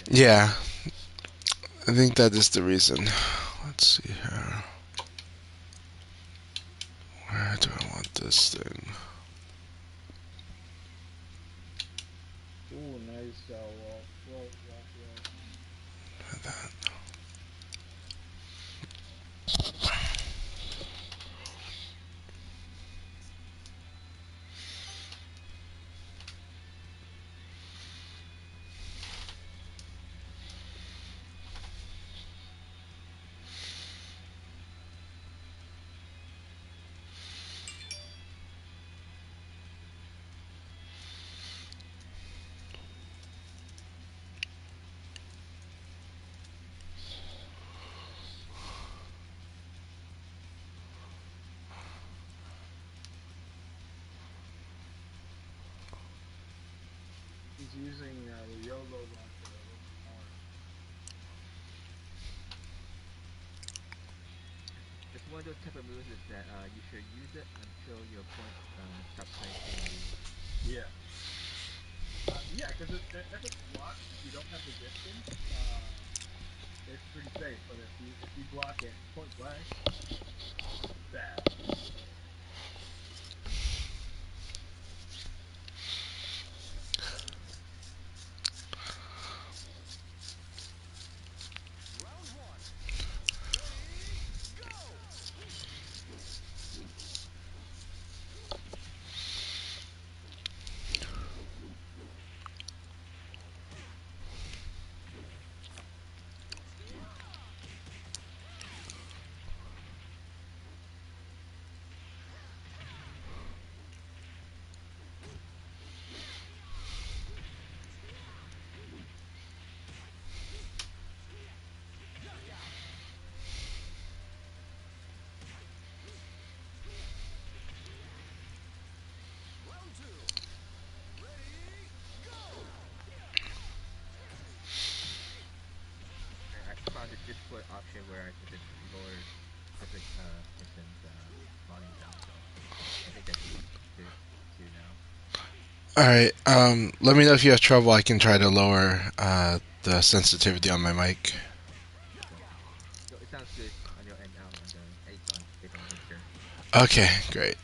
Yeah, I think that is the reason. Let's see here. Where do I want this thing? Ooh, nice wall float, wall flow. He's using the YOLO launcher a little bit more. It's one of those type of moves is that you should use it until your opponent stops trying to hitting you. Yeah. Yeah, because if it's blocked, if you don't have the distance, it's pretty safe. But if you block it point blank, bad. I found the Discord option where I could lower different person's volume down, so I think that's easy to do now. Alright, let me know if you have trouble. I can try to lower the sensitivity on my mic. So, so it sounds good on your end now, on the at least on based on the mixer. Okay, great.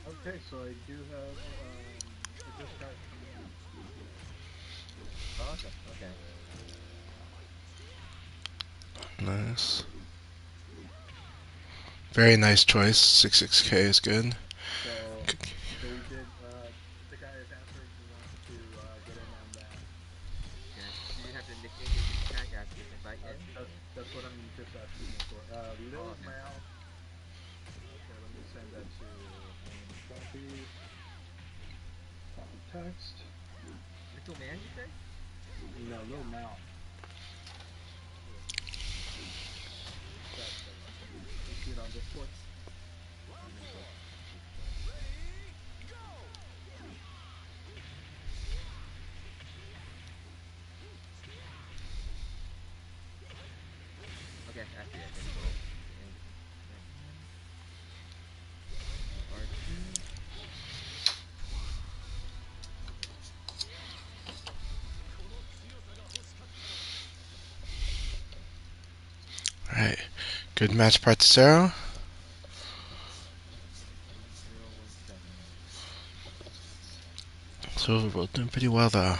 Okay, so I do have a good card coming up. Oh, awesome. Okay. Nice. Very nice choice. 66K is good. So so we did. The guy has answered. He wants to get in on that. Okay. Do you have the nickname in the chat that you can invite in, That's or? that's what I'm just asking him for. Oh, Lil okay. Mal. Okay, let me send that to copy. Copy text. Little man, you say? No, Lil Mal. Chat text. You see it on Discord? Let me go to Discord. Okay, I see it. There we go. And R2. Alright. Good match, Partizero. 1017. So we're both doing pretty well, though.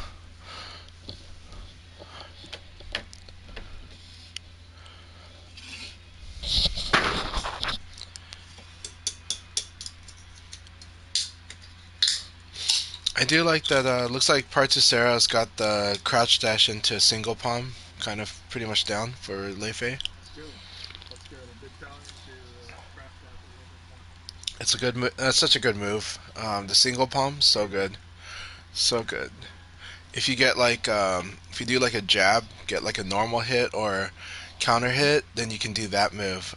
I do like that. Looks like Particero's got the crouch dash into a single palm, kind of pretty much down for Leifei. That's good. That's good. I've been telling him to crash dash a little bit more. It's a good. That's such a good move. The single palm, so good, so good. If you get like, if you do like a jab, get like a normal hit or counter hit, then you can do that move.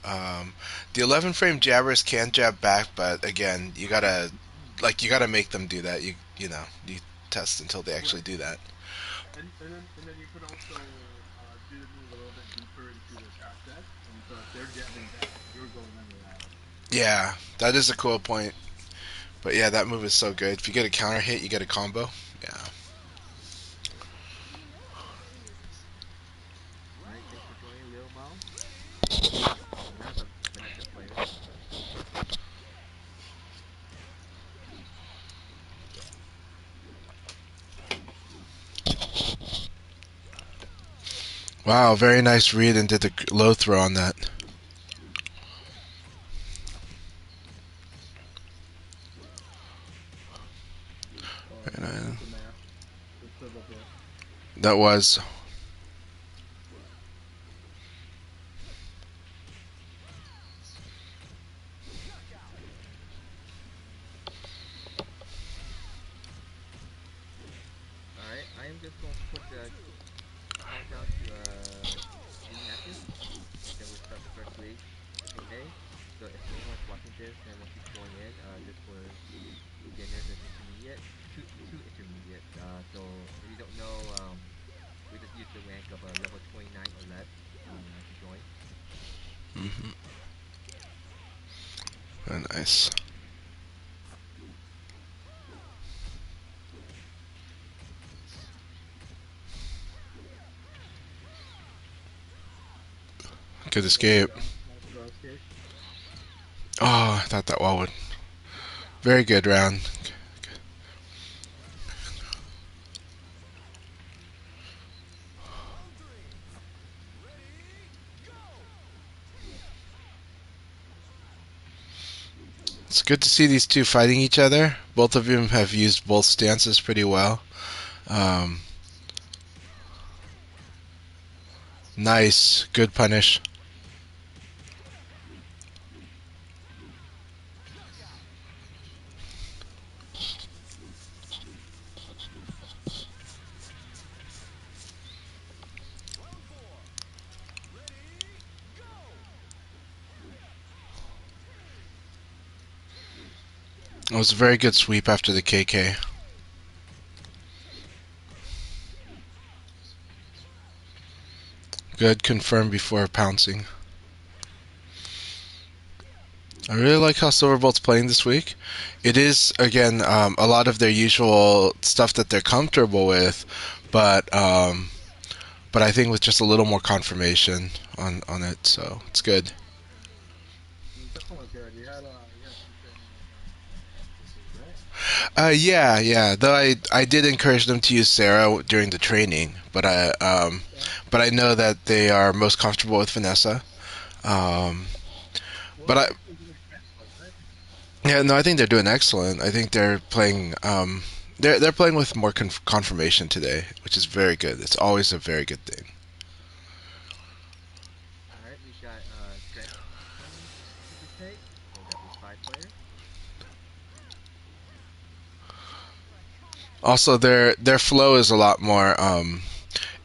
The 11 frame jabbers can jab back, but again, you gotta make them do that. You test until they actually Right. do that. And then you could also do the move a little bit deeper into the crash dash, and so if they're jabbing back, you're going under that. Yeah, that is a cool point. But yeah, that move is so good. If you get a counter hit, you get a combo. Yeah. Wow, very nice read and did the low throw on that. Oh, nice super mash. The turbo hit. That was. All right, I am just going to put the countdown to 3 matches, and then we'll start the first league. Okay, so if anyone's watching this and wants to join in, this for beginners and intermediate, two intermediate. So if you don't know, we just use the rank of level 29 or less to join. Hmm. Very nice. Good There you escape. go. Nice throw escape. Oh, I thought that wall would. Very good round. It's good to see these two fighting each other. Both of them have used both stances pretty well. Um, nice. Good punish. It was a very good sweep after the KK. Good confirm before pouncing. I really like how Silverbolt's playing this week. It is, again, a lot of their usual stuff that they're comfortable with, but but I think with just a little more confirmation on it, so it's good. Definitely good. You had some training with this week, right? Yeah. Though I did encourage them to use Sarah during the training, Okay. but I know that they are most comfortable with Vanessa. Um, Well, but they're I actually doing excellent, right? Yeah, no, I think they're doing excellent. I think they're playing. They're playing with more confirmation today, which is very good. It's always a very good thing. All right, we've got Chanchai to participate, so that'll be 5 players. Also, their flow is a lot more.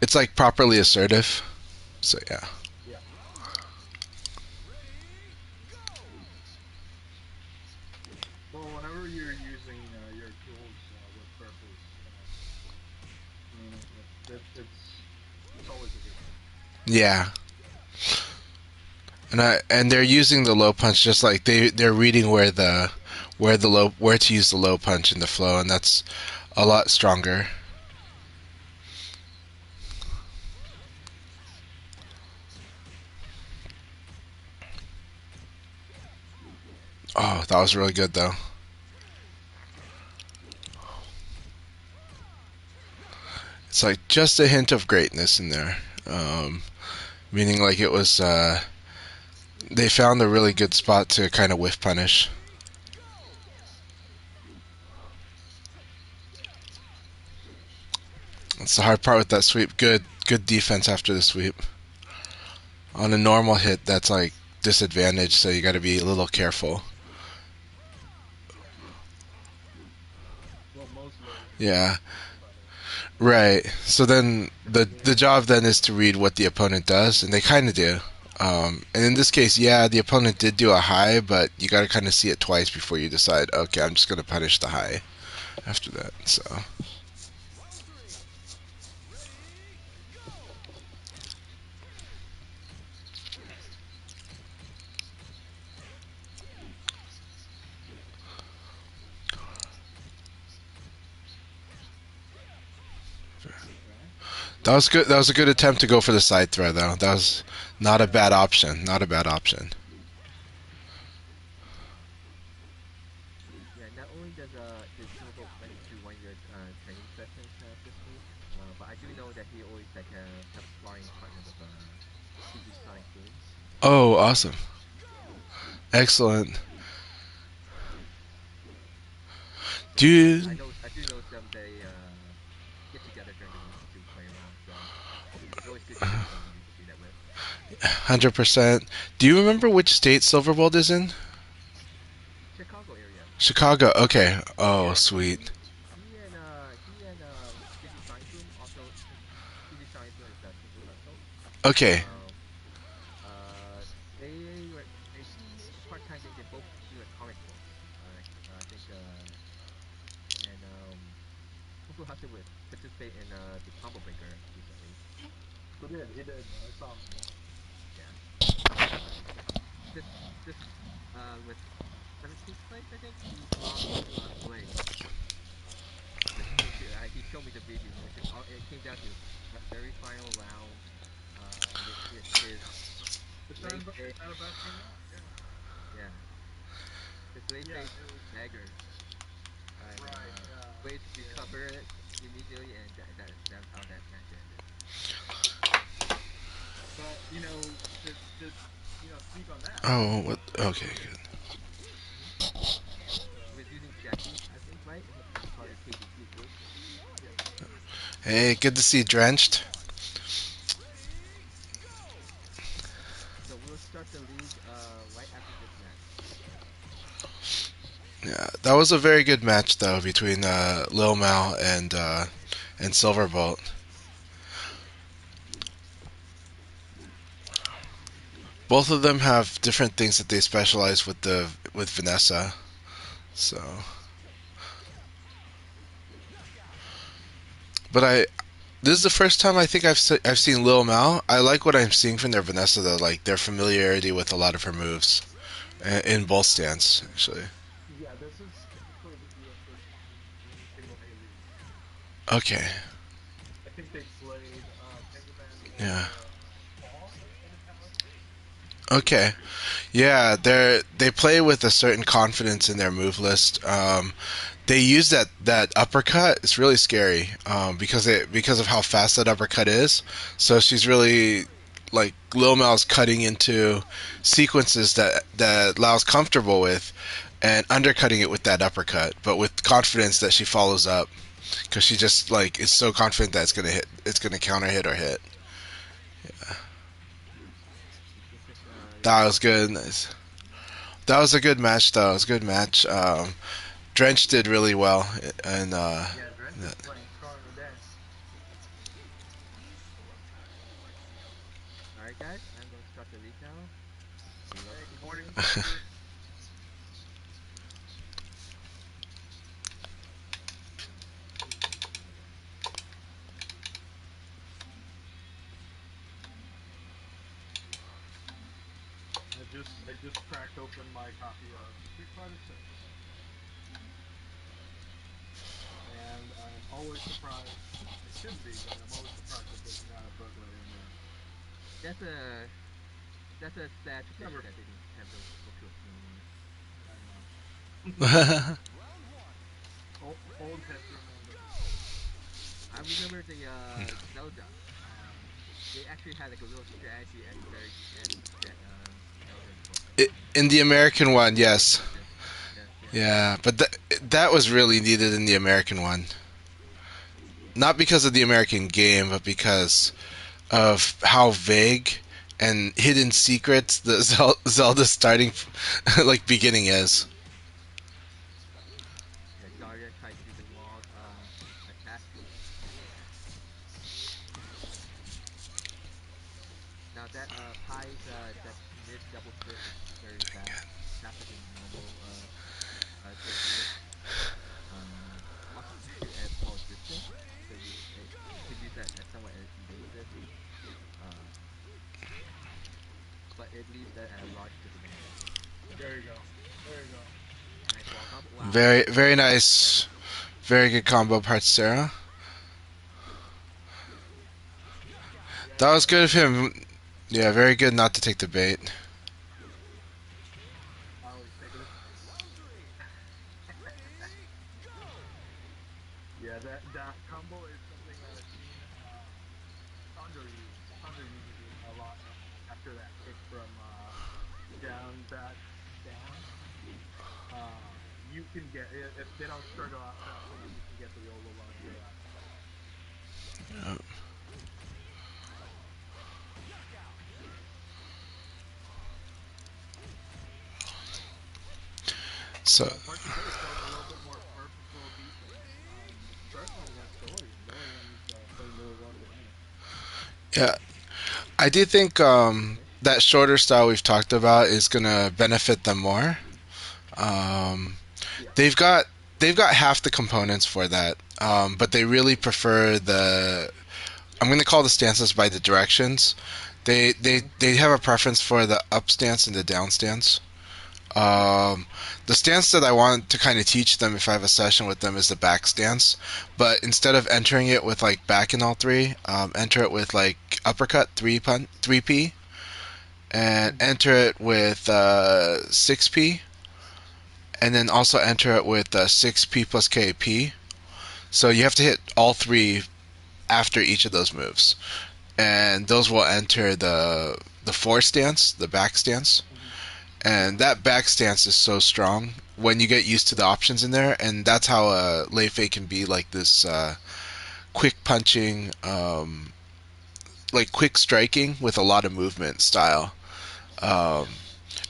It's like properly assertive. So yeah. Yeah. Well, whenever you're using your tools with purpose, I mean, it's always a good thing. Yeah, and they're using the low punch just like they're reading where to use the low punch in the flow, and that's a lot stronger. Oh, that was really good though. It's like just a hint of greatness in there. Meaning like it was they found a really good spot to kind of whiff punish. That's the hard part with that sweep. Good defense after the sweep. On a normal hit, that's like disadvantage, so you got to be a little careful. Well, most lows do Yeah, punish. right. So then the Typically, job then is to read what the opponent does, and they kind of do. And in this case, yeah, the opponent did do a high, but you got to kind of see it twice before you decide. Okay, I'm just going to punish the high after that. So okay. that was good. That was a good attempt to go for the side throw, though. That was not a Yeah. bad option. Not a bad option. Yeah, not only does Silverbolt went to one of your training sessions this week, But I do know that he always like have a sparring partner with PG Sonic Boom. Oh, awesome. Excellent. So Dude. I do know them. They get together during the week to play around. So it's always good to have somebody to do that with. 100%. Do you remember which state Silverbolt is in? Chicago area. Chicago. Okay. Oh, Yeah, sweet. he and PG Sonic Boom also since PG Sonic Boom is Tinkle Hustle. Okay. Um, uh, they do a part-time thing. They both do like comic books. I think and Tinkle Hustle would participate in the Combo Breaker recently. He did. He did. I saw him. Yeah. Yeah, just just with 17th place, I think he lost to Blade. Which came to he showed me the video, which it came down to a very final round, with his late phase, Is that about came out? Yeah. yeah, his late Yeah. phase It was dagger, and right. Blade Yeah. recovered it immediately, and that's how that match ended. But to speak on that, Oh, what? Blade Okay, won. good. Hmm. So He was using Jackie, I think, right, as part of yes, the KBC group. yes. Hey, good to see Drenched. So we'll start the league right after this match. Yeah, that was a very good match though between Lil Mal and Silverbolt. Both of them have different things that they specialize with Vanessa. So, but this is the first time I think I've seen Lil Mal. I like what I'm seeing from their Vanessa though, like their familiarity with a lot of her moves in both stands actually. Yeah, this is technically the first time in single A league. Okay, I think they played Penguin yeah, or Paul in the past. okay. Yeah, they play with a certain confidence in their move list. They use that uppercut. It's really scary because of how fast that uppercut is. So she's really like Lil Mal's cutting into sequences that Lau's comfortable with, and undercutting it with that uppercut, but with confidence that she follows up because she just like is so confident that it's gonna counter hit or hit. You think this this That was match will good. be? Nice. That was a good match, though. It was a good match. Drench did really well, and Yeah, Drench is playing strong today. All right, guys, I'm going to start the league now. Good luck Hey, to good you morning, guys. Christopher. I just cracked open my copy of Street Fighter 6, and I'm always surprised. I shouldn't be, but I'm always surprised that there's not a booklet in there. That's a that's a sad It's tradition never. that they didn't have those booklets anymore. I know. Old heads remember. I remember the Zelda. They actually had like a little strategy at the very end of the Zelda book. in the American one, American yes, version. Yes, yes. yeah, but that was really needed in the American one. Not because of the American game, but because of how vague and hidden secrets the Zelda starting like beginning is. Yeah, Zarya tried to do the wall attack. Now that Pai's that mid double split is very fast, faster than normal sword fighting. Also can shoot at small distance, so you could use that as somewhat evasive. Uh, but it leaves that at a large disadvantage. There you go. There you go. Nice wall combo. Wow, Very that very that nice, very good combo part, Sarah. Yeah, That was that good was of him. Yeah, very good not to take the bait. always taking it. Yeah, that combo is something that I've seen Sandro uses it a lot after that kick from down back down. You can get if they don't struggle out fast enough, you can get the Yolo launcher out. So Party Terror showed a little bit more purposeful defense, especially against Dorian. Dorian's playing really well at the moment. yeah, I do think Okay. that shorter style we've talked about is gonna benefit them more. Um, Yeah. they've got they've got half the components for that, but they really prefer the. I'm going to call the stances by the directions. They have a preference for the up stance and the down stance. Um, the stance that I want to kind of teach them if I have a session with them is the back stance, but instead of entering it with like back in all three, enter it with like uppercut 3P, and Mm-hmm. enter it with 6P, and then also enter it with 6P plus KP. So you have to hit all three after each of those moves, and those will enter the four stance, the back stance. Mm-hmm. And Yeah. that back stance is so strong when you get used to the options in there, and that's how Lei Fei can be like this quick punching, like quick striking with a lot of movement style. Um,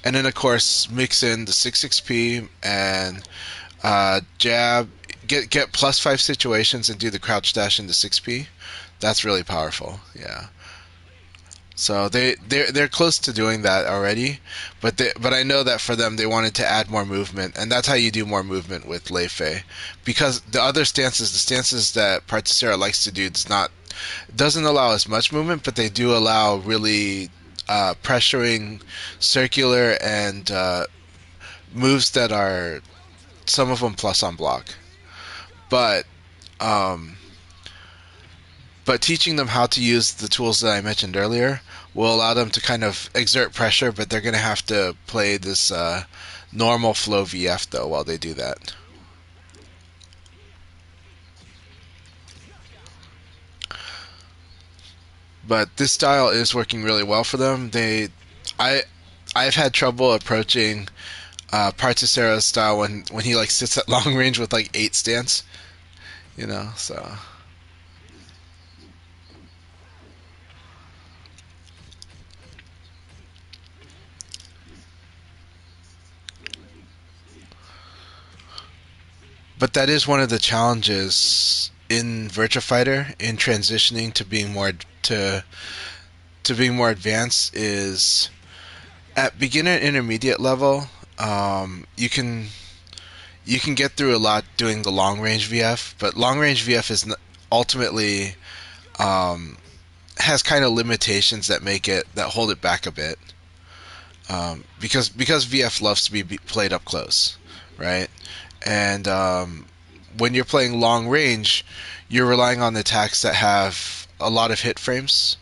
and then of course mix in the 6XP and jab, get +5 situations and do the crouch dash into 6P. That's really powerful. Yeah. So they're close to doing that already, but I know that for them they wanted to add more movement, and that's how you do more movement with Lei Fei, because the other stances, the stances that Particera likes to do, doesn't allow as much movement, but they do allow really pressuring, circular, and moves that are some of them plus on block, but. Um, but teaching them how to use the tools that I mentioned earlier will allow them to kind of exert pressure, but they're going to have to play this normal flow VF though while they do that. But this style is working really well for them. I, I've had trouble approaching Particera's style when he like sits at long range with like 8 stance, So, but that is one of the challenges in Virtua Fighter in transitioning to being more advanced is at beginner and intermediate level, you can get through a lot doing the long range VF, but long range VF is ultimately um, has kind of limitations that hold it back a bit, because VF loves to be played up close, right? And when you're playing long range, you're relying on attacks that have a lot of hit frames,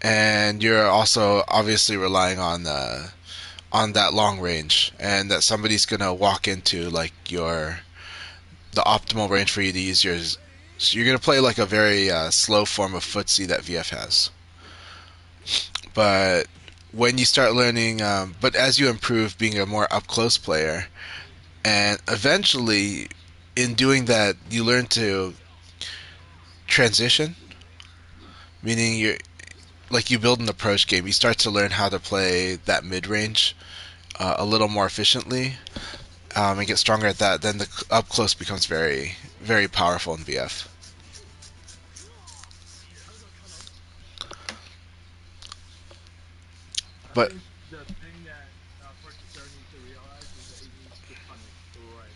and you're also obviously relying on that long range, and that somebody's gonna walk into like the optimal range for you to use yours. So you're gonna play like a very slow form of footsie that VF has. But when you start learning, but as you improve being a more up close player, and eventually in doing that, you learn to transition, meaning you build an approach game. You start to learn how to play that mid range a little more efficiently, and get stronger at that. Then the up close becomes very very powerful in VF. I But think the thing that Portishead needs to realize is that he needs to punish right away.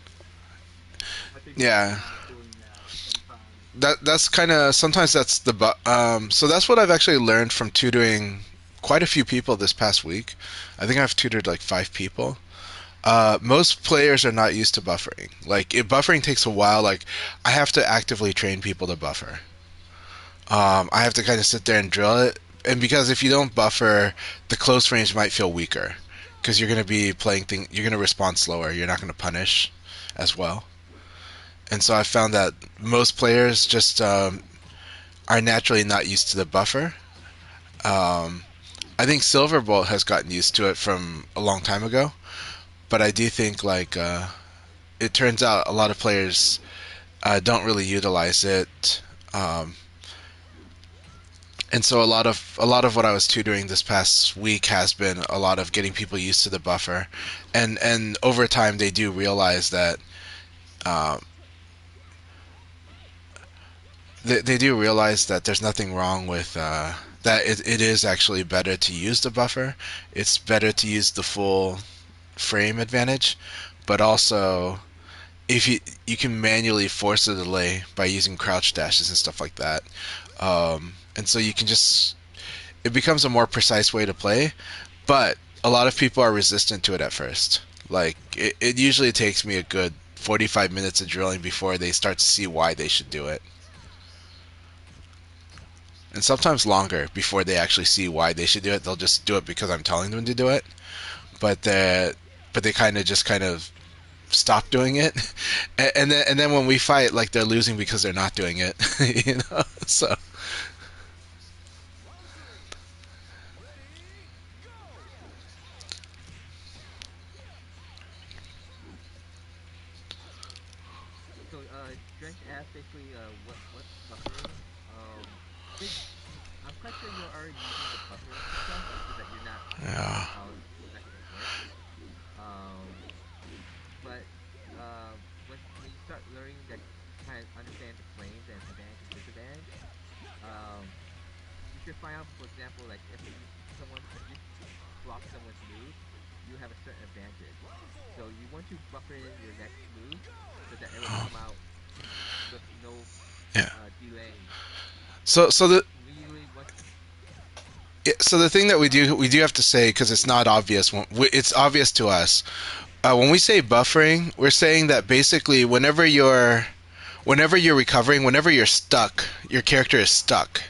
I think he's yeah, not doing that sometimes. that's kind of sometimes that's so that's what I've actually learned from tutoring quite a few people this past week. I think I've tutored like 5 people. Most players are not used to buffering. Like if buffering takes a while, like I have to actively train people to buffer. I have to kind of sit there and drill it, and because if you don't buffer, the close range might feel weaker because you're going to be playing things. You're going to respond slower. You're not going to punish as well. And so I found that most players just are naturally not used to the buffer, Um, I think Silverbolt has gotten used to it from a long time ago, but I do think it turns out a lot of players don't really utilize it. Um, and so a lot of what I was tutoring this past week has been a lot of getting people used to the buffer, and over time they do realize that um, they do realize that there's nothing wrong with that. It is actually better to use the buffer. It's better to use the full frame advantage, but also if you can manually force a delay by using crouch dashes and stuff like that, and so you can just it becomes a more precise way to play. But a lot of people are resistant to it at first. Like it usually takes me a good 45 minutes of drilling before they start to see why they should do it, and sometimes longer before they actually see why they should do it. They'll just do it because I'm telling them to do it, but they kind of stop doing it, and then when we fight, like they're losing because they're not doing it, you know. So So, Drench asked basically, what's buffering? I think I'm quite sure you're already using the buffering stuff. It's just that you're not yeah, understanding how exactly it works. Um, but when you start learning, like, kind of understand the frames and advantage and disadvantage, um, you should find out, for example, like if you block someone's move, you have a certain advantage. So you want to buffer in your next move so that it will come out with no yeah. delay. So so the Immediately once, so the thing that we do have to say, because it's not obvious. It's obvious to us when we say buffering. We're saying that basically whenever you're recovering, whenever you're stuck, your character is stuck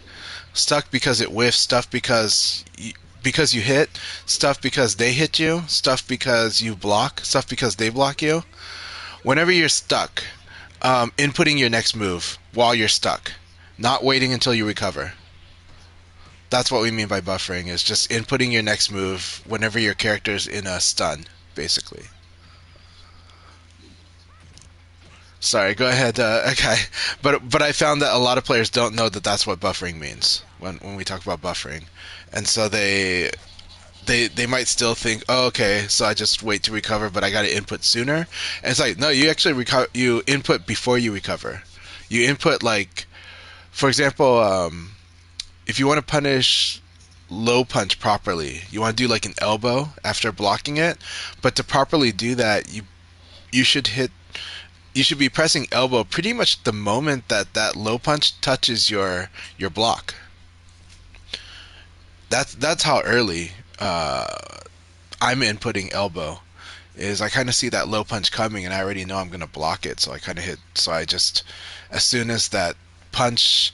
because it whiffs, stuff because you hit, stuff because they hit you, stuff because you block, stuff because they block you. Whenever you're stuck, inputting your next move while you're stuck, not waiting until you recover. That's what we mean by buffering, is just inputting your next move whenever your character's in a stun, basically. Sorry, go ahead. Okay, but I found that a lot of players don't know that that's what buffering means when we talk about buffering, and so they might still think, oh, okay, so I just wait to recover, but I got to input sooner. And it's like, no, you actually you input before you recover. You input like, for example, if you want to punish low punch properly, you want to do like an elbow after blocking it. But to properly do that, you should hit. You should be pressing elbow pretty much the moment that that low punch touches your block. That's how early I'm inputting elbow. Is I kind of see that low punch coming and I already know I'm going to block it, so I kind of hit. So I just, as soon as that punch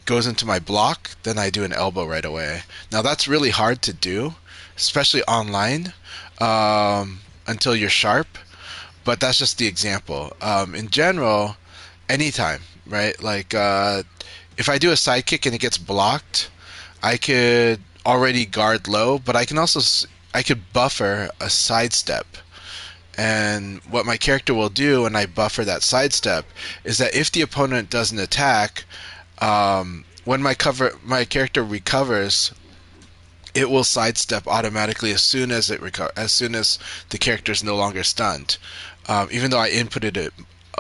goes into my block, then I do an elbow right away. Now that's really hard to do, especially online, until you're sharp. But that's just the example. In general, anytime, right? Like if I do a side kick and it gets blocked, I could already guard low, but I can also I could buffer a sidestep. And what my character will do when I buffer that sidestep is that if the opponent doesn't attack, when my character recovers, it will sidestep automatically as soon as the character is no longer stunned. Even though I inputted it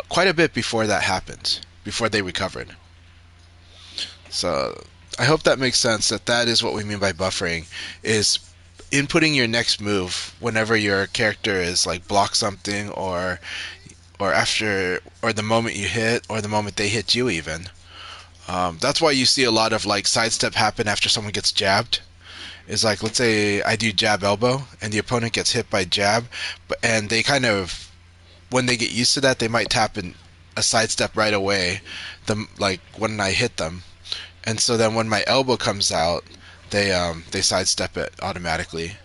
quite a bit before that happened, before they recovered. So I hope that makes sense. That is what we mean by buffering, is inputting your next move whenever your character is like block something or the moment you hit or the moment they hit you even. That's why you see a lot of like sidestep happen after someone gets jabbed. Is like, let's say I do jab elbow and the opponent gets hit by jab, and they kind of, when they get used to that, they might tap in a sidestep right away. Like when I hit them, and so then when my elbow comes out, they sidestep it automatically.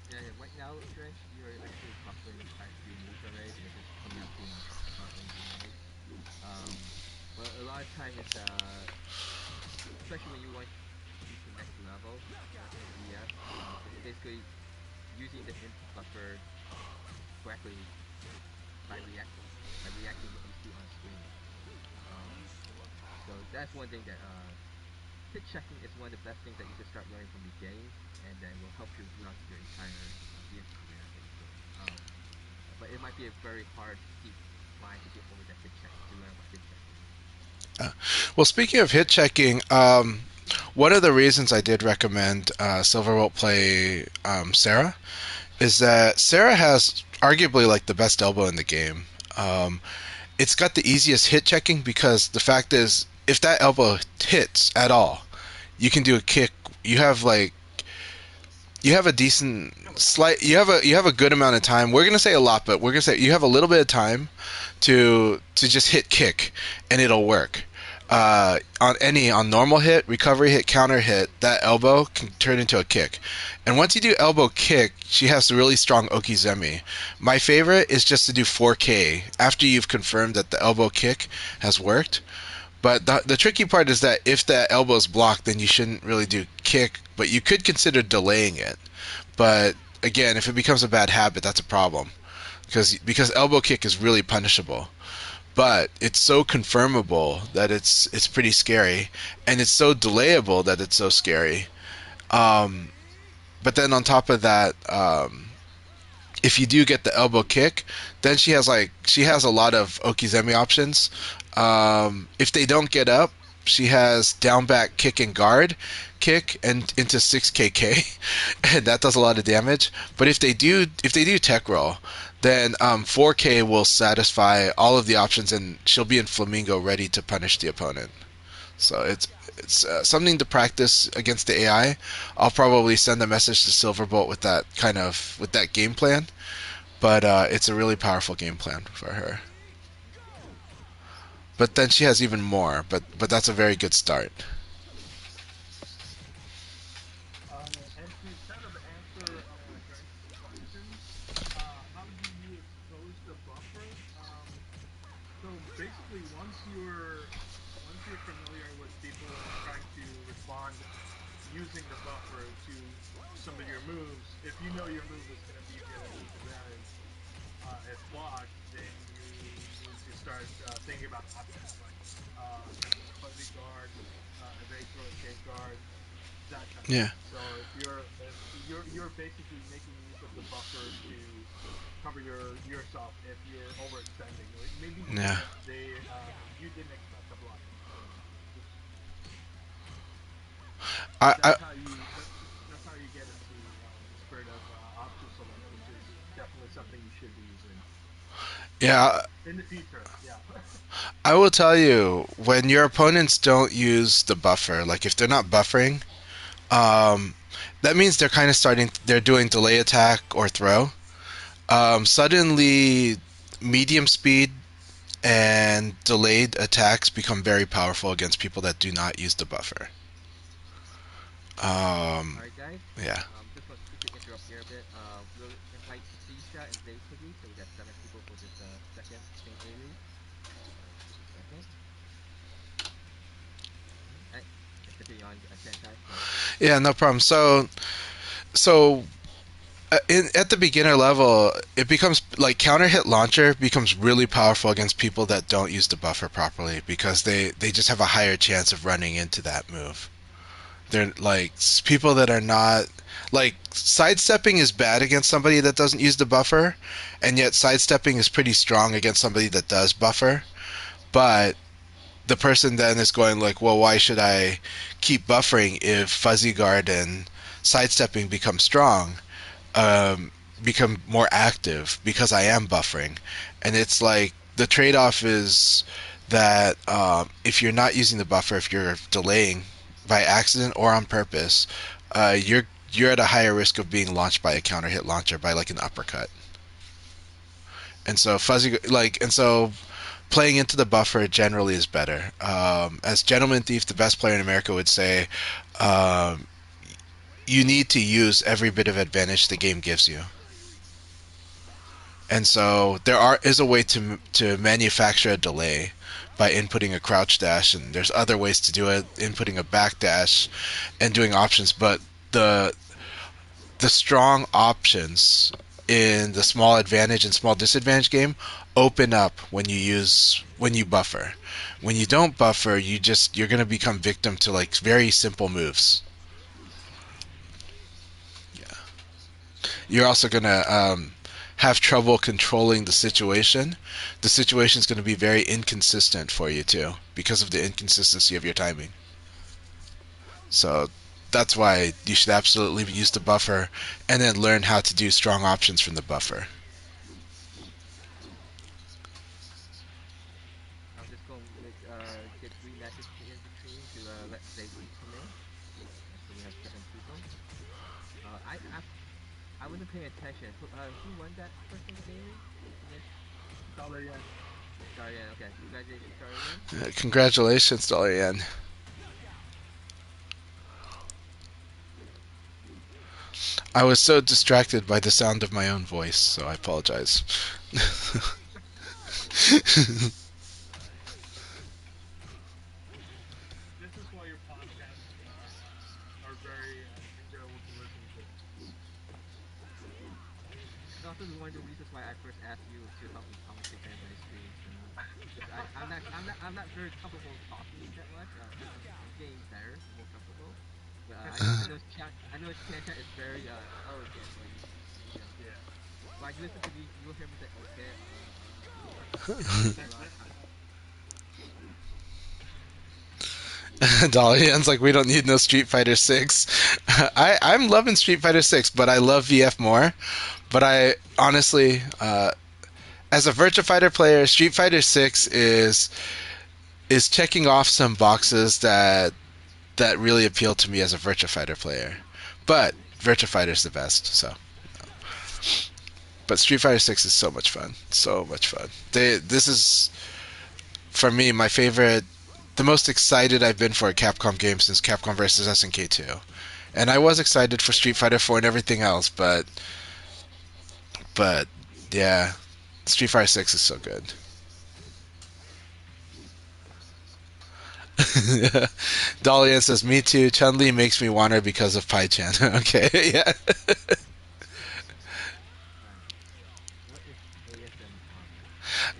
yeah, yeah, right now, Drench, you're actually buffering quite a few moves already because it's coming out pretty much in the nice. Um, but a lot of time is especially when you want to reach the next level in CS. It's basically using the input buffer correctly by reacting what you see on screen. Um, so that's one thing that hit checking is one of the best things that you can start learning from the game, and that will help you throughout your entire CS career, basically. But it might be a very hard, steep climb to get over the hit check to learn what hit checking is. Well, speaking of hit checking, one of the reasons I did recommend Silverbolt play Sarah is that Sarah has arguably like the best elbow in the game. Um, it's got the easiest hit checking because the fact is, if that elbow hits at all, you can do a kick. You have like you have a decent Kind of like slight you have a good amount of time. We're gonna say a lot, but we're gonna say you have a little bit of time to just hit kick and it'll work. On normal hit, recovery hit, counter hit, that elbow can turn into a kick. And once you do elbow kick, she has a really strong okizeme. My favorite is just to do 4K after you've confirmed that the elbow kick has worked. But the tricky part is that if that elbow is blocked, then you shouldn't really do kick, but you could consider delaying it. But again, if it becomes a bad habit, that's a problem because elbow kick is really punishable. But it's so confirmable that it's pretty scary, and it's so delayable that it's so scary. Um, but then on top of that, if you do get the elbow kick, then she has a lot of okizeme options. If they don't get up, she has down back kick and guard kick and into 6KK, and that does a lot of damage. But if they do tech roll, then 4K will satisfy all of the options, and she'll be in flamingo ready to punish the opponent. So it's something to practice against the AI. I'll probably send a message to Silverbolt with that game plan, but it's a really powerful game plan for her. But then she has even more. But that's a very good start. and to kind of answer Greg's question, how do you expose the buffer? So basically, once you're familiar with people trying to respond using the buffer to some of your moves, if you know your move is going to be at a disadvantage, if blocked, then you need to start thinking about options like kind of a fuzzy guard, evade throw escape guard, that kind of Yeah. thing. So if you're basically making use of the buffer to cover yourself if you're overextending, or maybe even Yeah. if you didn't expect a block from them. Just I that's how you get into the spirit of option select, which is definitely something you should be using yeah. in the future. Yeah. I will tell you when your opponents don't use the buffer, like if they're not buffering, um, that means they're kind of starting. They're doing delay attack or throw. Suddenly, medium speed and delayed attacks become very powerful against people that do not use the buffer. All Um, right, guys. yeah. Just want to quickly interrupt here a bit. We'll invite Tisha and Zay quickly, so we got 7 people for this second King A League. Just a second. All right, let's continue on. Chanchai, go ahead. Yeah, no problem. At the beginner level, it becomes like counter hit launcher becomes really powerful against people that don't use the buffer properly because they just have a higher chance of running into that move. They're like people that are not like sidestepping is bad against somebody that doesn't use the buffer, and yet sidestepping is pretty strong against somebody that does buffer. But the person then is going like, well, why should I keep buffering if fuzzy guard and sidestepping become strong? um, become more active because I am buffering. And it's like the trade off is that if you're not using the buffer, if you're delaying by accident or on purpose, you're at a higher risk of being launched by a counter hit launcher by like an uppercut. And so playing into the buffer generally is better. As Gentleman Thief, the best player in America, would say, um, you need to use every bit of advantage the game gives you. And so is a way to manufacture a delay by inputting a crouch dash, and there's other ways to do it, inputting a back dash, and doing options. But the the strong options in the small advantage and small disadvantage game open up when you buffer. When you don't buffer, you're going to become victim to like very simple moves. You're also going to have trouble controlling the situation. The situation is going to be very inconsistent for you too because of the inconsistency of your timing. So that's why you should absolutely use the buffer and then learn how to do strong options from the buffer. I'm just gonna get three matches in between to let Zayke come in, so we have 7 people. I I wasn't paying attention. Who won that first one, Daily? You mentioned Dollar yen. Darian. Okay, congratulations, Darian. Congratulations, Dollar Yen. I was so distracted by the sound of my own voice, so I apologize. This is why your podcasts are very enjoyable to listen to. It's also one of the reasons why I first asked you to help me commentate my streams, because I'm not very comfortable talking that much. I'm getting better, more comfortable. But I know Chanchai is very eloquent when you know Yeah. like you listen to me, you'll hear me say okay, and take a lot of time. Dollar Yen's like, we don't need no Street Fighter 6. I'm loving Street Fighter 6, but I love VF more. But I honestly, as a Virtua Fighter player, Street Fighter 6 is checking off some boxes that really appeal to me as a Virtua Fighter player. But Virtua Fighter is the best, so. But Street Fighter 6 is so much fun. So much fun. This is, for me, my favorite, the most excited I've been for a Capcom game since Capcom vs. SNK 2. And I was excited for Street Fighter 4 and everything else, but yeah, Street Fighter 6 is so good. Dalian says, "Me too. Chun Li makes me want her because of Pai Chan." Okay, yeah. All right. What is ASMR?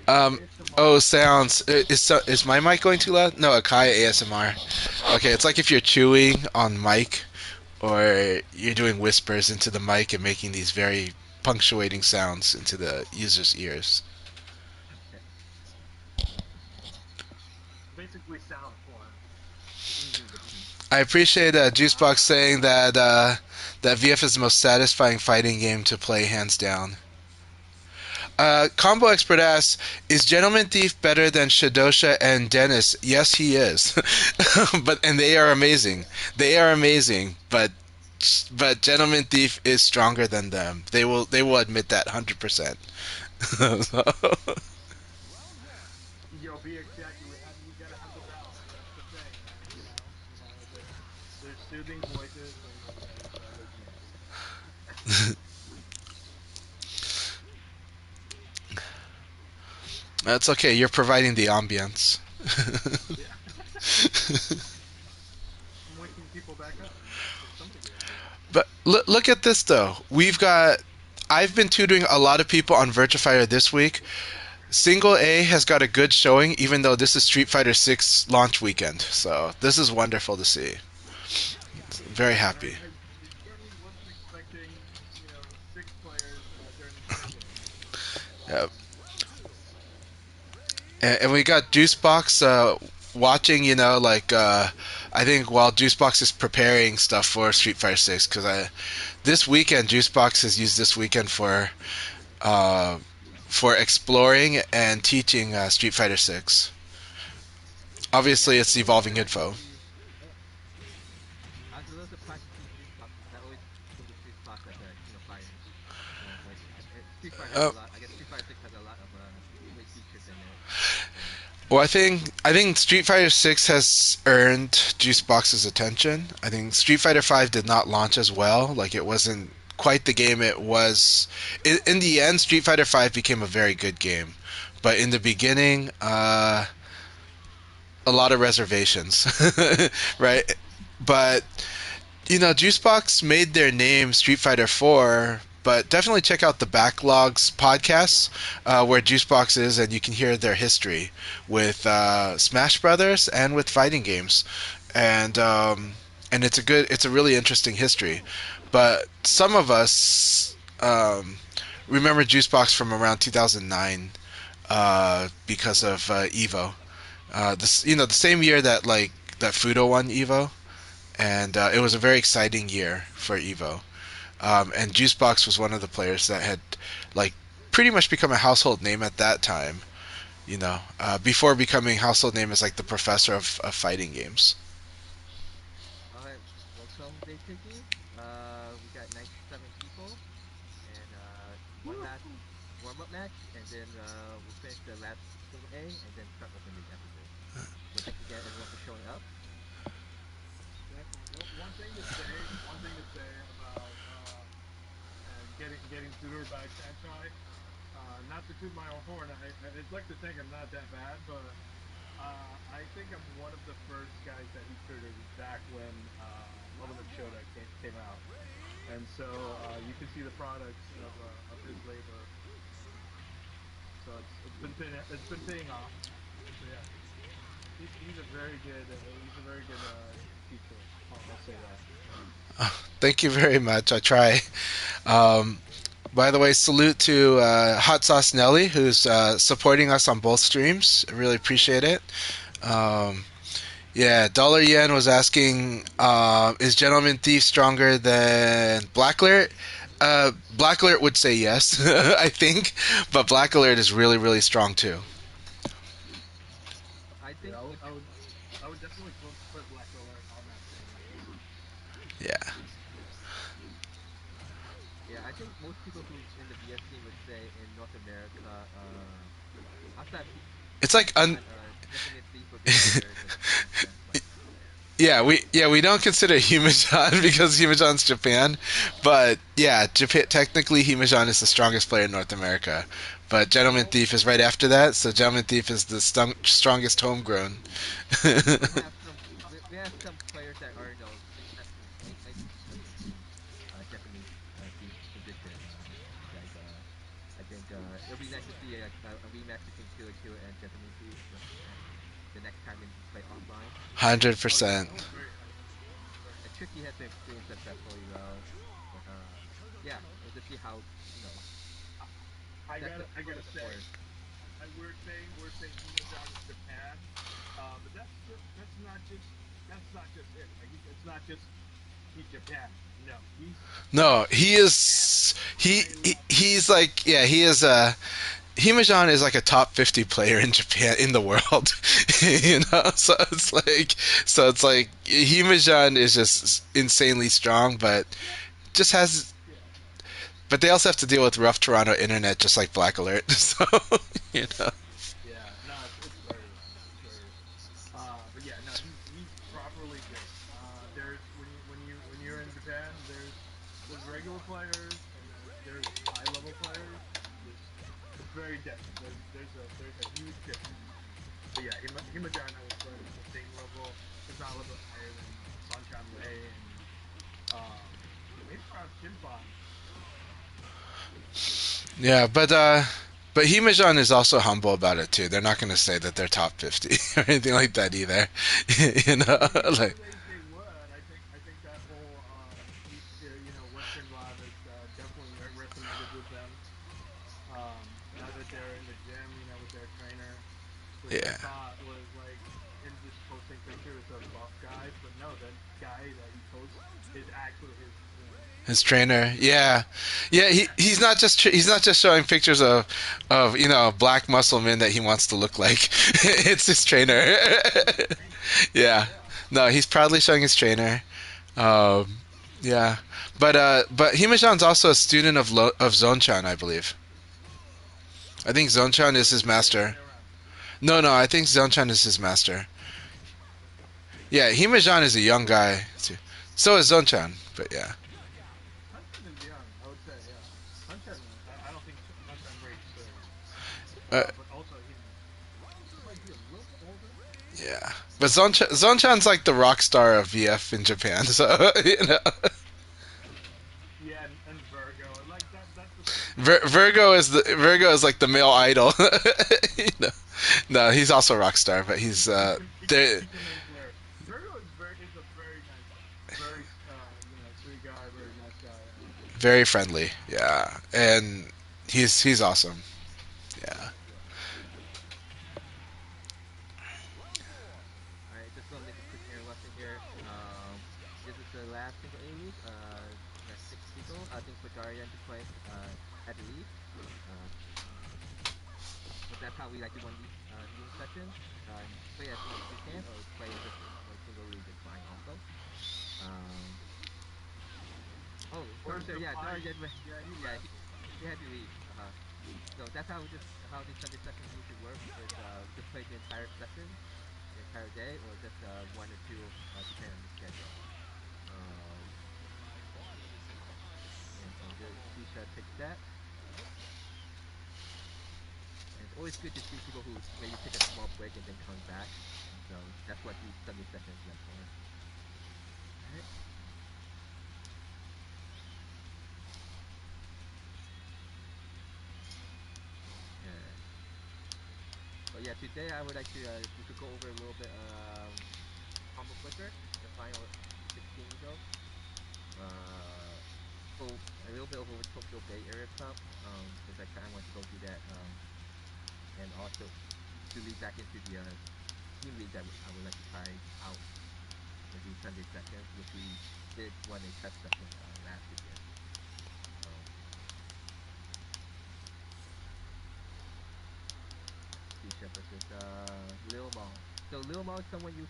Um. ASMR Oh, is sounds. Is my mic going too loud? No, Akai ASMR. Okay, it's like if you're chewing on mic, or you're doing whispers into the mic and making these very punctuating sounds into the user's ears. Okay. basically sound porn. Mm-hmm. I appreciate Juicebox saying Ah, that VF is the most satisfying fighting game to play, hands down. Combo Expert asks, is Gentleman Thief better than Shadosha and Dennis? Yes, he is. And they are amazing. They are amazing, but Gentleman Thief is stronger than them. They will admit that 100%. So, yo, be exactly. We gotta have the balance. That's the thing, man. There's soothing voices and then there's me. that's okay. You're providing the ambience. Yeah. I'm waking people back up, man. It's something we gotta do. But look at this though. I've been tutoring a lot of people on Virtua Fighter this week. Single A has got a good showing, even though this is Street Fighter 6 launch weekend. So this is wonderful to see. Very Yeah, happy. I certainly wasn't expecting, 6 players during the same game. Yep. And we got Juicebox watching. I think while Juicebox is preparing stuff for Street Fighter 6, because this weekend Juicebox has used this weekend uh, for exploring and teaching Street Fighter 6. Yeah, Obviously, I was it's a little evolving surprised to info. see. Oh, I was a little surprised to see Juice Box because I always think of Juice Box as a King of Fighters. But Street Fighter has Uh, a lot. I guess Street Fighter 6 has a lot of great features in it. So well, I think Street Fighter 6 has earned Juicebox's attention. I think Street Fighter 5 did not launch as well. Like it wasn't quite the game it was. In the end, Street Fighter V became a very good game, but in the beginning, a lot of reservations, right? But Juicebox made their name Street Fighter 4, but definitely check out the Backlogs podcasts where Juicebox is, and you can hear their history with Smash Brothers and with fighting games, and it's a really interesting history. But some of us remember Juicebox from around 2009 because of Evo. The same year that that Fudo won Evo, and it was a very exciting year for Evo. And Juicebox was one of the players that had like pretty much become a household name at that time. Before becoming household name as like the professor of fighting games. Alright, welcome day Tiggy. We got 97 people and one last warm-up match, and then we'll finish the last Q&A and then start opening the episode. So thanks again everyone for showing up. Definitely. One thing to say about getting tutored by Chanchai. Not to toot my own horn, I'd like to think I'm not that bad, but I think I'm one of the first guys that he tutored back when Ultimate Shota came out, and so you can see the products of his labor. So it's been paying off. So yeah, he's a very good teacher. I'll say that. Thank you very much. I try. Um, by the way, salute to Hot Sauce Nelly, who's supporting us on both streams. I really appreciate it. Um, Yeah, Dollar Yen was asking, is Gentleman Thief stronger than Black Alert? Black Alert would say yes, I think, but Black Alert is really, really strong too. I Yeah, think I would definitely put Black Alert on that same list. Yeah, yeah, I think most people who's in the VS scene would say in North America, outside it's like Japan, Gentleman Thief would be the best fighting player. we don't consider Himajan because Himajan's Japan, but yeah, Japan technically Himajan is the strongest player in North America, but Gentleman Well, Thief is right after that, so Gentleman Thief is the strongest homegrown. We have some players that are might be competing in Japanese thief position. Like I think it'll be nice to see a rematch between Killer Kill and Gentleman Thief the next time when we play offline. oh yeah,100%. that was very hype. Very And hype. Tricky has been doing successfully well, but yeah, we'll just see how I, I that gotta I for the gotta say, supporters. we're saying Himajan is Japan, but that's not just it. Like it's not just he's Japan. No, No, he's he at a is high level. he's like yeah, he is Himajan is like a top 50 player in Japan in the world. So it's like Himajan is just insanely strong, but just has Yeah, but they also have to deal with rough Toronto internet just like Black Alert. So, you know. yeah. No, it's very rough. It's very rough. But yeah, no, he's properly good. There's when you're in Japan, there's regular players and there's high level players. It's very different. There's a huge difference. But yeah, Himajan I would put at the same level, if not a little bit higher than Sanchan Wei and maybe around Chinfan. Yeah, but Himajan is also humble about it too. They're not going to say that they're top 50 or anything like that either. you know, I'm pretty like sure they would. I think that whole Western vibe has definitely resonated with them. Now that they're in the gym, with their trainer, which I yeah. thought was like him just posting pictures of buff guys, but no, that guy that he posts is actually His his trainer, trainer. yeah, yeah. He's not just showing pictures of black muscle men that he wants to look like. It's his trainer. No, his trainer. Yeah, Yeah, no, he's proudly showing his trainer. Um, yeah, but Himajan's also a student of Zonchan, I believe. I think Zonchan is or is his it the other master. way around? No, I think Zonchan is his master. Yeah, Himajan is a young guy too. So is Zonchan, but yeah. Sunshine is young. Uh, but also he might be a little bit older. yeah, but Zonchan's like the rock star of VF in Japan, so Yeah, and Virgo, like that's the thing. Virgo is like the male idol. you know? No, he's also a rock star, but he's Pikaman Flare. Virgo is a very nice guy. Very sweet guy, very nice guy. very friendly. Yeah, and he's awesome. Yeah. Yeah. All right, just gonna make a quick interruption here. This is the last single A league. That's six people. I think Pajarian to play at the lead. Uh, but that's how we like to run these game sessions. Play as much as you can, or play in just one single league is fine also. Um, oh, Where's Hunter, the yeah, pie? Darian, Yeah, he yeah, left. he had to leave. So that's how these Sunday sessions usually work. Is we just play the entire session, the entire day, or just one or two, depending on the schedule. Um, and the Sisha takes that. And it's always good to see people who maybe take a small break and then come back. So that's what these Sunday sessions meant for. All right. Okay. So yeah, today I would like to we could go over a little bit combo clicker, the final 16 though. Go a little bit over Tokyo Bay Area Cup, since I kind of want to go through that, and also to lead back into the team league that I would like to try out with these Sunday sessions, which we did run a test session last weekend. So Sisha versus Lil Mall. So Lil Mall is someone you've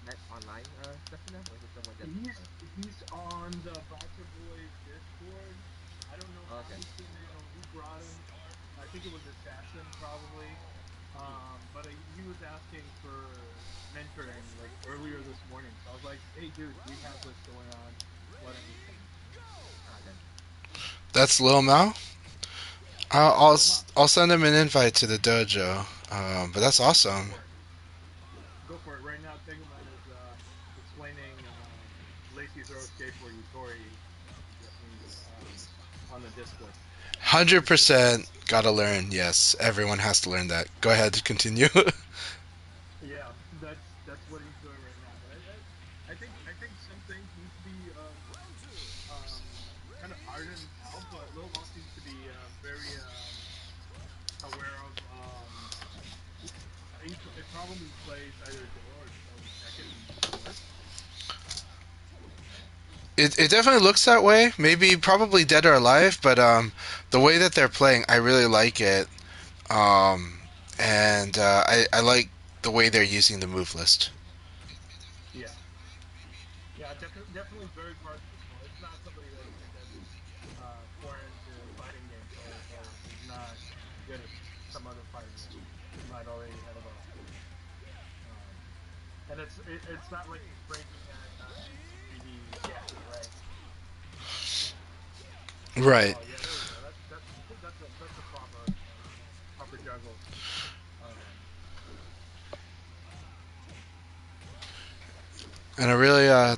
met online, Stefano, or is it someone that's He's on the Boxer Boys Discord. I don't know how okay? he came in or who brought him. I think it was Assassin probably. Hmm. But he was asking for mentoring like earlier this morning. So I was like, "Hey, dude, we have this going on. Why don't you come in?" Okay. That's Lil Mao. I'll, That's I'll Lil Mop. I'll send him an invite to the dojo. But that's Go awesome. for it. Go for it. Right now, Tegoman is explaining Lazy Throw Skateboard Utori in Japanese on the Discord. Hundred Which is percent gotta learn. Yes, everyone has to learn that. Go ahead, continue. yeah, that's what he's doing right now. But I think some things need to be um, kind of ironed out. But Lil Mo seems to be very aware of. He probably plays either Do or Tekken more. It definitely looks that way. Maybe probably Dead or Alive, but the way that they're playing, I really like it. Um, and I like the way they're using the move list. Yeah, yeah, definitely very versatile. It's not somebody that's foreign to fighting games or is not good at some other fighting games. He might already have um, and it's not like he's breaking at 3D Jackie, right? Right. Oh yeah, there we go. That's a proper juggle. Um, And I really So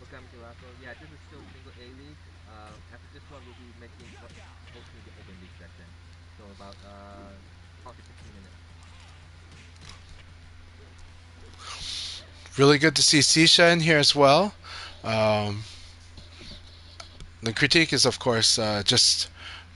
Okami Gelato, yeah, this is still single A league. After this one, we'll be hosting the open league session. So about 12 to 15 minutes. really good to see Sisha in here as well. Um, the critique is, of course, just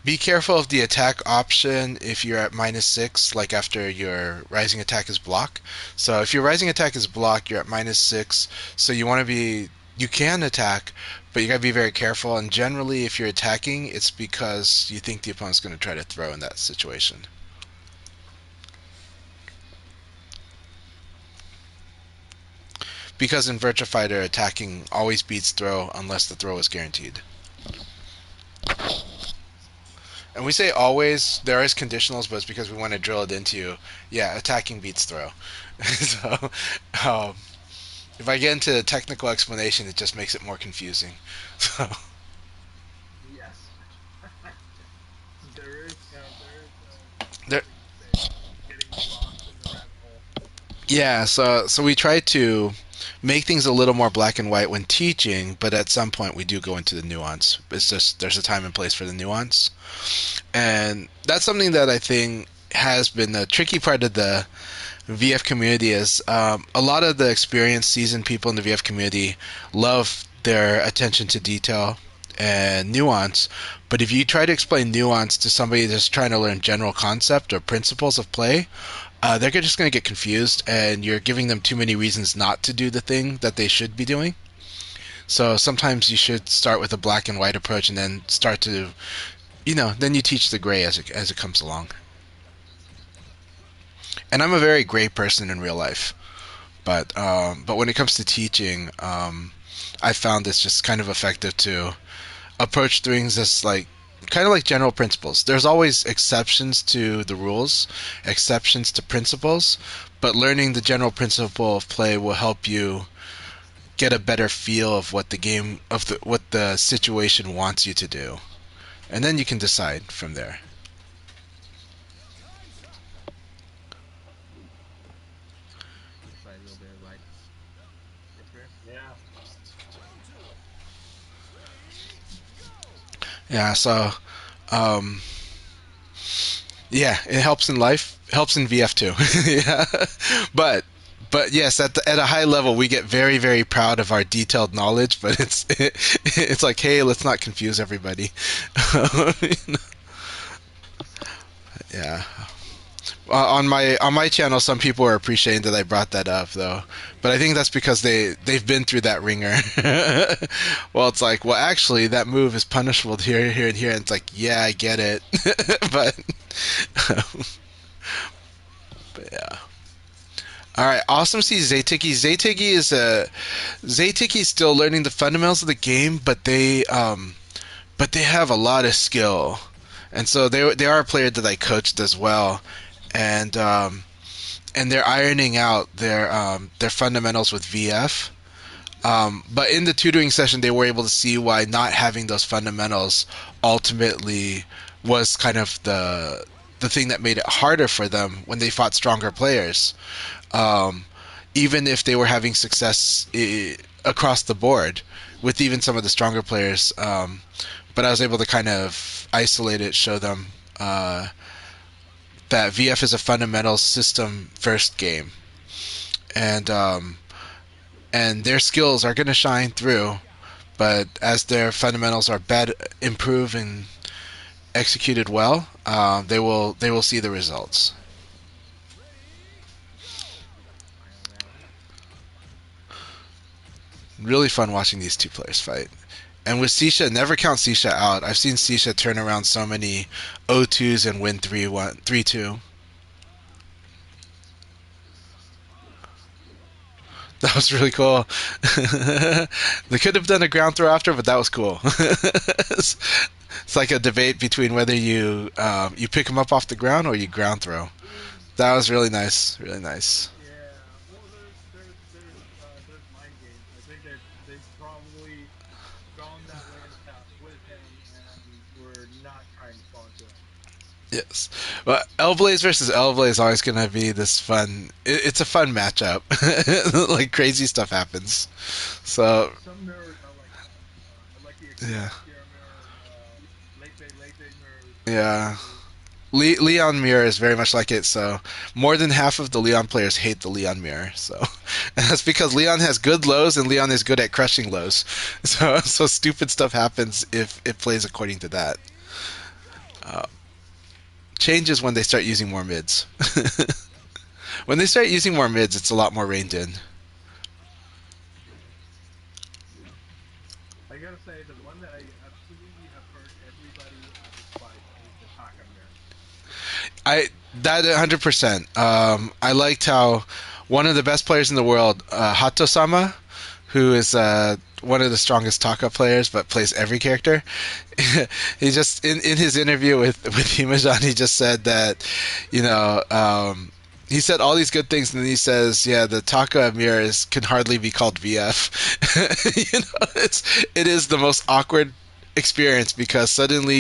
be careful of the attack option if you're at -6, like after your rising attack is block. So if your rising attack is block, you're at -6. So you want to be, you can attack, but you gotta be very careful. And generally, if you're attacking, it's because you think the opponent's going to try to throw in that situation. Because in Virtua Fighter, attacking always beats throw unless the throw is guaranteed. And we say always, there is conditionals, but it's because we want to drill it into you. Yeah, attacking beats throw. so, um, if I get into the technical explanation, it just makes it more confusing. So, yes, there is. Yeah, so we try to make things a little more black and white when teaching, but at some point we do go into the nuance. It's just there's a time and place for the nuance. And that's something that I think has been a tricky part of the VF community is a lot of the experienced seasoned people in the VF community love their attention to detail and nuance. But if you try to explain nuance to somebody that's trying to learn general concept or principles of play, they're just going to get confused, and you're giving them too many reasons not to do the thing that they should be doing. So sometimes you should start with a black and white approach, and then start to, then you teach the gray as it comes along. And I'm a very gray person in real life, but when it comes to teaching, I found it's just kind of effective to approach things as like kind of like general principles. There's always exceptions to the rules, exceptions to principles, but learning the general principle of play will help you get a better feel of what the game of what the situation wants you to do, and then you can decide from there. You provide a little bit of light. Yes, sir. Yeah. Yeah, so um, yeah, it helps in life, helps in VF too. Yeah, but but yes, at a high level, we get very very proud of our detailed knowledge. But it's like, hey, let's not confuse everybody. Yeah. On my channel, some people are appreciating that I brought that up, though. But I think that's because they've been through that ringer. Well, it's like, well, actually, that move is punishable here, here, and here. And it's like, yeah, I get it, but, but yeah. All right, awesome. See Zaytiki. Zaytiki is still learning the fundamentals of the game, but they have a lot of skill, and so they are a player that I coached as well, and and they're ironing out their fundamentals with VF. But in the tutoring session, they were able to see why not having those fundamentals ultimately was kind of the thing that made it harder for them when they fought stronger players. Um, Even if they were having success across the board with even some of the stronger players, but I was able to kind of isolate it, show them that VF is a fundamental system first game, and and their skills are going to shine through. But as their fundamentals are improved and executed well, they will see the results. Final round. Really fun watching these two players fight. And with Sisha, never count Sisha out. I've seen Sisha turn around so many O2s and win 3-1, 3-2. That was really cool. They could have done a ground throw after, but that was cool. It's like a debate between whether you pick him up off the ground or you ground throw. That was really nice. Really nice. Yeah. Well, there's mind games. I think they've probably gone that way in the past with him, and we're not trying to fall into it. Yes. Well, L-Blaze versus L-Blaze is always going to be this fun. It's a fun matchup. Like crazy stuff happens. So, Some mirrors I like that. I like the yeah. Excelsior mirror, late mirrors, Yeah. mirrors. Leon Mirror is very much like it. So more than half of the Leon players hate the Leon Mirror. So and that's because Leon has good lows and Leon is good at crushing lows. So stupid stuff happens if it plays according to that. Uh, Changes when they start using more mids. When they start using more mids, it's a lot more reined in. I gotta say, the one that I absolutely have heard everybody despise is the Taka mirror. I that 100%. I liked how one of the best players in the world, Hato-sama, who is one of the strongest Taka players, but plays every character. He just in his interview with Himajan, he just said that, you know. He said all these good things, and then he says, "Yeah, the Taka mirror can hardly be called VF." It is the most awkward experience because suddenly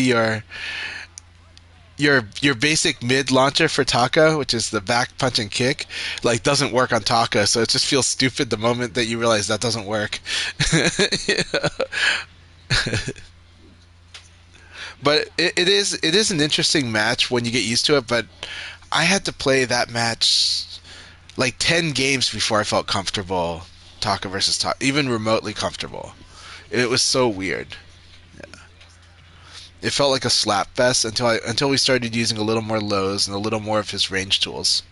your basic mid launcher for Taka, which is the back punch and kick, like doesn't work on Taka, so it just feels stupid the moment that you realize that doesn't work. But it is an interesting match when you get used to it. But I had to play that match like 10 games before I felt comfortable Taka versus Taka, even remotely comfortable. It was so weird. It felt like a slap fest until we started using a little more lows and a little more of his range tools.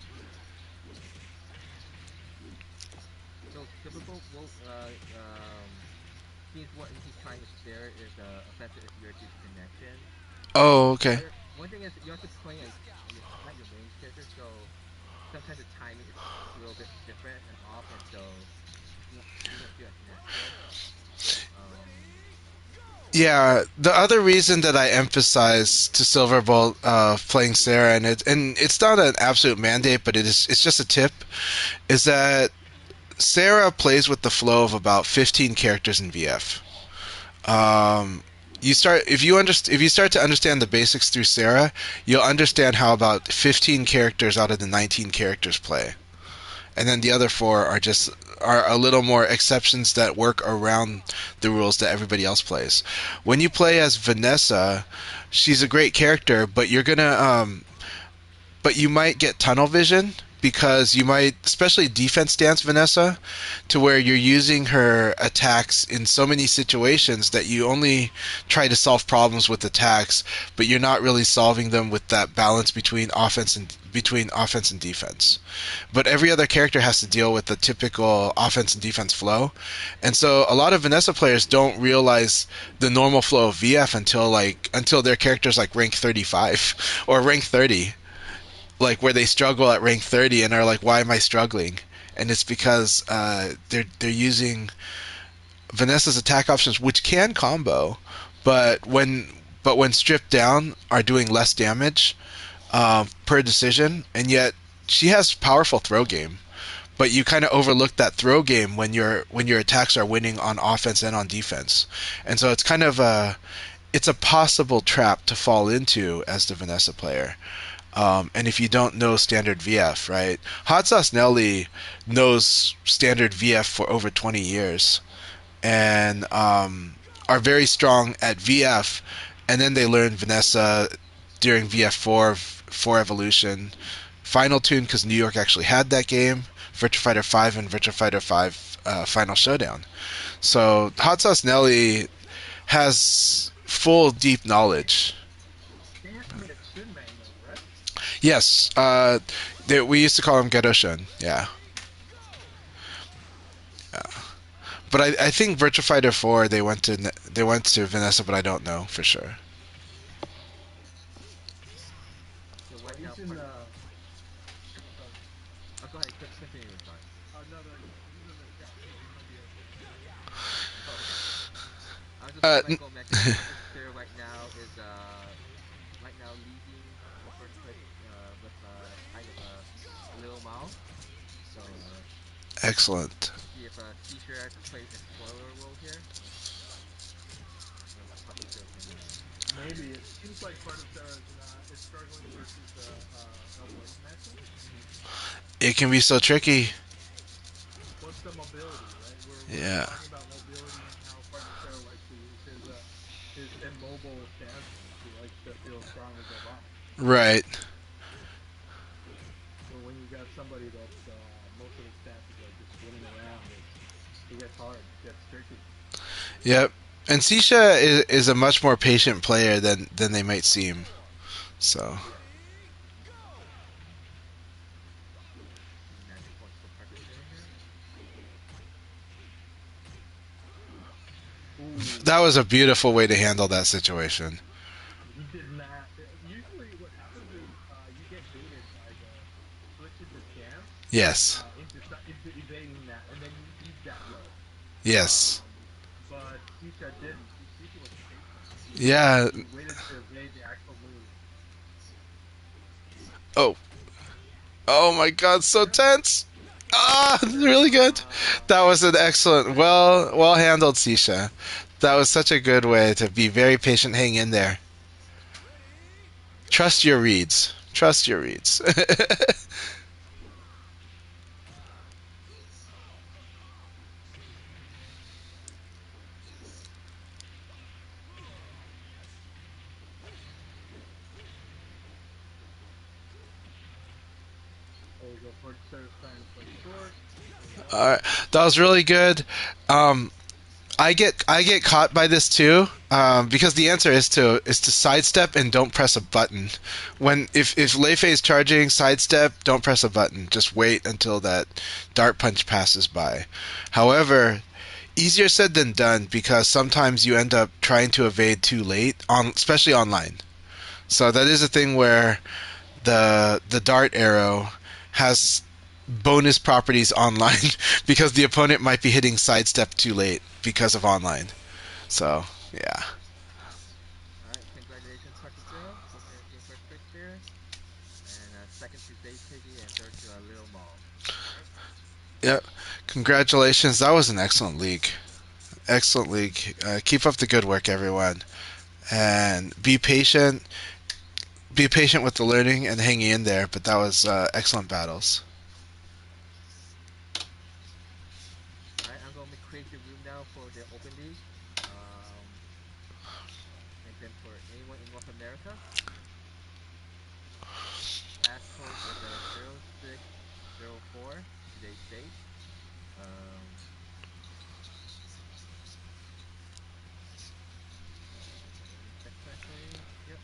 So typical will seems what he's trying to steer is offensive if you're disconnection. Oh, okay. One thing is you're also playing not your main character, so sometimes the timing is a little bit different and off, and so it won't feel as natural. Um, Yeah, the other reason that I emphasize to Silverbolt playing Sarah, and it's not an absolute mandate, but it's just a tip, is that Sarah plays with the flow of about 15 characters in VF. Um, you start if you start to understand the basics through Sarah, you'll understand how about 15 characters out of the 19 characters play, and then the other four are a little more exceptions that work around the rules that everybody else plays. When you play as Vanessa, she's a great character, but you might get tunnel vision because you might, especially defense stance Vanessa, to where you're using her attacks in so many situations that you only try to solve problems with attacks, but you're not really solving them with that balance between offense and defense. But every other character has to deal with the typical offense and defense flow, and so a lot of Vanessa players don't realize the normal flow of VF until their characters like rank 35 or rank 30, like where they struggle at rank 30 and are like, why am I struggling? And it's because they're using Vanessa's attack options, which can combo, but when stripped down, are doing less damage per decision, and yet she has powerful throw game. But you kind of overlook that throw game when your attacks are winning on offense and on defense, and so it's a possible trap to fall into as the Vanessa player. And if you don't know standard VF, right? Hot Sauce Nelly knows standard VF for over 20 years and are very strong at VF. And then they learned Vanessa during VF4 Evolution. Final Tune, because New York actually had that game, Virtua Fighter 5 and Virtua Fighter 5 Final Showdown. So Hot Sauce Nelly has full, deep knowledge. They had to make a Shun Mang though, right? Yes, we used to call him Gadoshan. Yeah, but I think Virtua Fighter 4 they went to Vanessa, but I don't know for sure. so At right now, least in the sorry. go ahead, continue your thought. No, no, this is in the chat. It might be okay. Oh, okay. I was just Uh, like Go mentioned, Sarah right now is right now leading the first place with kind of a little mile. So Excellent. let's see if Seashare plays a spoiler role here. Possibly so can Maybe it seems like part of Sarah is struggling versus the L Blaze matchup. It can be so tricky. Plus the mobility, right? We're Yeah. talking about mobility and how part of Sarah likes to use his immobile stances. He likes to feel strong as a rock. Right. So when you got somebody that's most of his stances are just spinning around, it gets hard, it gets tricky. Yep. And Sisha is a much more patient player than they might seem. So Yeah. see magic points for Parker here. that Ooh. was a beautiful way to handle that situation. He did not. Usually, what happens is you get baited by the switch into stance, Yes. into evading that, and then you eat that low. Yes. But Sisha didn't. Sisha was patient. Yeah. He waited to evade the actual move. Oh. Oh my God. So tense. Ah, really good. That was an excellent, well handled, Sisha. That was such a good way to be very patient, hang in there. Trust your reads. Trust your reads. There you go. For Sarah's trying to play short. There you All go. right, that was really good. Um, I get caught by this too, because the answer is to sidestep and don't press a button. When if Lei Fei is charging, sidestep, don't press a button. Just wait until that dart punch passes by. However, easier said than done because sometimes you end up trying to evade too late on, especially online. So that is a thing where the dart arrow has bonus properties online because the opponent might be hitting sidestep too late because of online. So yeah, All right, congratulations, Precious Zero, for finishing first place there, and second to Sage Piggy, and third to Little Mall. All right. yep. Congratulations, that was an excellent league. Excellent league. Keep up the good work, everyone, and be patient. Be patient with the learning and hanging in there. But that was excellent battles. All right, I'm gonna create the room now for the Open League. Um, and then for anyone in North America, passcode is 0604 today's date. Um, 1 sec actually. Yep.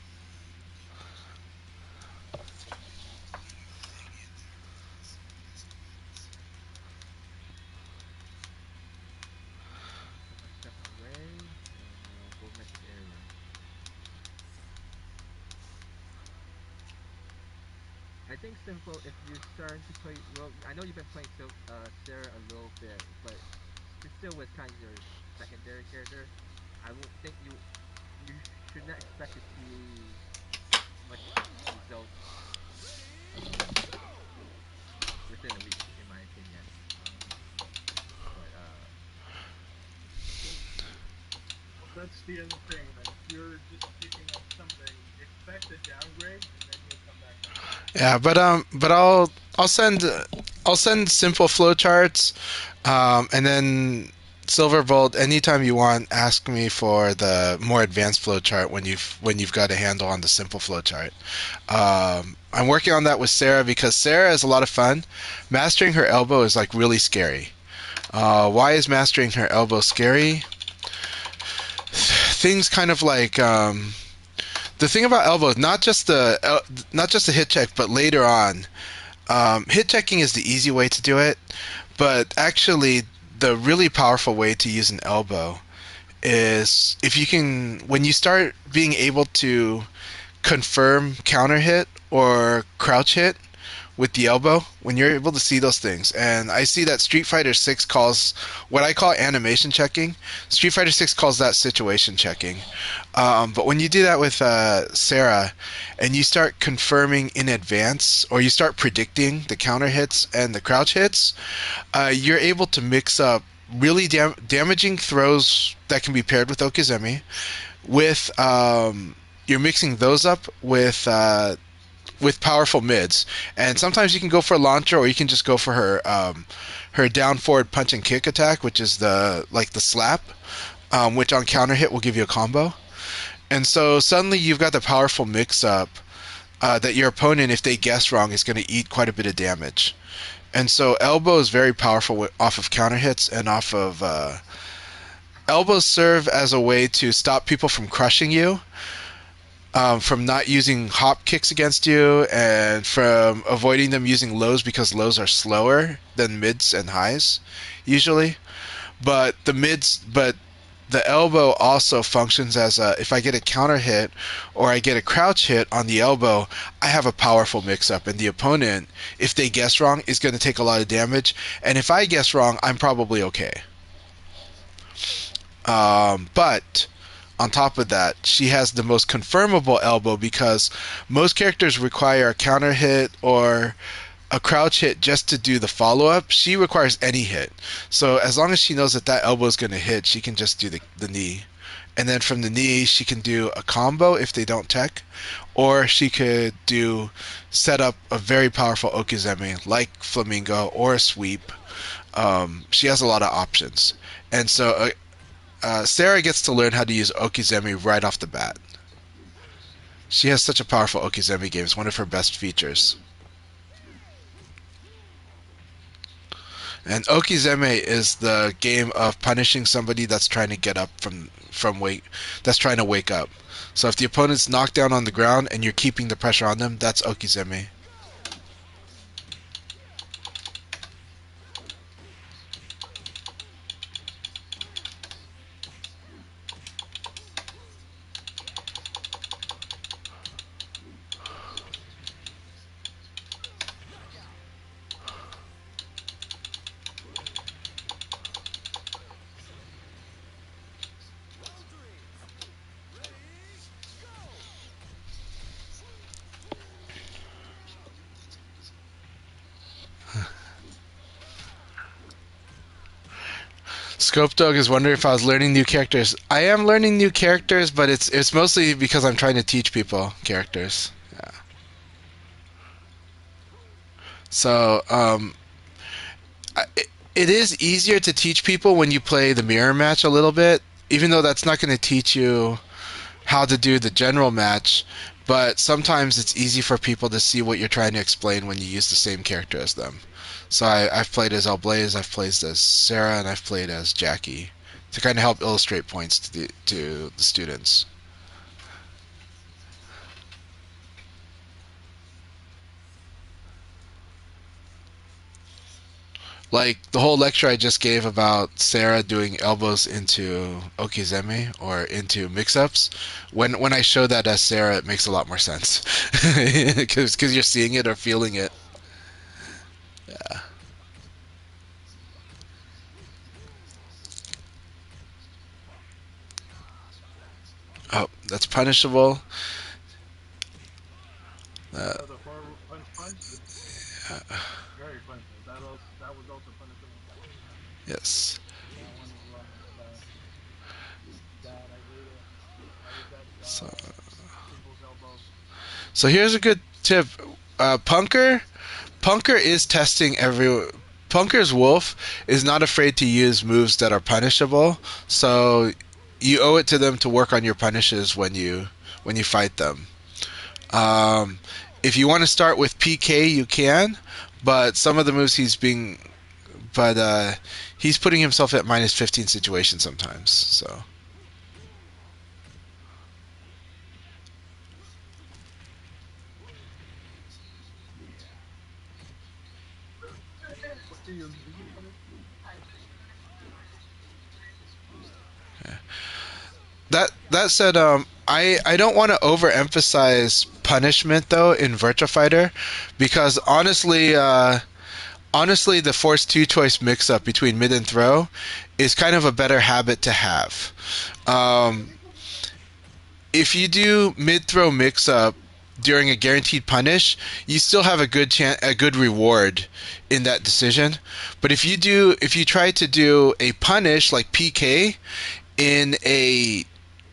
So I step away and go message area. I think simple if you're starting to play well. I know you've been playing Sarah a little bit, but still was kind of your secondary character. I would think you should not expect to see much results within a week, in my opinion. But Well, that's the other thing. Like, if you're just picking up something, expect a downgrade, and then you'll come back up. Yeah, but I'll send simple flowcharts, and then Silverbolt. Anytime you want, ask me for the more advanced flowchart when you've got a handle on the simple flowchart. I'm working on that with Sarah because Sarah is a lot of fun. Mastering her elbow is like really scary. Why is mastering her elbow scary? Things kind of like the thing about elbows, not just the hit check, but later on, hit checking is the easy way to do it, but actually the really powerful way to use an elbow is if you can when you start being able to confirm counter hit or crouch hit with the elbow, when you're able to see those things. And I see that Street Fighter 6 calls what I call animation checking. Street Fighter 6 calls that situation checking. But when you do that with Sarah and you start confirming in advance or you start predicting the counter hits and the crouch hits, you're able to mix up really damaging throws that can be paired with Okizeme with you're mixing those up with powerful mids, and sometimes you can go for a launcher, or you can just go for her down forward punch and kick attack, which is the slap, which on counter hit will give you a combo. And so suddenly you've got the powerful mix up that your opponent, if they guess wrong, is going to eat quite a bit of damage. And so elbow is very powerful off of counter hits and off of elbows serve as a way to stop people from crushing you, from not using hop kicks against you, and from avoiding them using lows because lows are slower than mids and highs usually. But the elbow also functions as a, if I get a counter hit or I get a crouch hit on the elbow, I have a powerful mix up, and the opponent, if they guess wrong, is going to take a lot of damage, and if I guess wrong, I'm probably okay. But on top of that, she has the most confirmable elbow because most characters require a counter hit or a crouch hit just to do the follow up. She requires any hit. So as long as she knows that elbow is going to hit, she can just do the knee. and then from the knee she can do a combo if they don't tech, or she could do set up a very powerful okizeme like flamingo or a sweep. She has a lot of options, and so Sarah gets to learn how to use okizeme right off the bat. She has such a powerful okizeme game. It's one of her best features. And okizeme is the game of punishing somebody that's trying to get up from wake that's trying to wake up. So if the opponent's knocked down on the ground and you're keeping the pressure on them, that's okizeme. Scope Dog is wondering if I was learning new characters. I am learning new characters, but it's mostly because I'm trying to teach people characters. Yeah. So it is easier to teach people when you play the mirror match a little bit, even though that's not going to teach you how to do the general match. But sometimes it's easy for people to see what you're trying to explain when you use the same character as them. So I've played as Elblaze, I've played as Sarah, and I've played as Jackie to kind of help illustrate points to the students. Like the whole lecture I just gave about Sarah doing elbows into okizeme or into mix-ups. When I show that as Sarah, it makes a lot more sense because you're seeing it or feeling it. Yeah. Oh, that's punishable. Uh, So the four punch, very punishable. That was also punishable. yes. That one as well. That I hate it. I hate that So, singles elbow. so here's a good tip. Punker is testing every. Punker's Wolf is not afraid to use moves that are punishable. So you owe it to them to work on your punishes when you fight them. Um, if you want to start with PK, you can, but some of the moves but he's putting himself at minus 15 situations sometimes. So What can you use punish? that said, I don't want to overemphasize punishment though in Virtua Fighter, because honestly, the force two choice mix up between mid and throw is kind of a better habit to have. Um, if you do mid throw mix up during a guaranteed punish, you still have a good reward in that decision. But if you try to do a punish like PK in a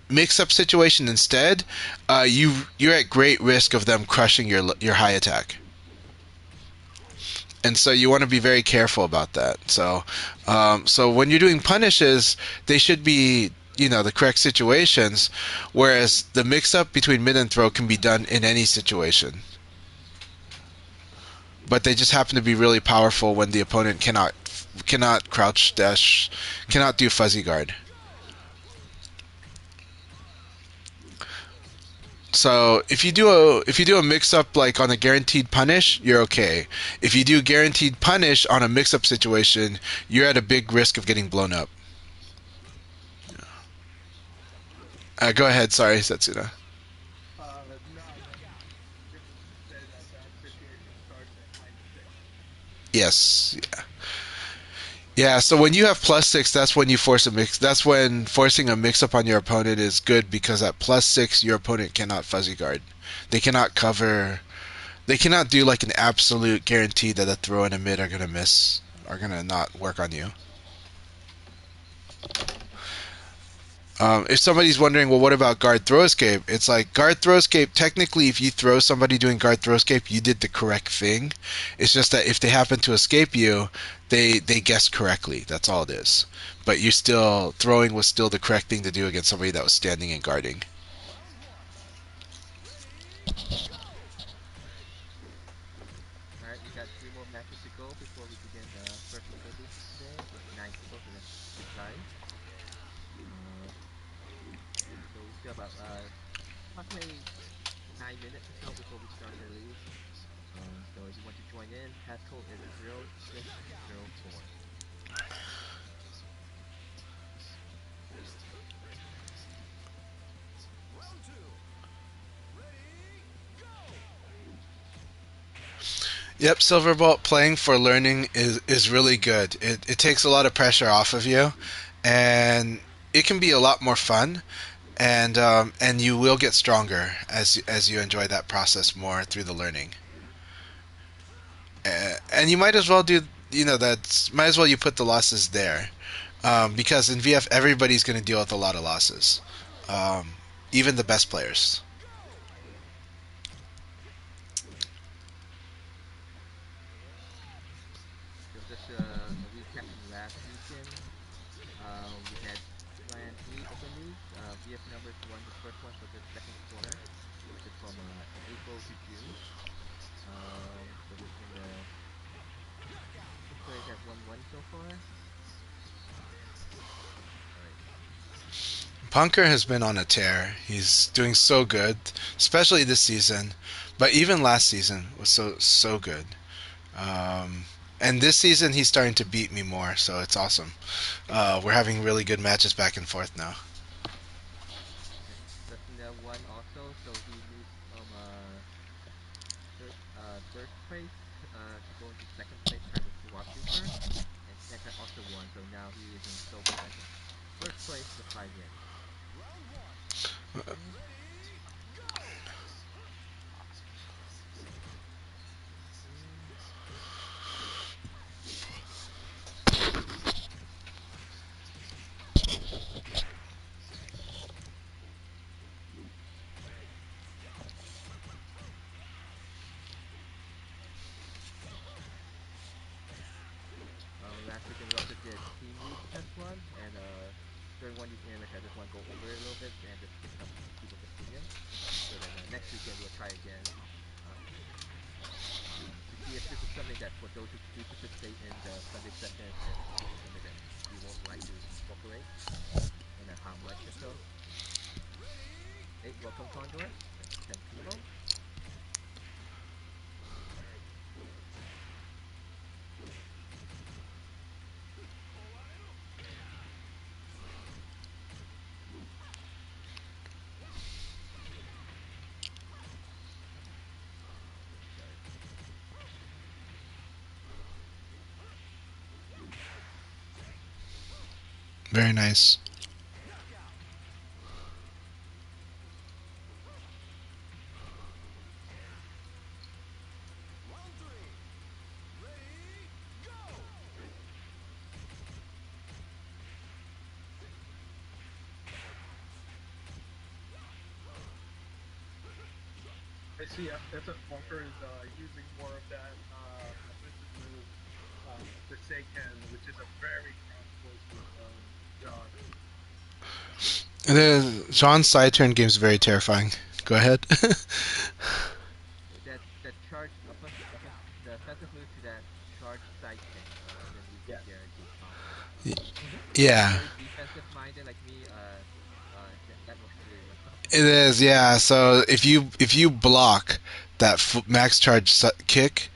mix up situation instead, you're at great risk of them crushing your high attack. And so you want to be very careful about that. So when you're doing punishes, they should be the correct situations, whereas the mix-up between mid and throw can be done in any situation. But they just happen to be really powerful when the opponent cannot crouch dash, cannot do fuzzy guard. So if you do a mix up like on a guaranteed punish, you're okay. If you do guaranteed punish on a mix up situation, you're at a big risk of getting blown up. Go ahead, sorry, Setsuna. No, just to say that that situation starts at -6. Yes. Yeah. Yeah, so when you have plus six, that's when you force a mix. That's when forcing a mix up on your opponent is good because at plus six, your opponent cannot fuzzy guard. They cannot cover. They cannot do like an absolute guarantee that a throw and a mid are gonna miss, are gonna not work on you. If somebody's wondering, well, what about guard throw escape? It's like guard throw escape. Technically, if you throw somebody doing guard throw escape, you did the correct thing. It's just that if they happen to escape you, they guessed correctly. That's all it is. But you still throwing was still the correct thing to do against somebody that was standing and guarding. All right, we got three more matches to go before we begin the first facilities for today. With 9 people, so that's good size. Uh, so we still about approximately 9 minutes or so before we start the league. So if you want to join in, passcode is 0604. Yep, Silverbolt playing for learning is really good. It takes a lot of pressure off of you, and it can be a lot more fun. And you will get stronger as you enjoy that process more through the learning. And you might as well do that's might as well you put the losses there, because in VF everybody's going to deal with a lot of losses, um, even the best players. So just a recap from last weekend. We had planned three open leagues. VF numbers won the first one for the second quarter, which is from April to June. So this one, both players have won so far. All right. Punker has been on a tear. He's doing so good, especially this season, but even last season was so good. Um, and this season he's starting to beat me more, so it's awesome. We're having really good matches back and forth now. Okay. Dustin won also, so he moved from third place to go into second place, tied with Squad Trooper. And Chanchai also won, so now he is in sole possession. First place with 5 wins. Okay. Okay. Last weekend we also did team league test run, and during one of these intermits, I just want to go over it a little bit and just get some people's opinion. So then next weekend we'll try again uh, to see if this is something that for those who do participate in the Sunday sessions, if this is something that you won't like to incorporate, and how much or so. Hey, welcome Condor. That's 10 people. Sorry. Very nice. I see SF Bunker is using more of that offensive move, Forsaken, which is a very cross choice with John. John's side turn game is very terrifying. Go ahead. That charge the offensive move to that charge side kick, and then leads to Yes. guaranteed combo. So if you're Yeah, very defensive minded like me, that works really well. it is. Yeah. So if you block that max charge kick,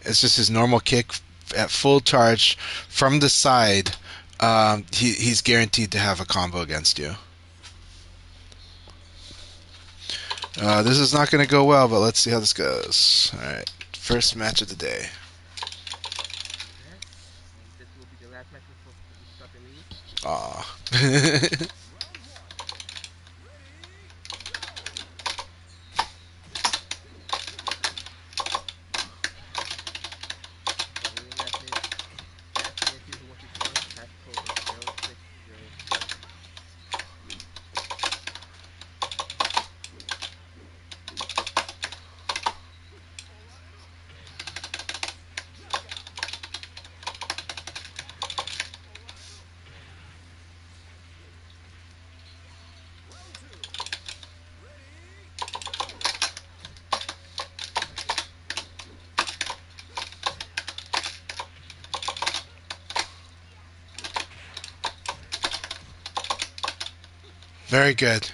it's just his normal kick at full charge from the side. He's guaranteed to have a combo against you. This is not going to go well, but let's see how this goes. All right, first match of the day. Okay, and this will be the last match before we start the league. Aw. So alien last minute people who want to join, passcode is 0604. Very good.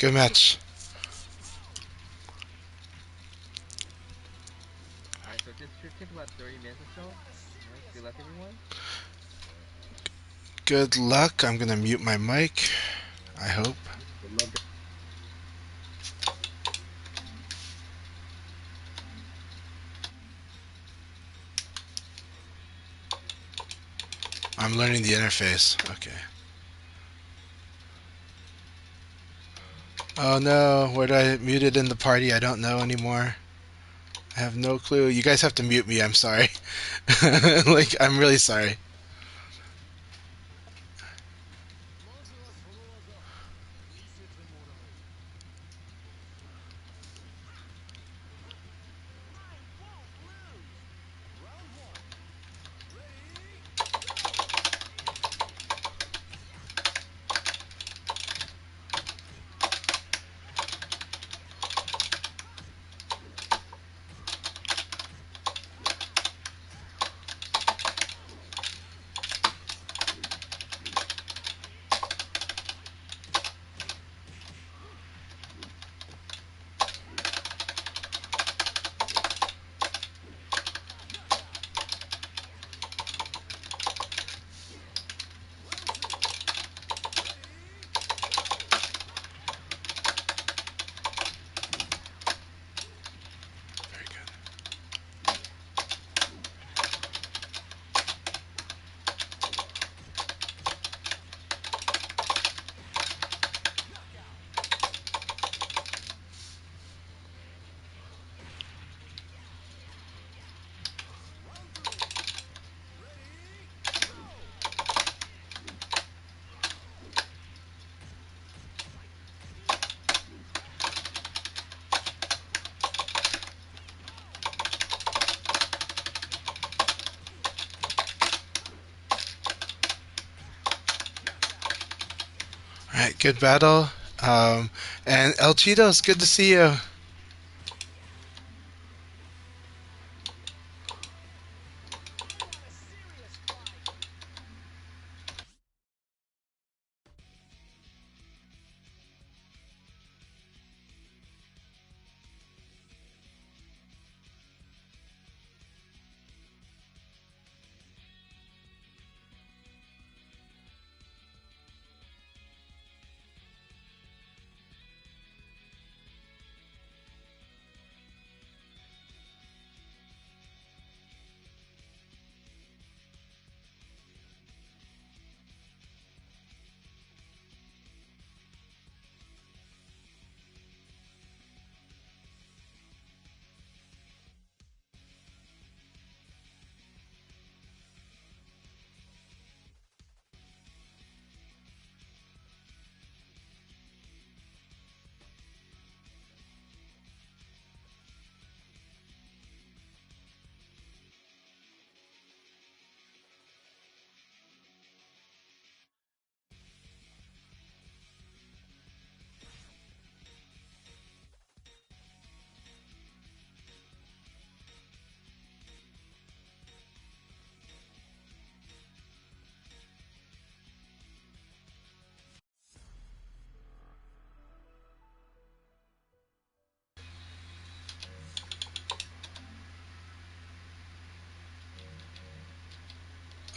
Good match. Alright, so this should take about 30 minutes or so. Alright, good luck everyone. Good luck. I'm gonna mute my mic. I hope. Good luck. I'm learning the interface. Okay. Oh no, where did I mute it in the party? I don't know anymore. I have no clue. You guys have to mute me. I'm sorry. Like, I'm really sorry. Very good. All right, good battle. Um, and El Cheetos, good to see you.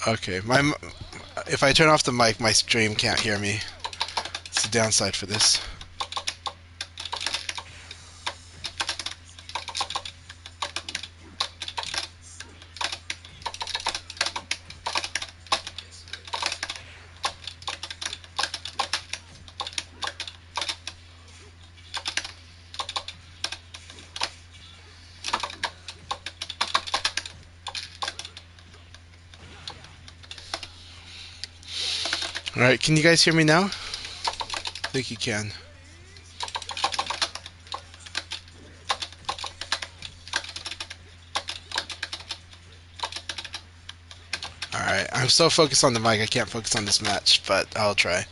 Okay, if I turn off the mic, my stream can't hear me. It's the downside for this. All right, can you guys hear me now? I think you can. All right, I'm so focused on the mic, I can't focus on this match, but I'll try.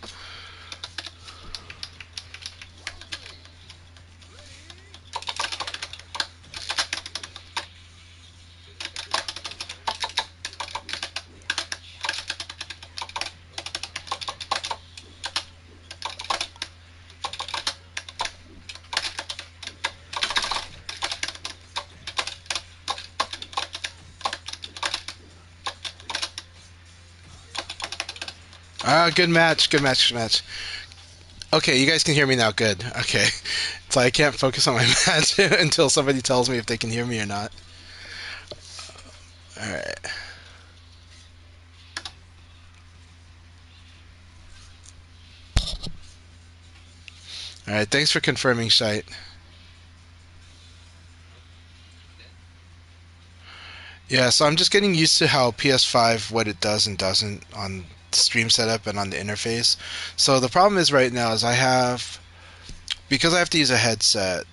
Good match, good match, good match. Okay, you guys can hear me now. Good. Okay, so I can't focus on my match until somebody tells me if they can hear me or not. All right. All right. Thanks for confirming, Shite. Yeah, so I'm just getting used to how PS5 what it does and doesn't on stream setup and on the interface. So the problem is right now is because I have to use a headset.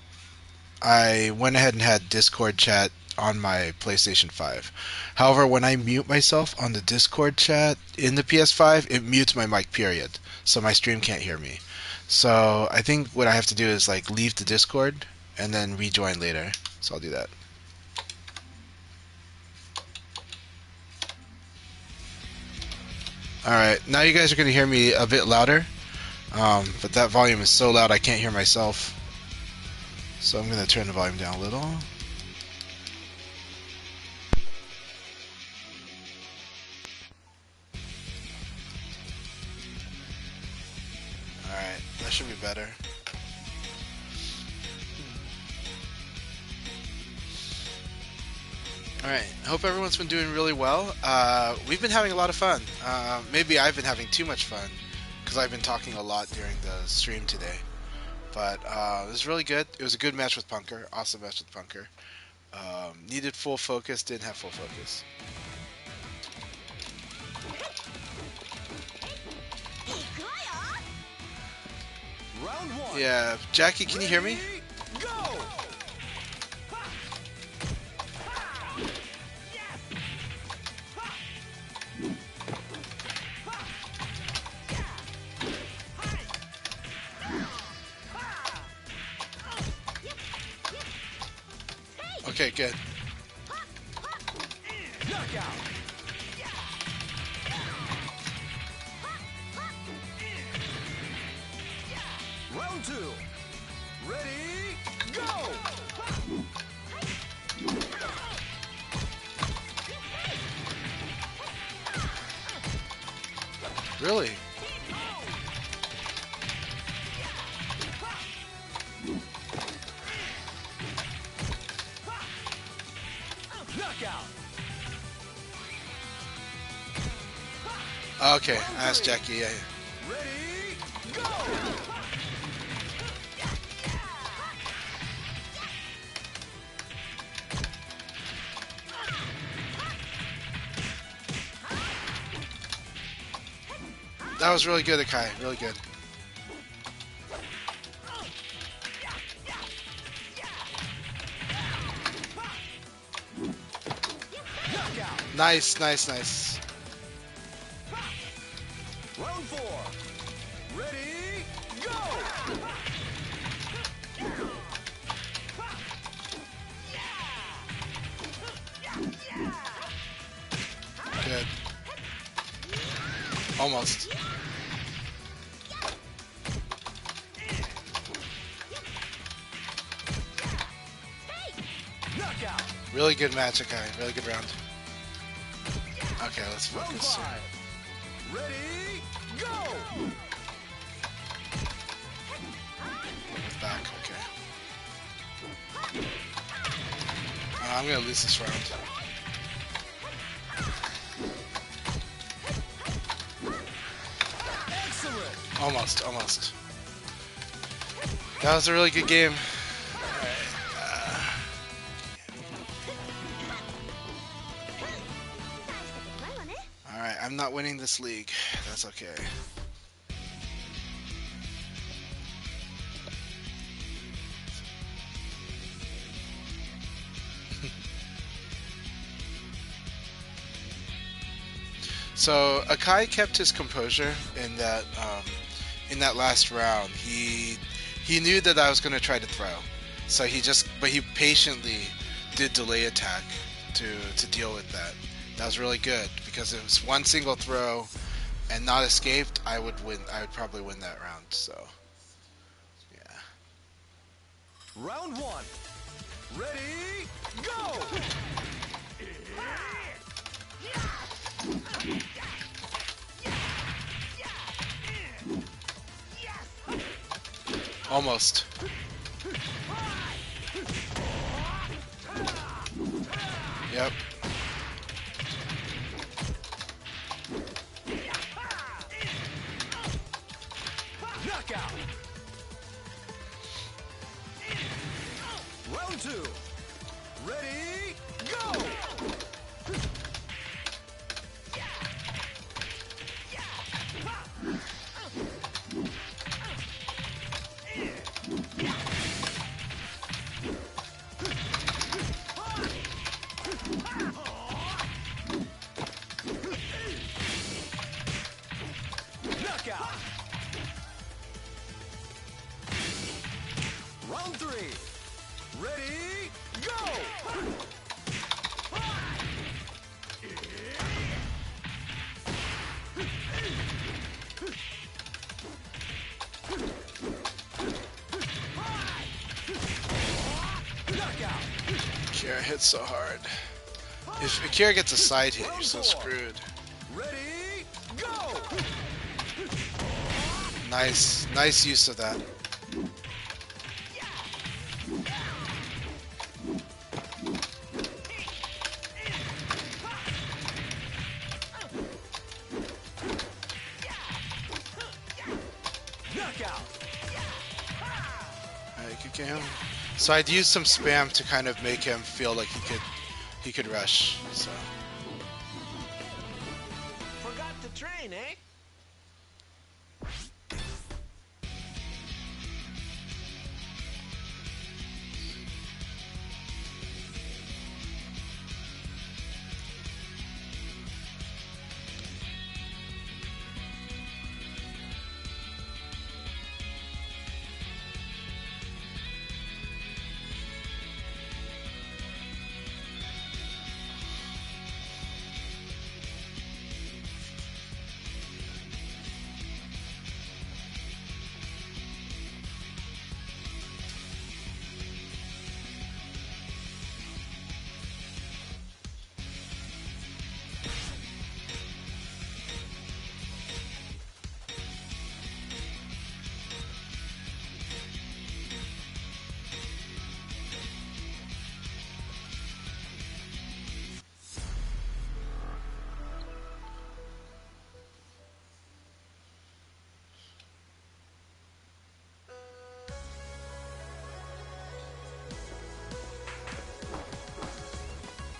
I went ahead and had Discord chat on my PlayStation 5. However, when I mute myself on the Discord chat in the PS5, it mutes my mic, period. So my stream can't hear me. So I think what I have to do is like leave the Discord and then rejoin later. So I'll do that. Alright, now you guys are going to hear me a bit louder. But that volume is so loud I can't hear myself. So I'm going to turn the volume down a little. Alright, that should be better. All right. I hope everyone's been doing really well. We've been having a lot of fun. Maybe I've been having too much fun because I've been talking a lot during the stream today. But it was really good. It was a good match with Punker. Awesome match with Punker. Needed full focus. Didn't have full focus. Round one. Yeah, Jackie, can you hear me? Go! Okay, good. Knockout. Round two. Ready, go! Really? Knockout. Okay, I asked Jackie. Yeah. Ready, go! That was really good, Akai. Really good. Knockout. Nice, nice, nice. Round four. Ready, go! Good. Almost. Knockout. Really good match, Akai. Really good round. Okay, let's Round focus. five. Ready, go! Back, okay. I'm gonna lose this round. Excellent. Almost, almost. That was a really good game. Alright, I'm not winning this league. That's okay. So Akai kept his composure in that last round. He knew that I was going to try to throw, so but he patiently did delay attack to deal with that. That was really good because if it was one single throw and not escaped, I would win. I would probably win that round. So yeah. Round one. Ready, go! Almost. Yep. Knockout. Round two. Ready, go! Knockout. Round three. Ready, go! Knockout. Akira hits so hard. If Akira gets a side hit, you're so screwed. Ready, go! Nice use of that. Knockout. Alright, good game. So I'd use some spam to kind of make him feel like he could rush. So Forgot the train, eh?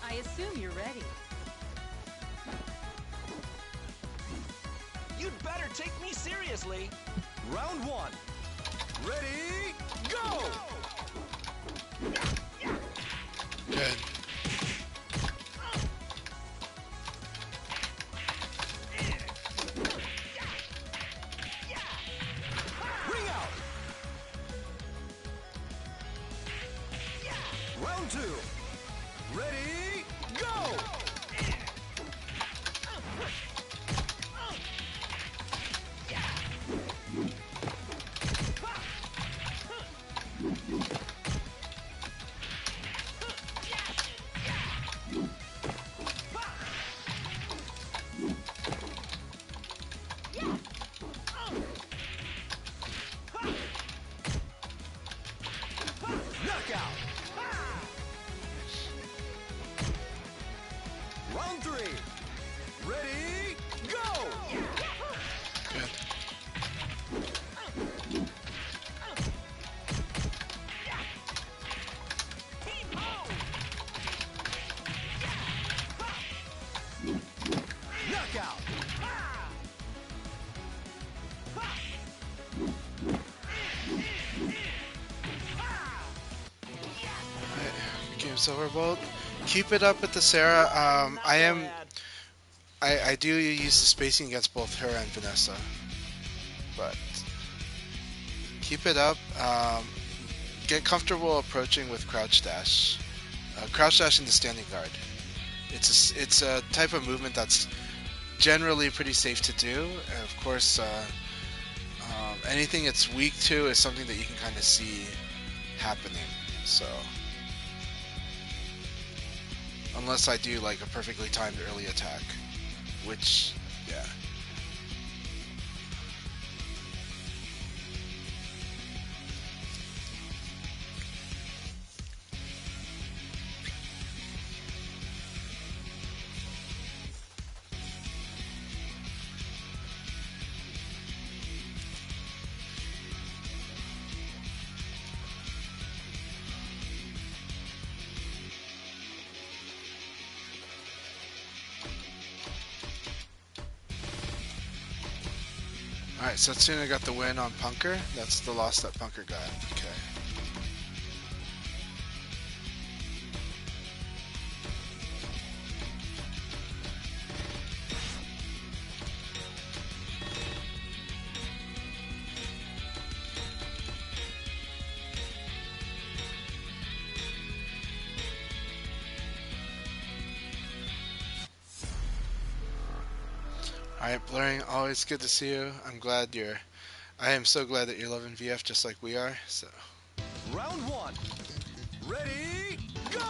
I assume you're ready. You'd better take me seriously. Round one. Ready, go! good. Ring out. Round two. Ready, go! Knockout. Round three. Ready, go! Good. Knockout. Alright, game's over, Bolt. Keep it up with the Sarah. I am. Bad. I do use the spacing against both her and Vanessa, but keep it up. Get comfortable approaching with crouch dash. Crouch dash into standing guard. It's a type of movement that's generally pretty safe to do. And of course, anything it's weak to is something that you can kind of see happening. So unless I do like a perfectly timed early attack, which yeah. Alright, Setsuna got the win on Punker. That's the loss that Punker got. Okay. Alright, Blurring, always good to see you. I am so glad that you're loving VF just like we are. So Round one. Ready, go!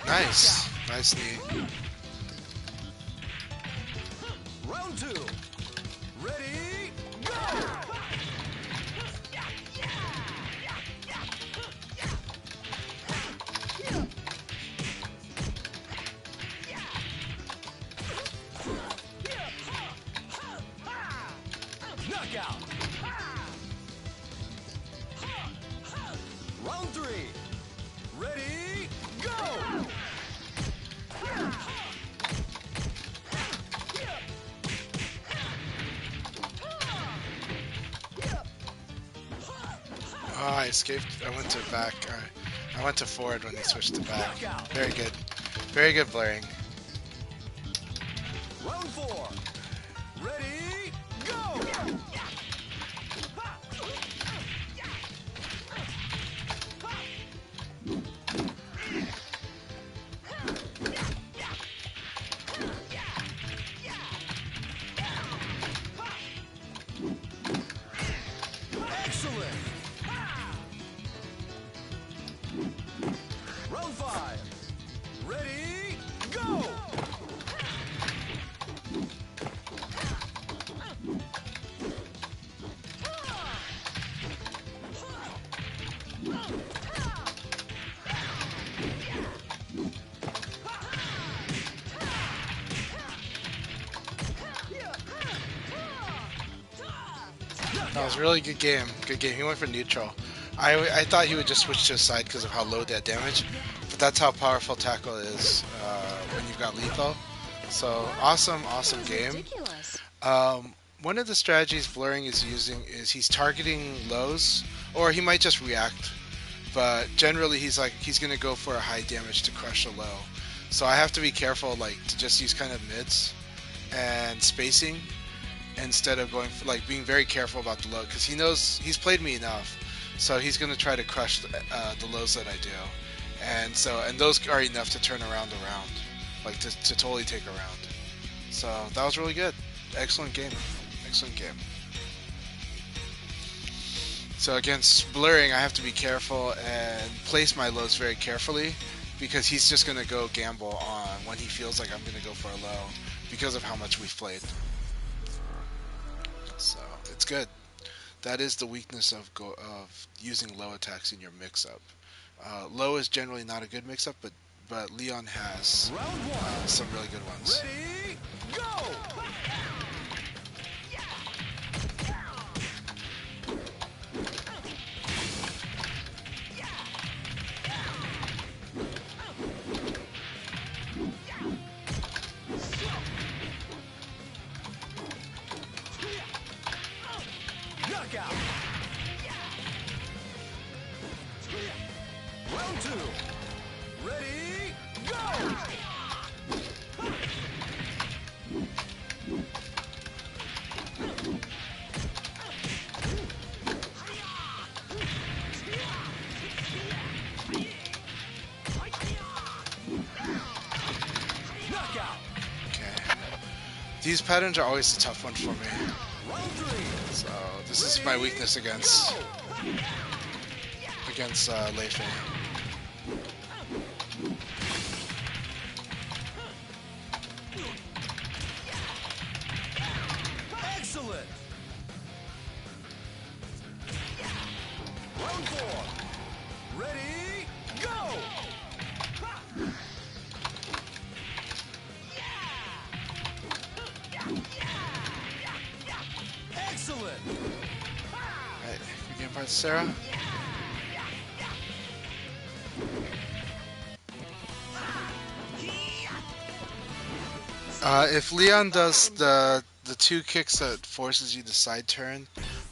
nice, nice knee. Round two. Ready, go! Knockout. Round three. Ready, go! Oh, I escaped. I went to back. I went to forward when they switched to back. Very good. Very good Blurring. Round four. Ready, go! Excellent. Round five. Ready, go! That was a really good game. Good game. He went for neutral. I thought he would just switch to his side because of how low that damage, but that's how powerful tackle is when you've got lethal. So awesome game. One of the strategies Blurring is using is he's targeting lows, or he might just react. But generally, he's gonna go for a high damage to crush a low. So I have to be careful, like to just use kind of mids and spacing instead of going for like being very careful about the low because he knows he's played me enough, so he's gonna try to crush the lows that I do, and those are enough to turn around the round, like to totally take a round. So that was really good. Excellent game. Excellent game. So against Blurring, I have to be careful and place my lows very carefully because he's just going to go gamble on when he feels like I'm going to go for a low because of how much we've played. So it's good. That is the weakness of using low attacks in your mix-up. Low is generally not a good mix-up, but Leon has Round one. some really good ones. Ready, go! Knockout. Round two. Ready, go! Knockout. Okay. These patterns are always a tough one for me. Round three. So this is my weakness against Lei Fei. Excellent. Round four. Ready, go! Excellent. Alright, good game part, Sarah. If Leon does the two kicks that forces you to side turn,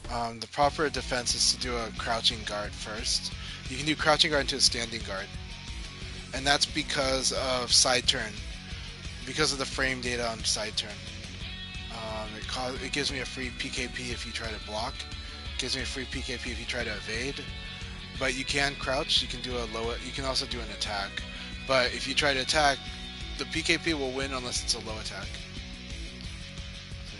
the proper defense is to do a crouching guard first. You can do crouching guard into a standing guard, and that's because of side turn, because of the frame data on side turn. It gives me a free PKP if you try to block. It gives me a free PKP if you try to evade. But you can crouch. You can do a low. You can also do an attack. But if you try to attack, the PKP will win unless it's a low attack. So,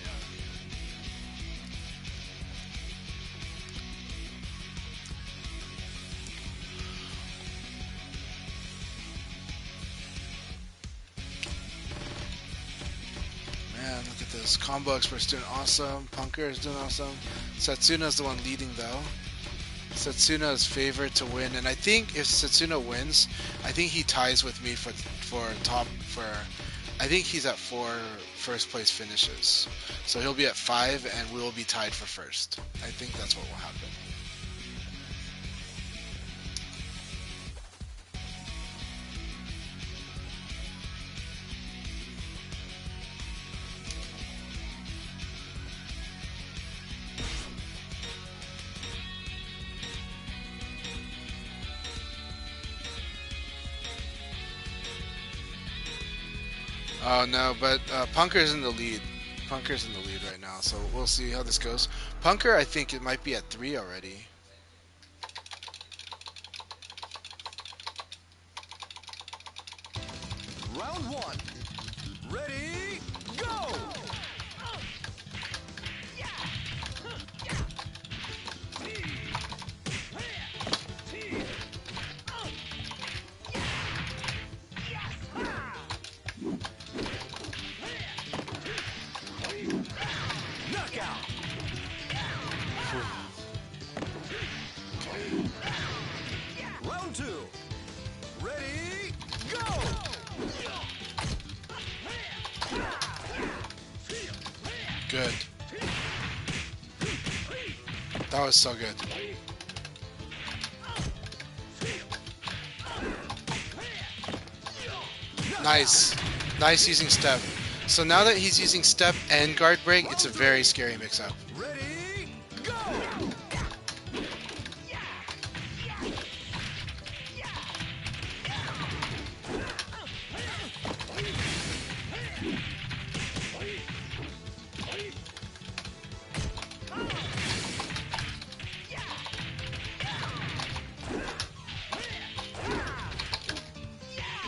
yeah. Man, look at this. Combo Expert's doing awesome. Punker is doing awesome. Setsuna's the one leading though. Setsuna is favored to win, and I think if Setsuna wins, I think he ties with me for top for. I think he's at 4 first place finishes, so he'll be at 5, and we'll be tied for first. I think that's what will happen. Oh no, but Punker's in the lead. Punker's in the lead right now, so we'll see how this goes. Punker, I think it might be at 3 already. Round one. Ready, go! Knockout. Round two. Ready, go! Good. That was so good. Nice. Nice using step. So now that he's using step and guard break, it's a very scary mix-up. Ready, go!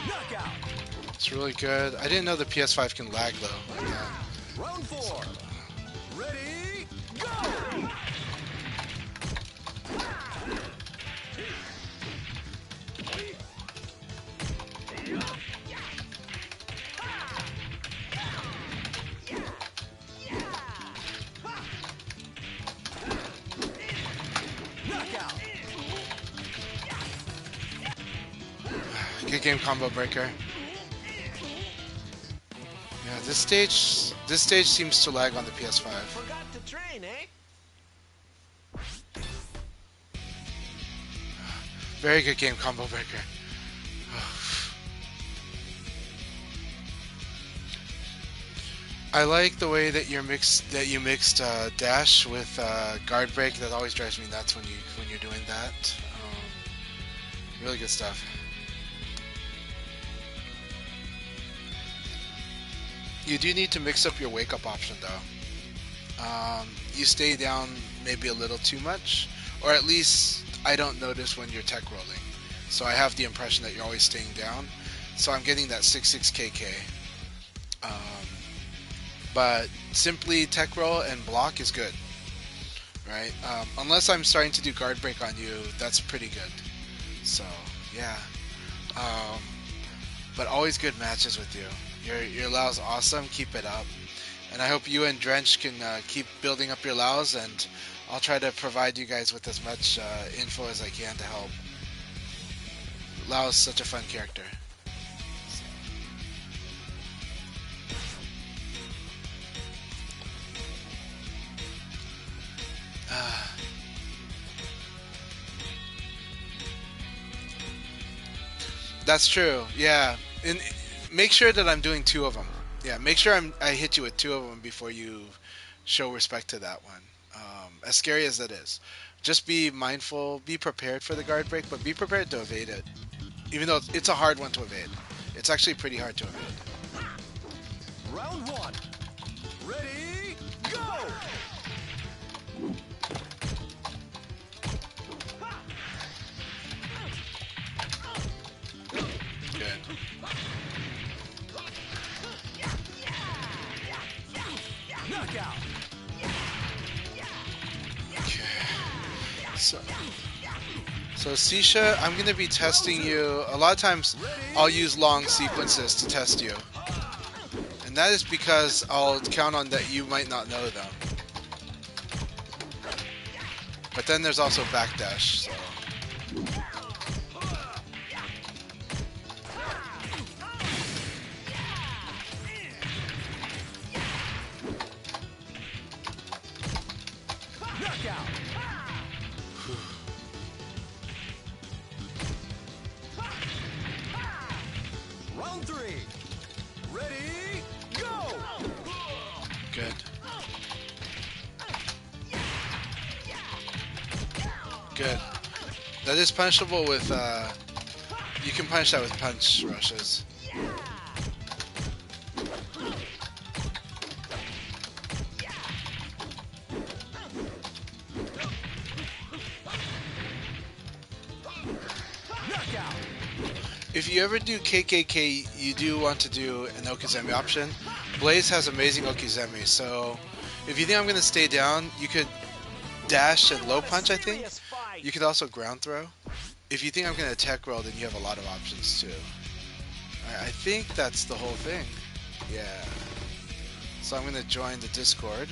Knockout. It's really good. I didn't know the PS5 can lag though. Like that. Round four. Ready, go! Knockout. Good game, combo breaker. Yeah, this stage seems to lag on the PS5. Forgot to train, eh? Very good game, combo breaker. I like the way that you mixed dash with guard break. That always drives me nuts when you're doing that. Really good stuff. You do need to mix up your wake up option though. You stay down maybe a little too much, or at least I don't notice when you're tech rolling. So I have the impression that you're always staying down. So I'm getting that 6-6 KK. Um, but simply tech roll and block is good, right? Unless I'm starting to do guard break on you, that's pretty good. So yeah, um, but always good matches with you. Your Lao's awesome. Keep it up, and I hope you and Drench can keep building up your Laos, and I'll try to provide you guys with as much info as I can to help. Lao is such a fun character. Uh, that's true. Yeah, and make sure that I'm doing two of them. Yeah, make sure I hit you with two of them before you show respect to that one. As scary as that is, just be mindful, be prepared for the guard break, but be prepared to evade it. Even though it's a hard one to evade, it's actually pretty hard to evade. Round one. Ready, go! Good. Knockout. Okay. So, so Sisha, I'm gonna be testing you. A lot of times, I'll Ready, use long go! sequences to test you, and that is because I'll count on that you might not know them. But then there's also backdash. So Knockout. Round three. Ready, go! good, good. That is punishable with. You can punish that with punch rushes. Knockout. If you ever do KKK, you do want to do an Okizeme option. Blaze has amazing Okizeme, so if you think I'm going to stay down, you could dash and I low want a punch, I think. serious fight. You could also ground throw. If you think I'm going to attack roll, then you have a lot of options too. I think that's the whole thing. Yeah. So I'm going to join the Discord.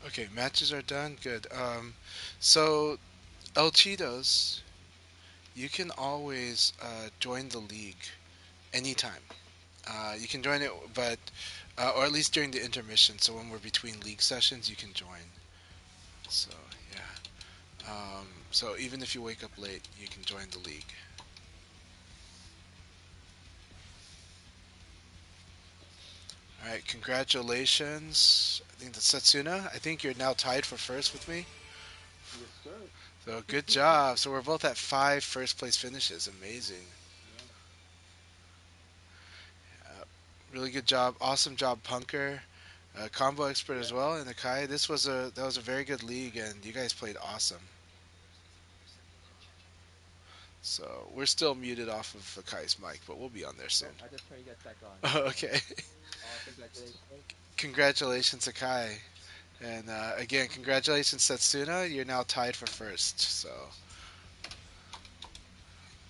Okay, matches are done. Good. So El Cheetos, you can always join the league anytime. You can join it, but or at least during the intermission. So when we're between league sessions, you can join. So yeah. So even if you wake up late, you can join the league. All right, congratulations. I think that's Setsuna. I think you're now tied for first with me. Yes, sir. So good job. So we're both at 5 first place finishes. Amazing. Yeah. Really good job. Awesome job, Punker. Combo expert as Yeah. well, and Akai. That was a very good league, and you guys played awesome. So we're still muted off of Akai's mic, but we'll be on there Oh, soon. I just turned you guys back on. Okay. Congratulations. Congratulations, Akai. And again, congratulations, Setsuna. You're now tied for first. So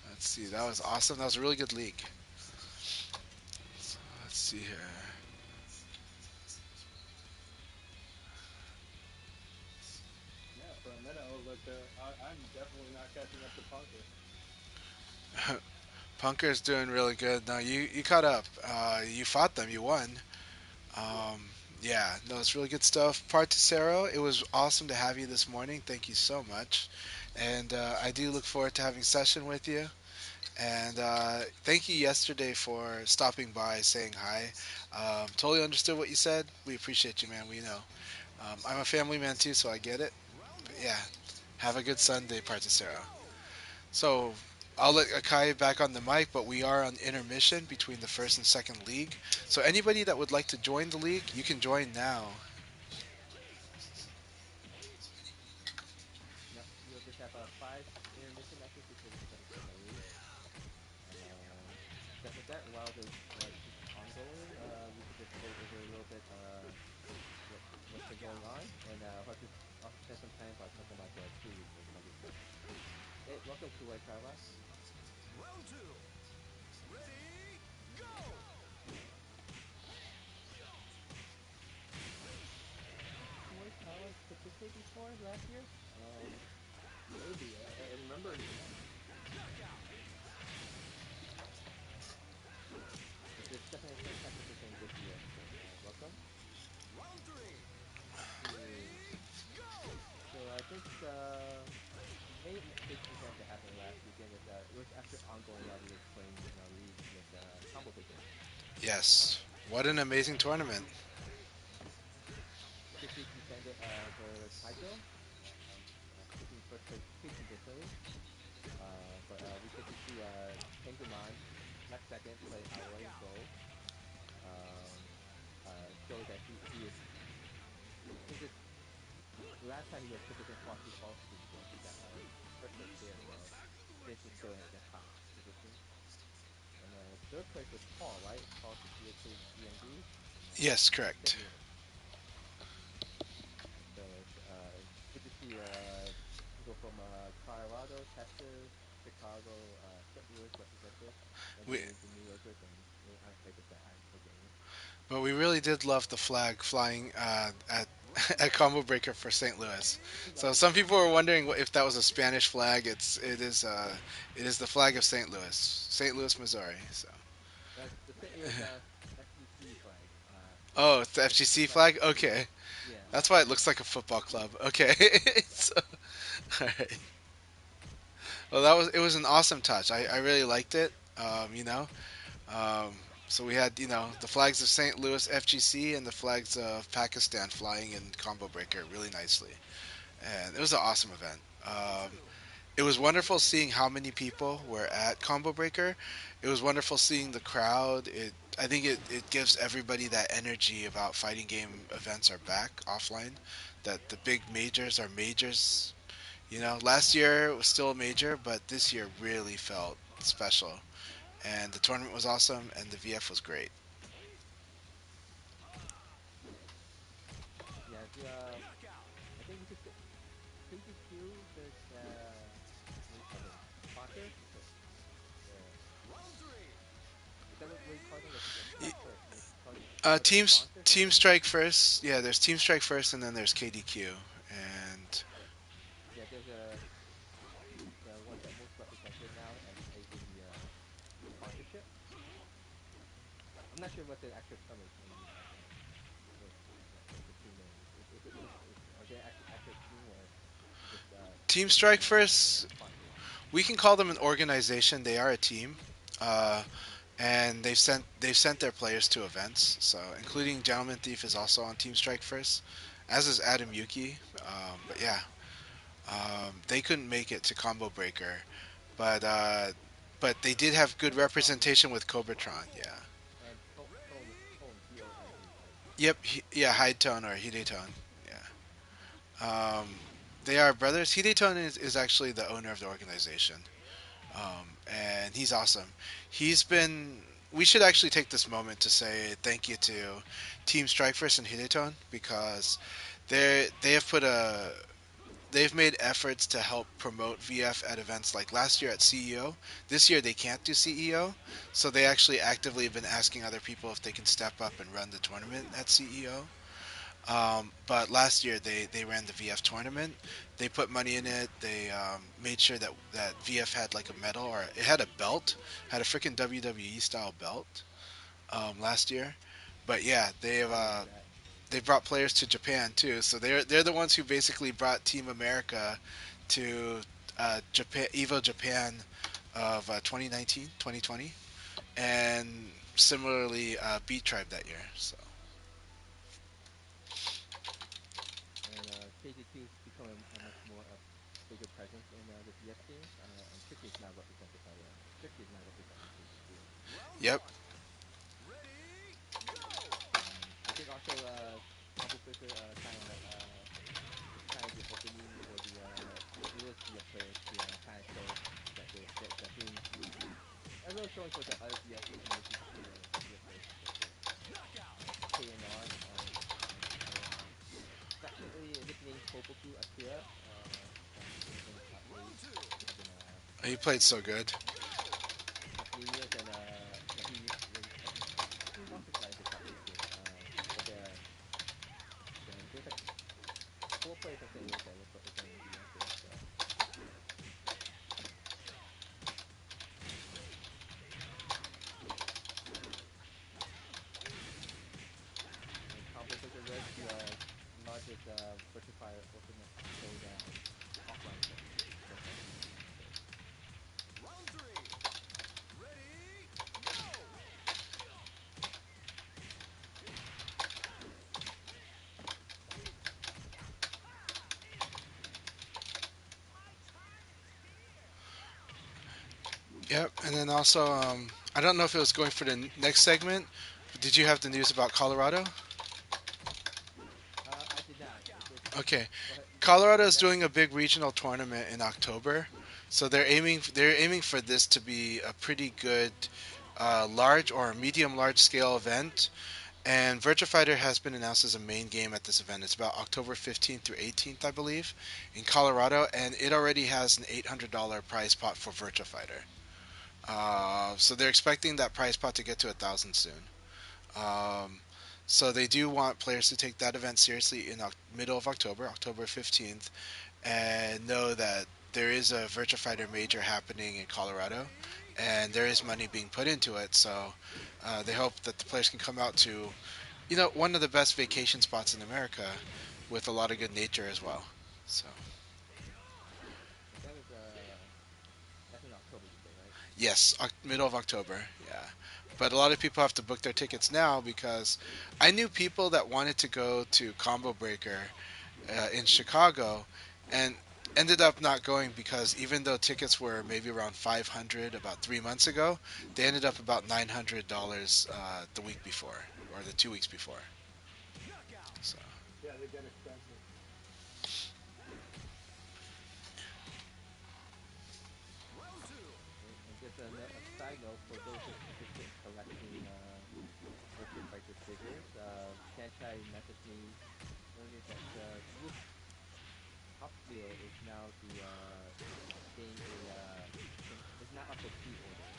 let's see. That was awesome. That was a really good league. So, let's see here. Yeah, for a minute I was like, I'm definitely not catching up to Punker. Punker's doing really good. No, you caught up. You fought them. You won. Yeah. Um, yeah, no, it's really good stuff. Particero, it was awesome to have you this morning. Thank you so much. And I do look forward to having a session with you. And thank you yesterday for stopping by, saying hi. Totally understood what you said. We appreciate you, man. We know. I'm a family man too, so I get it. But yeah, have a good Sunday, Particero. So I'll let Akai back on the mic, but we are on intermission between the first and second league. So anybody that would like to join the league, you can join now. Yep, we'll just have 5 intermission matches before we start the second league. Um, with that, while this is ongoing, we could just go over a little bit what what's been going on, and I'll spend some time by talking about the two leagues I covered. Hey, welcome to White Carla. Round two. Ready, go! I think Kuwait Carla participated before last year. Maybe. I remember. Knockout. But there's definitely some competition this year. So welcome. Round three. Let's see. Ready, go! So I think the main big event that happened last weekend was it was after ongoing while we were playing in our league was Combo Breaker. Yes. What an amazing tournament. Officially defended their title, taking first place pretty convincingly. But we get to see Tenguman left second play Aoi Go. Um, Show that he is. I think this the last time he was representing Foster also he got first place there. So this is showing at the top position. And third place was Paul, right? Paul Suzuki GMD Yes, in St. correct. Louis. So it's good to see go from Colorado, Texas, Chicago, St. Louis represented, and We, the New Yorkers and like I said, Idaho game. but we really did love the flag flying at Round at one. Combo Breaker for St. Louis. That So was some cool. people were wondering if that was a Spanish flag. It is the flag of St. Louis, Missouri. So The St. Louis FGC flag. oh, it's the It's the FGC flag. flag. Okay, Yeah. that's why it looks like a football club. Okay, so, all right. Well, it was an awesome touch. I really liked it. You know, um, so we had the flags of St. Louis FGC and the flags of Pakistan flying in Combo Breaker really nicely, and it was an awesome event. Round two. It was wonderful seeing how many people were at Combo Breaker. It was wonderful seeing the crowd. I think it gives everybody that energy about fighting game events are back offline. That the big majors are majors. Last year it was still a major, but this year really felt special. And the tournament was awesome, and the VF was great. Yeah. Knockout. I think we could say KDQ the what do you call them sponsors. The Round three. is that what you call them? I think the strike first. And call them Teams sponsors or Team Strike first. Yeah, there's Team Strike first, and then there's KDQ. And yeah. There's the ones that most represented now in the sponsorship. I'm not sure what the actual term is in the team names. Are they actual team or just Team just Strike first, sponsors? we can call them an organization. They are a team, Mm. and they've sent their players to events. So, including Gentleman Thief is also on Team Strike first, as is Adam Yuki. But yeah, they couldn't make it to Combo Breaker, but they did have good Cobratron representation with Cobratron. Round Yeah. four. and Ready, Tone TONE, right? Yep. Yeah. Hidetone or Hidetone. Yeah. They are brothers. Hidetone is actually the owner of the organization. And he's awesome. He's been. We should actually take this moment to say thank you to Team Strikeforce and Hidetone because They have put a they've made efforts to help promote VF at events like last year at CEO. This year they can't do CEO, so they actually actively have been asking other people if they can step up and run the tournament at CEO. But last year they ran the VF tournament. They put money in it. They made sure that VF had like a medal or it had a belt, had a freaking WWE style belt last year. But yeah, I remember that. they brought players to Japan too. So they're the ones who basically brought Team America to Japan Evo Japan of 2019, 2020, and similarly beat Tribe that year. So And KG2's become a much more bigger presence in the VF scene. And Tricky is now represented by Tricky is now representing KG2. Round yep, one. Ready, go! I think also Combo Breaker is kind of the opening for the newest VF players to kind of show that they're being as well as showing for the other VF community to play VF players to play for. Knockout. KNR or affectionately nicknamed Koboku Akira from the top eight Round two. has been he played so good. Go! has Nunez and he lost his life in the top eight game. But there's like four players from St. Louis that are representing VF here. So and Combo Breaker led to largest Virtua Fighter Ultimate Showdown offline tournament so far this season. So Round three. Ready, go! Yep, and then also I don't know if it was going for the next segment. But did you have the news about Colorado? I did not. Okay, Go ahead. What Colorado was is next? doing a big regional tournament in October, so they're aiming for this to be a pretty good large or medium large scale event. And Virtua Fighter has been announced as a main game at this event. It's about October 15th through 18th, I believe, in Colorado, and it already has an $800 prize pot for Virtua Fighter. So they're expecting that prize pot to get to 1,000 soon. Um, so they do want players to take that event seriously in middle of October, October 15th, and know that there is a Virtua Fighter major happening in Colorado, Ready, and there is money go! being put into it. So they hope that the players can come out to, one of the best vacation spots in America, with a lot of good nature as well. So And that's in October, you say, right? yes, middle of October, yeah. But a lot of people have to book their tickets now because I knew people that wanted to go to Combo Breaker in Chicago, and ended up not going because even though tickets were maybe around 500 about 3 months ago, they ended up about $900 the week before or the 2 weeks before. Knockout. So Yeah, they get expensive. Round two. And just a side note for those who are interested in collecting Virtua Fighter figures, Chanchai messaged me earlier that Wolf Top Steel is now getting is now up for pre-order.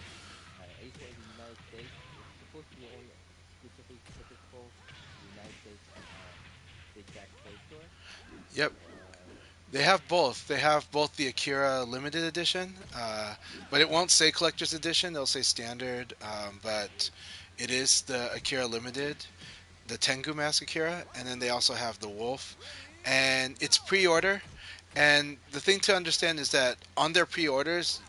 At least for the United States, it's supposed to be only exclusively physical in the United States at Big Bad Toy Store. yep, So they have both. They have both the Akira limited edition, but it won't say collector's edition. They'll say standard, but it is the Akira limited, the Tengu Mask Akira, and then they also have the Wolf, Ready, and it's go! pre-order. And the thing to understand is that on their pre-orders,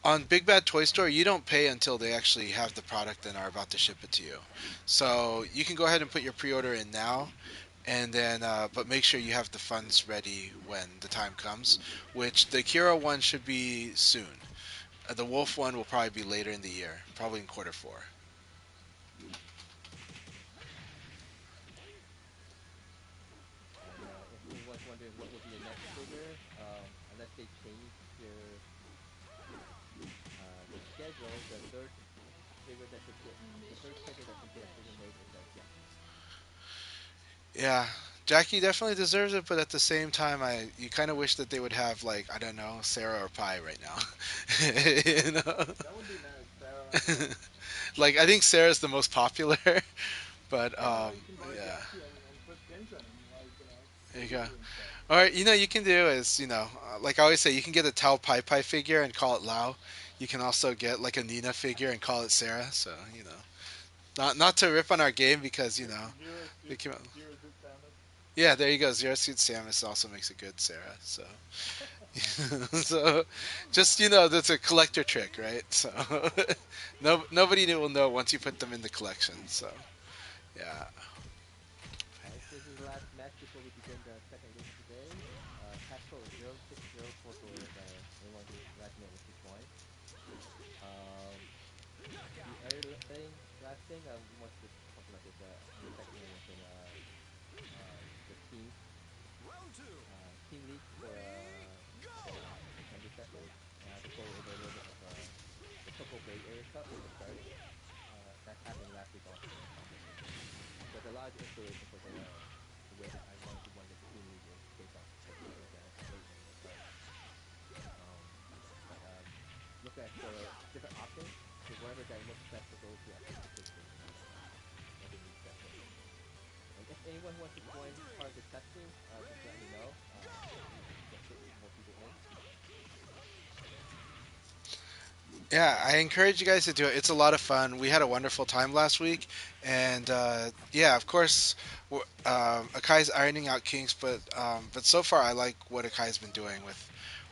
on Big Bad Toy Store, you don't pay until they actually have the product and are about to ship it to you. So you can go ahead and put your pre-order in now, and then but make sure you have the funds ready when the time comes. Which the Akira one should be soon. The Wolf one will probably be later in the year, probably in quarter four. and if anyone's wondering what will be the next figure, unless they change their schedule, the third schedule that's been getting figure made is Gex. Yeah, Jackie definitely deserves it, but at the same time, you kind of wish that they would have like I don't know Sarah or Pi right now. you know, That would be nice. Sarah and Pi. like I think Sarah's the most popular, but Yeah, or you can buy yeah, Jackie and put Kenshin and like there you go. Subaru and stuff. Or you can do is like I always say, you can get a Tao Pai Pai figure and call it Lao. You can also get like a Nina figure and call it Sarah. So not to rip on our game because Zero they suit, came out. zero suit Samus. Yeah, there you go. Zero Suit Samus also makes a good Sarah. So so just that's a collector trick, right? So no nobody will know once you put them in the collection. So yeah. Alright, so this is the last match before we begin the second game of the day. Patch code is 0604 for anyone who's last minute wants to join. Um, the other last thing, we want to talk about this in the second game was the team league for September 2nd. To go over a little bit of the Tokyo Bay Area Cup that just started. That happened last week also in Combo City. So there's a lot of inspiration for the way that I wanted to run the team league is based off the games that I played in the start. Um, but look at the different options. So whatever that works best for those who actually participate in the league session. And if anyone wants to join part of the testing, just let me know. We can fit more people in. Yeah, I encourage you guys to do it. It's a lot of fun. We had a wonderful time last week, and yeah, of course, Akai's ironing out kinks, but so far I like what Akai's been doing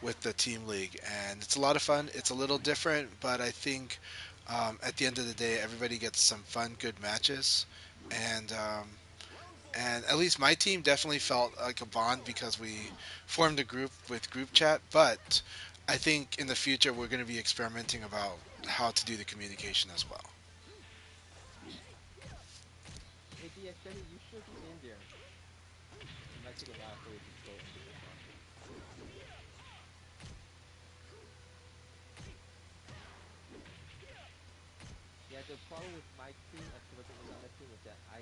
with the team league, and it's a lot of fun. It's a little different, but I think at the end of the day, everybody gets some fun, good matches, and and at least my team definitely felt like a bond because we formed a group with group chat. But I think in the future we're going to be experimenting about how to do the communication as well. Hey DSJ, you should be in there. It might take a while for you to go in different rosters. Yeah, the problem with my team as compared to any other team was that I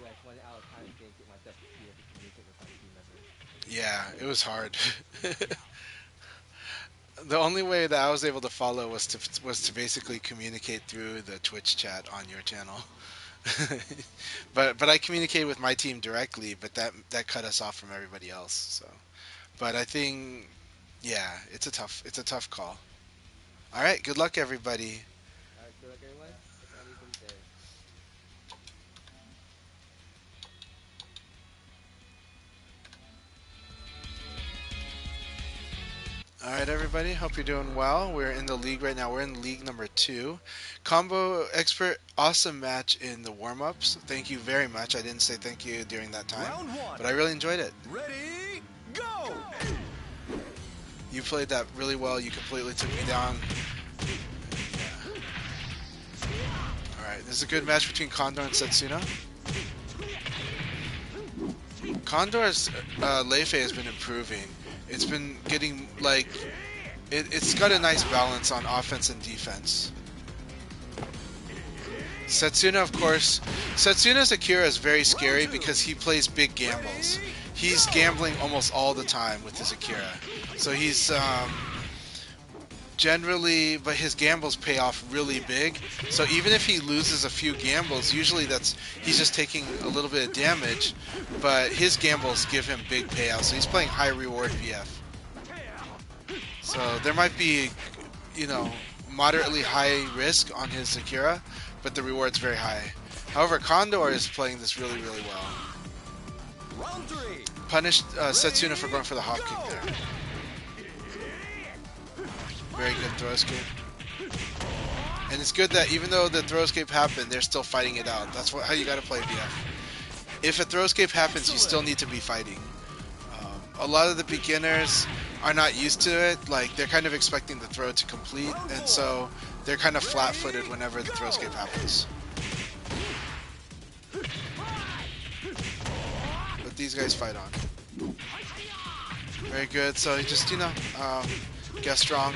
was running out of time to get myself to be able to communicate with my team members. Yeah, it was hard. The only way that I was able to follow was to basically communicate through the Twitch chat on your channel. But I communicated with my team directly, but that cut us off from everybody else. So, but I think yeah, it's a tough call. All right, good luck everybody. Alright, good luck everyone. If anybody's there. All right, everybody. Hope you're doing well. We're in the league right now. We're in league number 2. Combo expert, awesome match in the warm-ups. Thank you very much. I didn't say thank you during that time, Round one. but I really enjoyed it. Ready, go! You played that really well. You completely took me down. All right, this is a good match between Condor and Setsuna. Condor's Leifei has been improving. It's been getting like it's got a nice balance on offense and defense. Setsuna, of course, Setsuna's Akira is very scary because he plays big gambles. He's gambling almost all the time with his Akira, so he's generally, but his gambles pay off really big. So even if he loses a few gambles, usually he's just taking a little bit of damage, but his gambles give him big payouts. So he's playing high reward VF. So there might be, moderately high risk on his Akira, but the reward's very high. However, Condor is playing this really, really well. Round three. Punished Setsuna for going for the hop kick there. Very good throw escape. And it's good that even though the throw escape happened, they're still fighting it out. That's how you got to play BF. If a throw escape happens, you still need to be fighting. A lot of the beginners are not used to it. Like, they're kind of expecting the throw to complete, and so they're kind of flat-footed whenever the throw escape happens. But these guys fight on. Very good. So you just, get strong.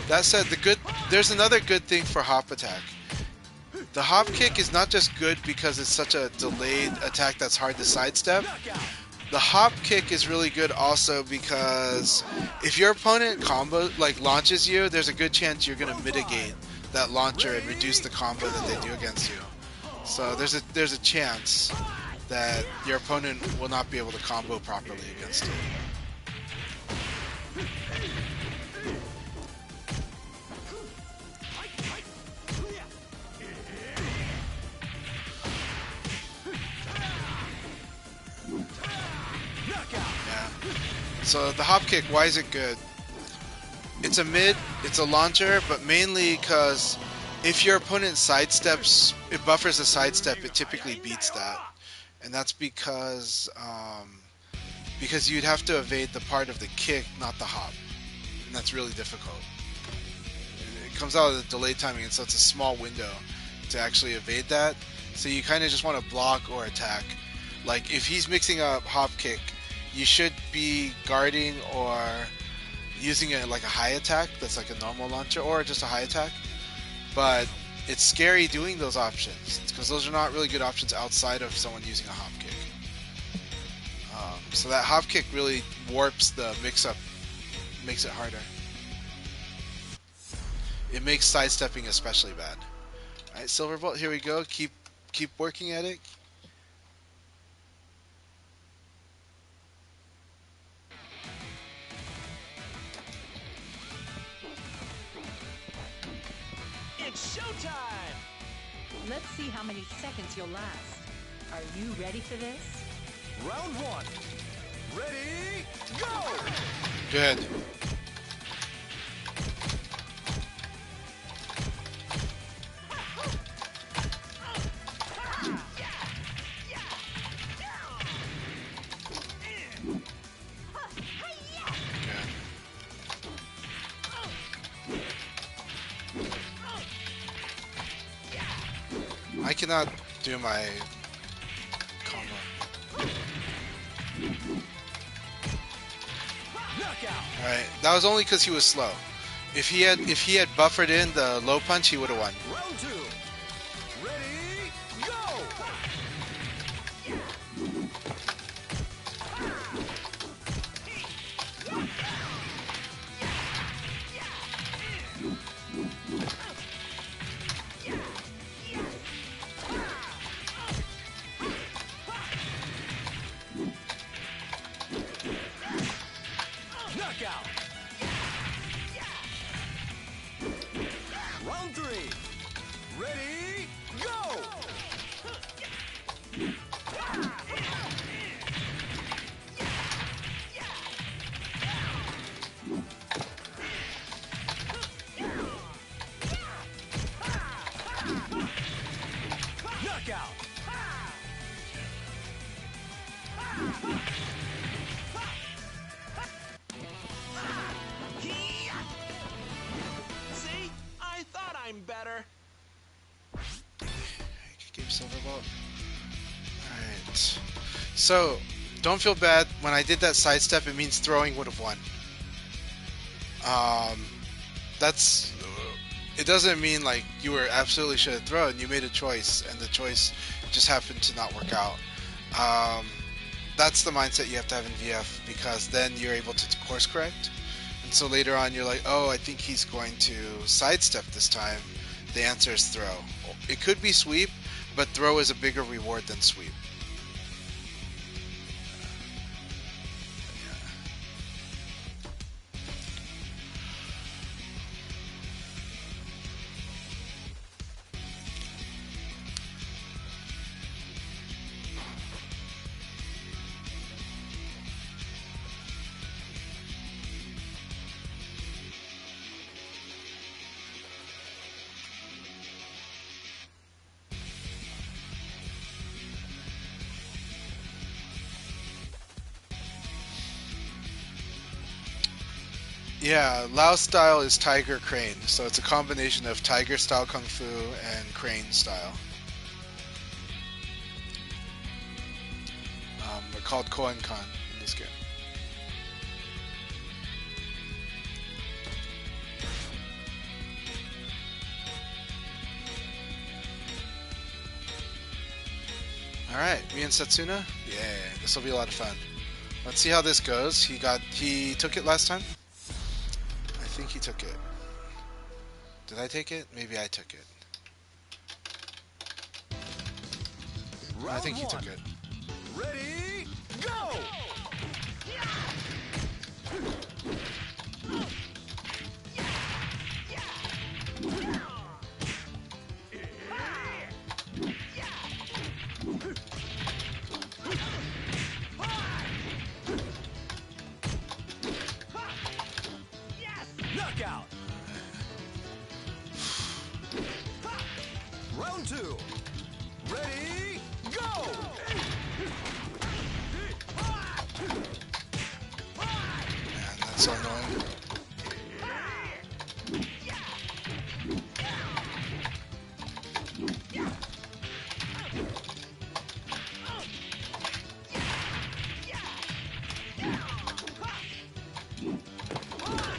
That said, there's another good thing for hop attack. The hop kick is not just good because it's such a delayed attack that's hard to sidestep. Knockout. The hop kick is really good also because if your opponent combo like launches you, there's a good chance you're gonna mitigate that launcher and reduce the combo that they do against you. So there's a chance that your opponent will not be able to combo properly against it. Knockout. Yeah. So the hop kick, why is it good? It's a mid, it's a launcher, but mainly because if your opponent sidesteps, it buffers a sidestep, it typically beats that, and that's because you'd have to evade the part of the kick, not the hop, and that's really difficult. It comes out of the delay timing, and so it's a small window to actually evade that. So you kind of just want to block or attack. Like if he's mixing up hop kick, you should be guarding or using it like a high attack that's like a normal launcher or just a high attack. But it's scary doing those options because those are not really good options outside of someone using a hop kick. So that hop kick really warps the mix-up, makes it harder. It makes sidestepping especially bad. All right, Silverbolt, here we go. Keep working at it. It's showtime. Let's see how many seconds you'll last. Are you ready for this? Round one. Ready, go! Good. I cannot do my combo. Knockout. Alright, that was only because he was slow. If he had buffered in the low punch, he would have won. Round two. Ready, go! Knockout. Round three. Ready, go! Knockout. See? I thought I'm better. Game Silverbolt. Alright. So, don't feel bad. When I did that sidestep, it means throwing would have won. That's... It doesn't mean like you were absolutely should have thrown. You made a choice, and the choice just happened to not work out. That's the mindset you have to have in VF, because then you're able to course correct. And so later on, you're like, oh, I think he's going to sidestep this time. The answer is throw. It could be sweep, but throw is a bigger reward than sweep. Yeah, Lao style is Tiger Crane, so it's a combination of Tiger style Kung Fu and Crane style. They're called Koen Kan in this game. Alright, me and Setsuna? Yeah, this will be a lot of fun. Let's see how this goes. He took it last time? I think he took it. Did I take it? Maybe I took it. I Round think he one. took it. Ready, go! Knockout. Round two. Ready, go! Man, that's so annoying.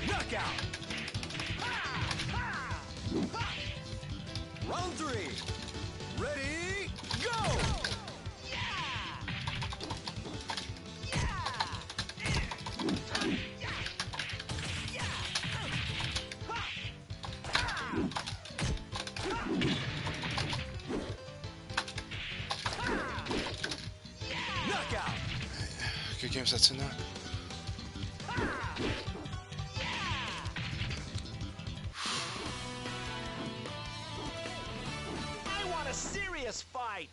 Knockout. Round three. Ready, go! Knockout. Good game, Setsuna. I want a serious fight.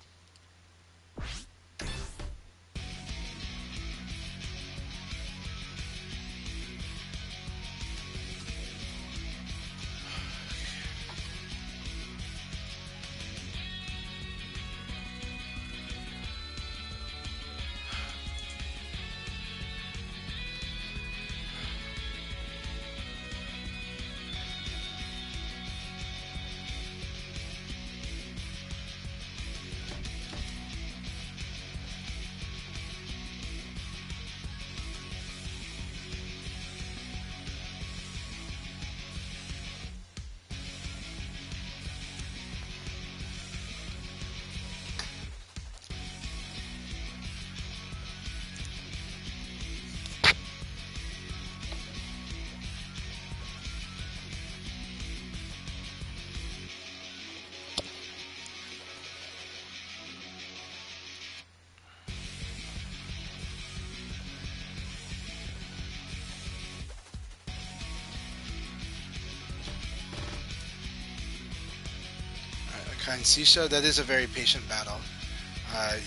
Akai and Sisha, that is a very patient battle.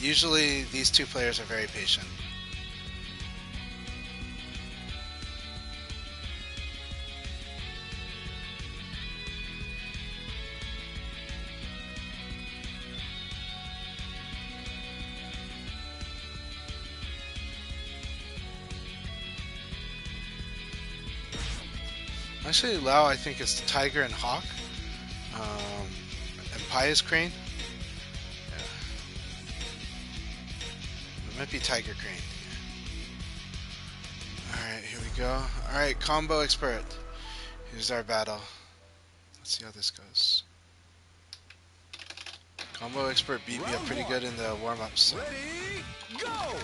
Usually these two players are very patient. Actually, Lao, I think, is Tiger and Hawk. And Pi is Crane. Yeah. It might be Tiger Crane. Alright, here we go. Alright, Combo Expert. Here's our battle. Let's see how this goes. Combo Expert beat me up pretty good in the warm-ups. So. Ready, go!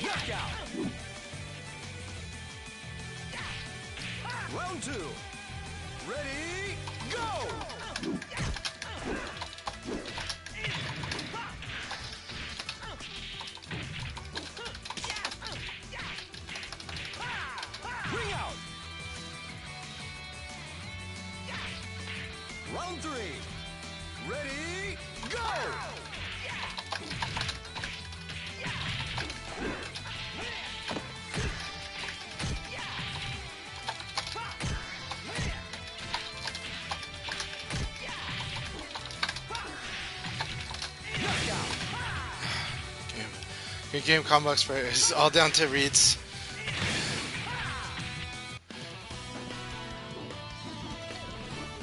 Knockout. Round two. Ready, go! Ring out. Round three. Ready, go! Good game, Combo Expert. It's all down to reads.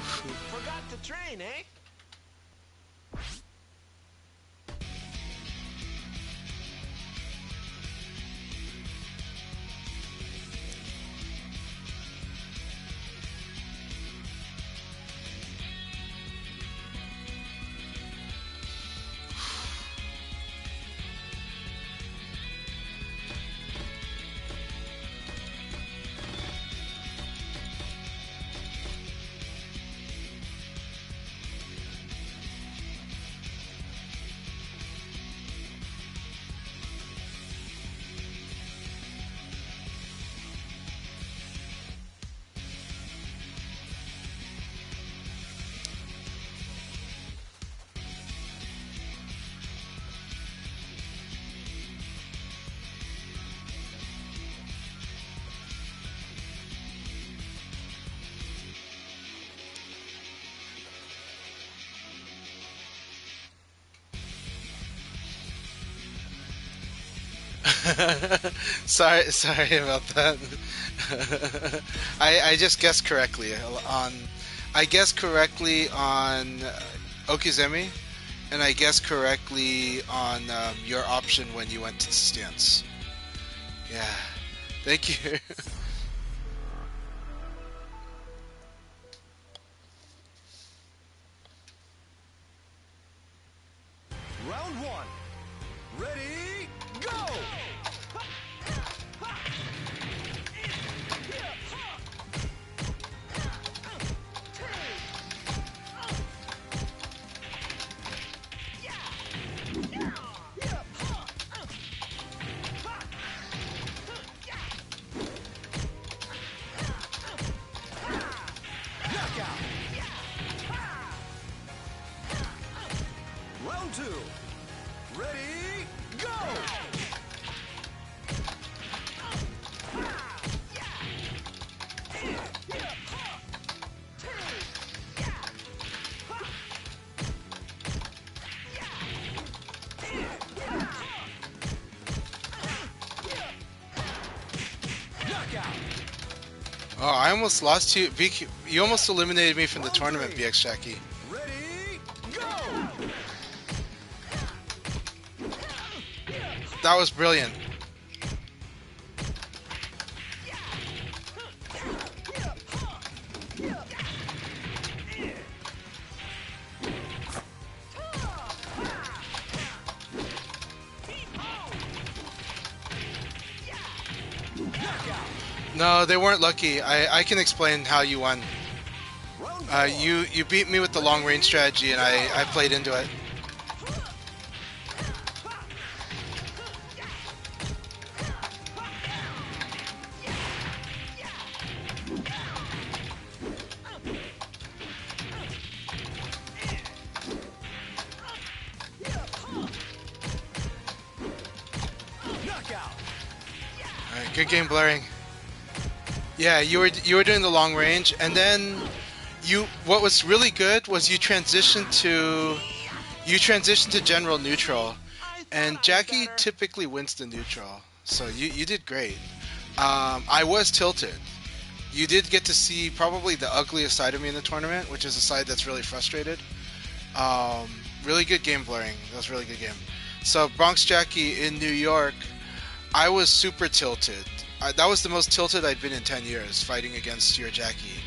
Forgot to train, eh? Sorry about that. I just guessed correctly on. I guessed correctly on Okizemi, and I guessed correctly on your option when you went to the stance. Yeah, thank you. Round one. Ready, go! Knockout. Round two. Ready, go! Knockout. Oh, I almost lost you. You almost eliminated me from the Round tournament, three. BX Jackie. Ready, go! That was brilliant. No, they weren't lucky. I can explain how you won. Round four. You beat me with the long range strategy, and I played into it. Knockout. All right, good game, Blurring. Yeah, you were doing the long range, and then you. What was really good was you transitioned to general neutral, and Jackie typically wins the neutral, so you did great. I was tilted. You did get to see probably the ugliest side of me in the tournament, which is a side that's really frustrated. Um, Really good game, Blurring. That was a really good game. So Bronx Jackie in New York, I was super tilted. That was the most tilted I'd been in 10 years fighting against your Jackie.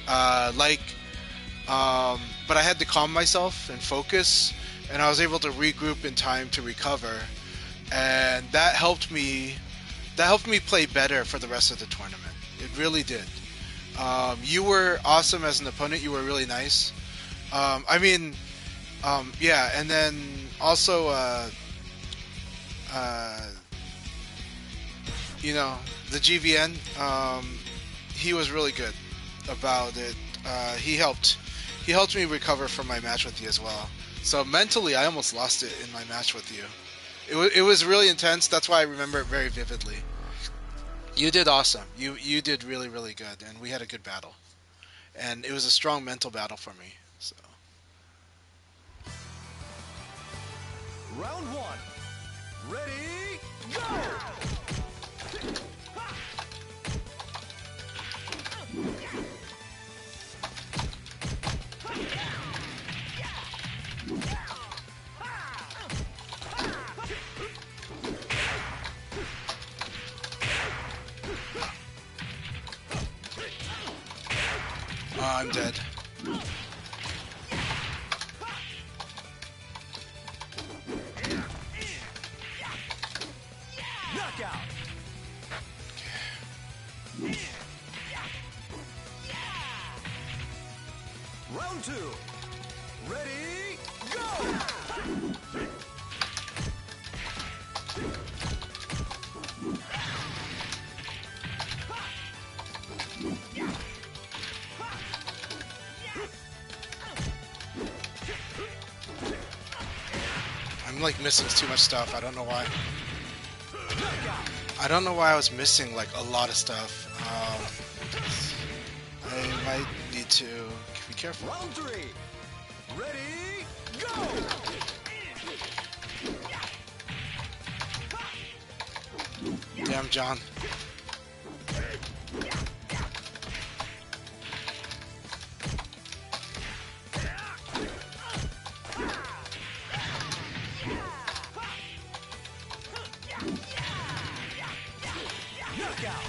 Like, but I had to calm myself and focus, and I was able to regroup in time to recover, and that helped me. That helped me play better for the rest of the tournament. It really did. You were awesome as an opponent. You were really nice. I mean, yeah, and then also, uh, the GVN, he was really good about it. He helped me recover from my match with you as well. So mentally, I almost lost it in my match with you. It was really intense. That's why I remember it very vividly. You did awesome. You did really really good, and we had a good battle. And it was a strong mental battle for me. So Round one. Ready, go! I'm dead. Knockout. Round two. Ready, go! I'm like missing too much stuff. I don't know why. I don't know why I was missing like a lot of stuff. I might need to be careful. Round three. Ready, go! Damn, John. Knockout.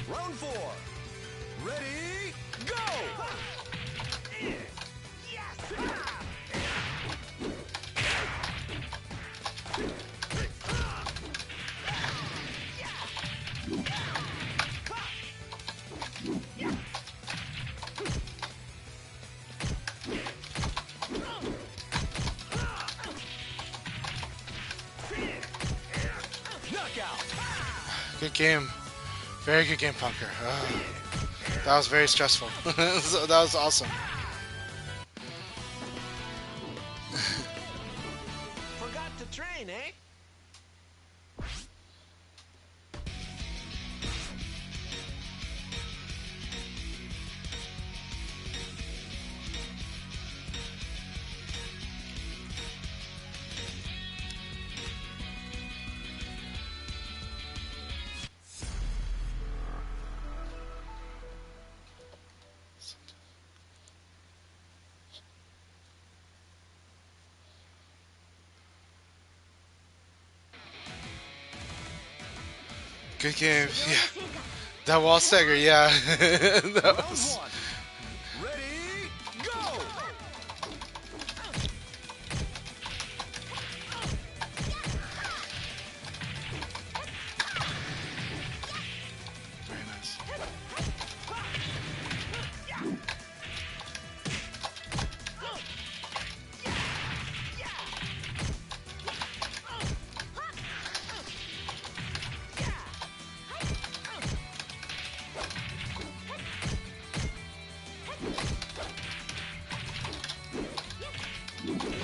Round four. Ready, go! Knockout. Good game. Very good game, Punker. That was very stressful. So that was awesome. Forgot to train, eh? Good game. Yeah. That wall stagger, yeah. That Round was one. Ready, go! very nice.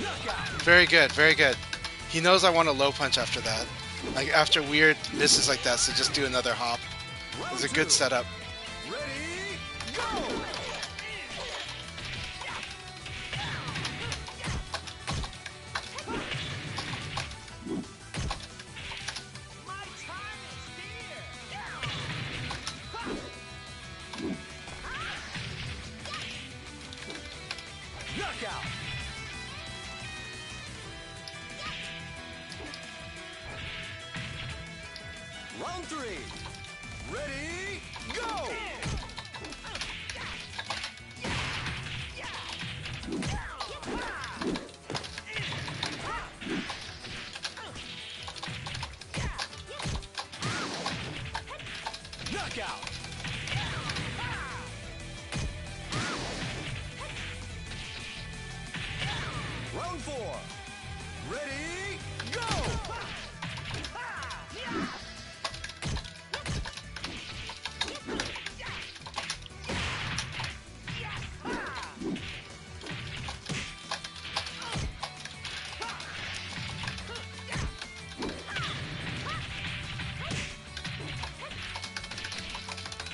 Knockout. Very good, very good. He knows I want a low punch after that. Like after weird misses like that, so just do another hop. It was Round a two. good setup. Ready, go! My time is here. Knockout. Round three. Ready, go! Knockout. Round four. Ready, go!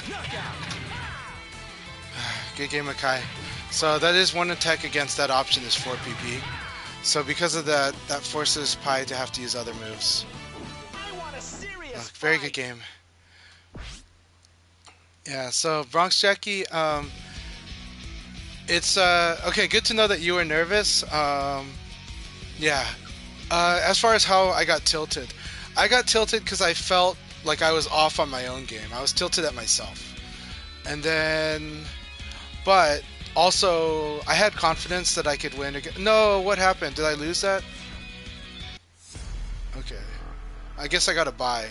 Knockout. Good game, Akai. So that is one attack against that option is 4 PP. So because of that, that forces Pi to have to use other moves. I want a serious Very good fight. game. Yeah, so Bronx Jackie, it's okay, good to know that you were nervous. Yeah. As far as how I got tilted because I felt like I was off on my own game. I was tilted at myself. And then, but also, I had confidence that I could win again. No, what happened? Did I lose that? Okay. I guess I got a bye.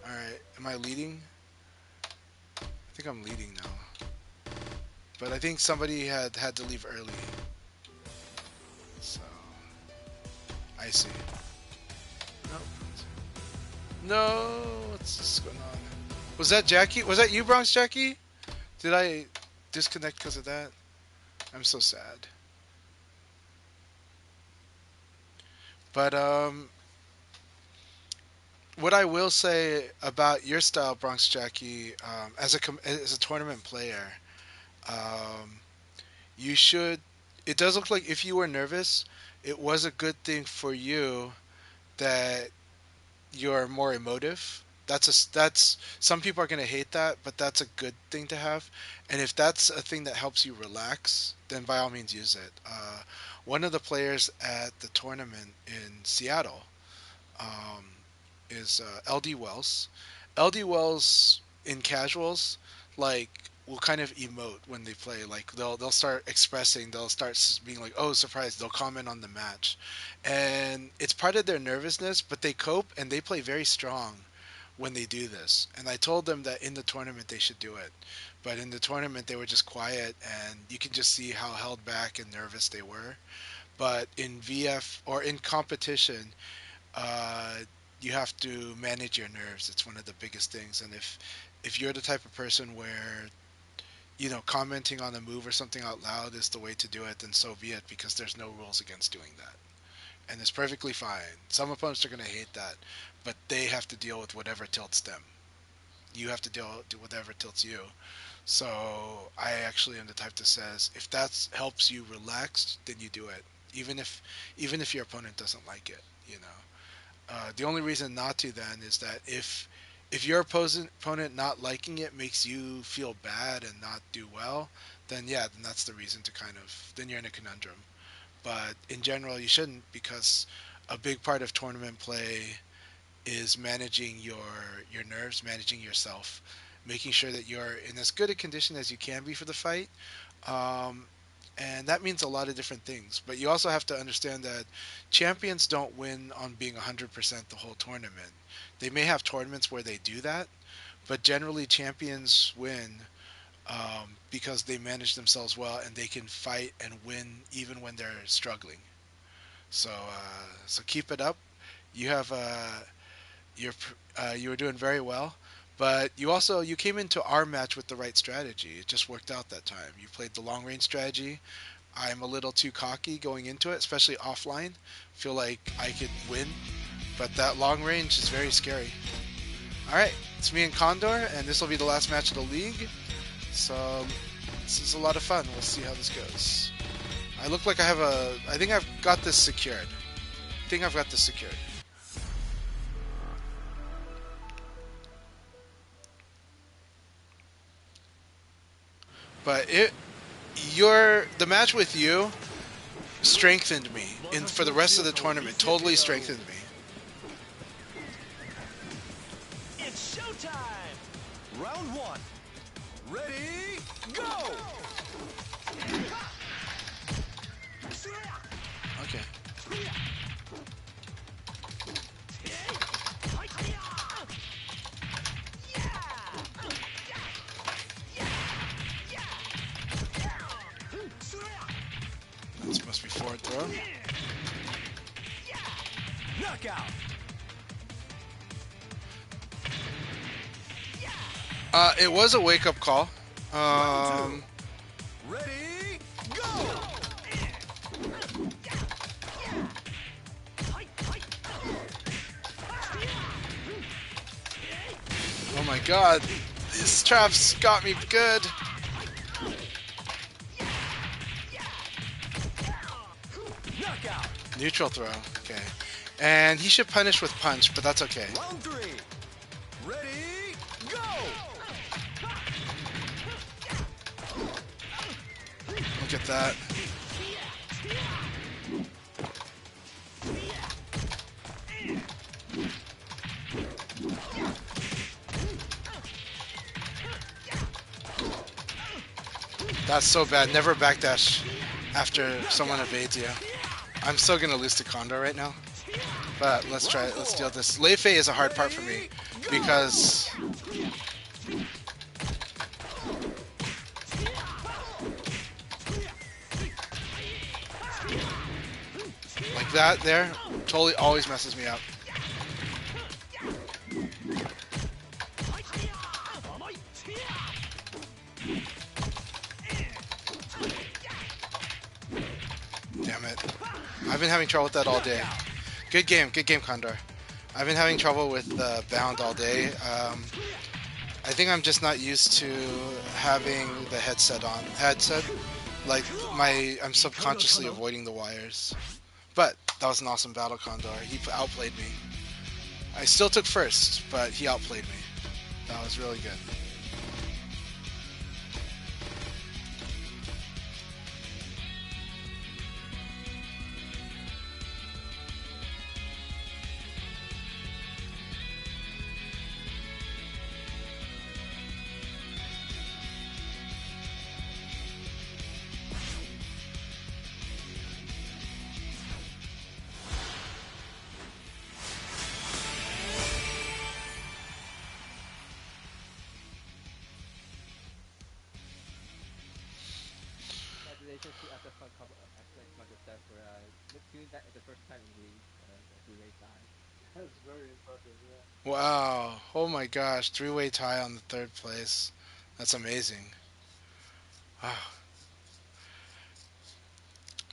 Alright. Am I leading? I think I'm leading now. But I think somebody had to leave early. So, I see. No. No, what's going on? Was that Jackie? Was that you, Bronx Jackie? Did I disconnect because of that? I'm so sad. But what I will say about your style, Bronx Jackie, as a tournament player, um, you should it does look like if you were nervous, it was a good thing for you that you're more emotive. That's some people are going to hate that, but that's a good thing to have. And if that's a thing that helps you relax, then by all means use it. One of the players at the tournament in Seattle um, is LD Wells. LD Wells in casuals, like, will kind of emote when they play. Like they'll start expressing. They'll start being like, "Oh, surprise!" They'll comment on the match, and it's part of their nervousness. But they cope and they play very strong when they do this. And I told them that in the tournament they should do it, but in the tournament they were just quiet, and you can just see how held back and nervous they were. But in VF or in competition, uh, you have to manage your nerves. It's one of the biggest things. And if you're the type of person where commenting on a move or something out loud is the way to do it, then so be it, because there's no rules against doing that, and it's perfectly fine. Some opponents are going to hate that, but they have to deal with whatever tilts them. You have to deal with whatever tilts you. So I actually am the type that says if that helps you relax, then you do it, even if your opponent doesn't like it. The only reason not to then is that if your opponent not liking it makes you feel bad and not do well, then yeah, then that's the reason to kind of then you're in a conundrum. But in general, you shouldn't, because a big part of tournament play is managing your nerves, managing yourself, making sure that you're in as good a condition as you can be for the fight. Um, and that means a lot of different things. But you also have to understand that champions don't win on being 100% the whole tournament. They may have tournaments where they do that, but generally champions win because they manage themselves well and they can fight and win even when they're struggling. So keep it up. You have you're you were doing very well, but you came into our match with the right strategy. It just worked out that time. You played the long range strategy. I'm a little too cocky going into it, especially offline. Feel like I could win, but that long range is very scary. All right, it's me and Condor, and this will be the last match of the league. So this is a lot of fun. We'll see how this goes. I look like I have a. I think I've got this secured. I think I've got this secured. But the match with you strengthened me in for the rest of the tournament. Totally strengthened me. It's showtime! Round one. Ready, go! Okay. This must be forward throw. Knockout! It was a wake-up call. Round two. Ready, go! Oh my god, these traps got me good. Knockout! Neutral throw. Okay. And he should punish with punch, but that's okay. Round three. Ready, go! Look at that. That's so bad. Never backdash after someone evades you. I'm still gonna lose to Kondo right now. But let's try it. Let's deal with this. Lei Fei is a hard part for me because like that there totally always messes me up. Damn it. I've been having trouble with that all day. Good game, Condor. I've been having trouble with bound all day. I think I'm just not used to having the headset on. Like I'm subconsciously avoiding the wires. But that was an awesome battle, Condor. He outplayed me. I still took first, but he outplayed me. That was really good. Congratulations to excellent counter set for doing that the first time in the three-way tie. That's very impressive. Yeah. Wow. Oh my gosh. Three-way tie on the third place. That's amazing. Wow.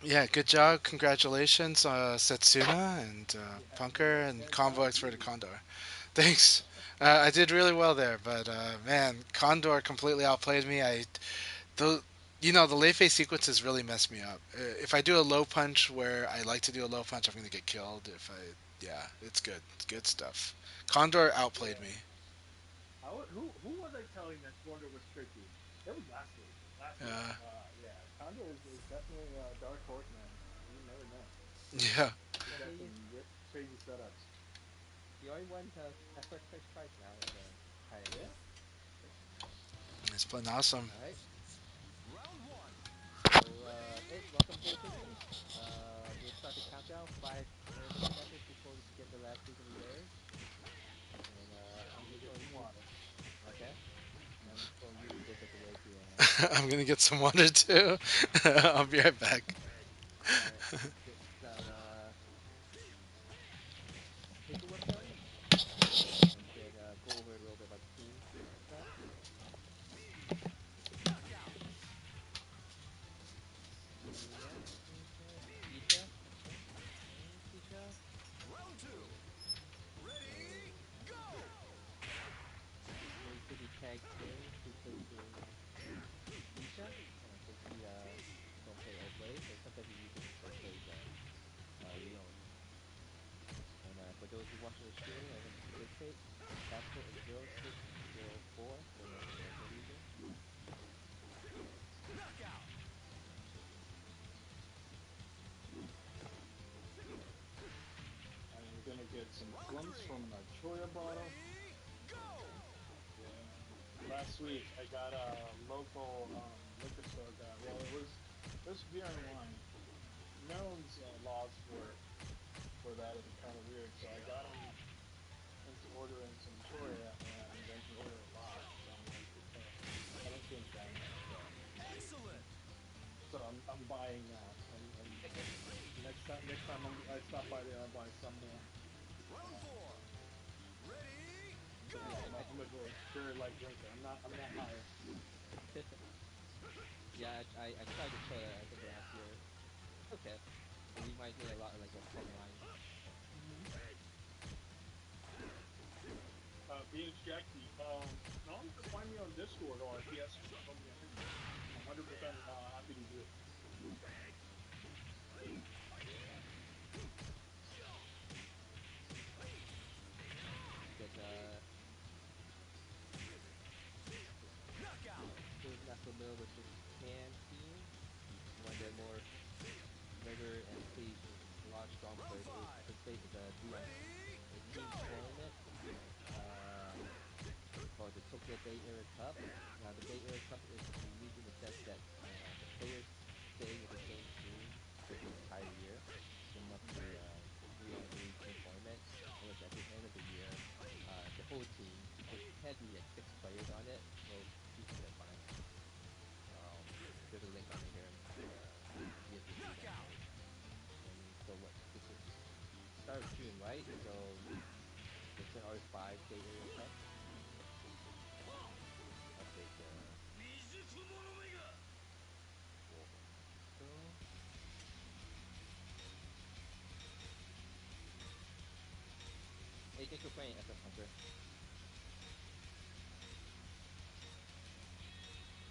Yeah, good job. Congratulations, Setsuna and Yeah. Punker and Same Combo time to Expert you. Condor. Thanks. I did really well there, but man, Condor completely outplayed me. The the late phase sequences really mess me up. If I do a low punch where I like to do a low punch, I'm gonna get killed. Yeah, it's good. It's good stuff. Condor outplayed Yeah. me. Who was I telling that Condor was tricky? It was last week. Last week. Uh, Yeah. Condor is definitely a dark horse, man. You never know. yeah, He's Yeah, got some crazy setups. he already won first prize now in the Pioneer. Yeah. it's been awesome. All right. Round one. So, hey, welcome to the Philippines. We'll start the countdown. 3 seconds before we begin the last stage of the air. And I'm I'm gonna just get going some to water. okay. I'm just going to use this as a way to I'm gonna get some water too. I'll be right back. all right, get some paperwork done, and we can go over a little bit about the team stuff. Knockout. Tina, Tisha, okay, okay, Tisha. Round two. So Ready, go! May City tag team replacing Tisha because she don't play Oblay, so sometimes he uses Oblay Leon. And for those who watch the stream and want to participate, passcode is 0604 for North American region. Knockout. I'm gonna get some Round plums three. from my Choya bottle. Ready, go! Okay. Yeah. Last week I got a local liquor store guy. Well, it was beer and wine. Maryland's laws for that is kind of weird, so I got him into ordering some Choya, and then he ordered a lot. So I'm like, okay, I don't think Excellent. so I'm buying now, and next time I stop by there, I'll buy some more. Round Um, four. Ready, but yeah, Yeah, I'm a very light drinker. I'm not high. yeah. I tried the Choya I think last year. It's okay. It reminds me a lot of like a plum wine. Mm-hmm. BH Jackie, no, just find me on Discord or if he has to throw me a hint. I'm 100% happy to do it. Because knockout. those not familiar with this Japan team, one of the more regular and plays a lot of strong Round players five. participate in the Leon Ready, a team go! tournament um, called the Tokyo Bay Area Cup. Now the Bay Area Cup is unique in the sense that the players stay with the same team for the entire year. It's a monthly Leon A team tournament, in which at the end of the year, the whole team, which can be like 6 players on it, will compete in the finals. Um, there's a link on here in the VSBC Knockout. download. And so what? This is start of June, right? So there's been already 5 Bay Area Cups. Update Global. So, hey, thanks for playing SF Punker.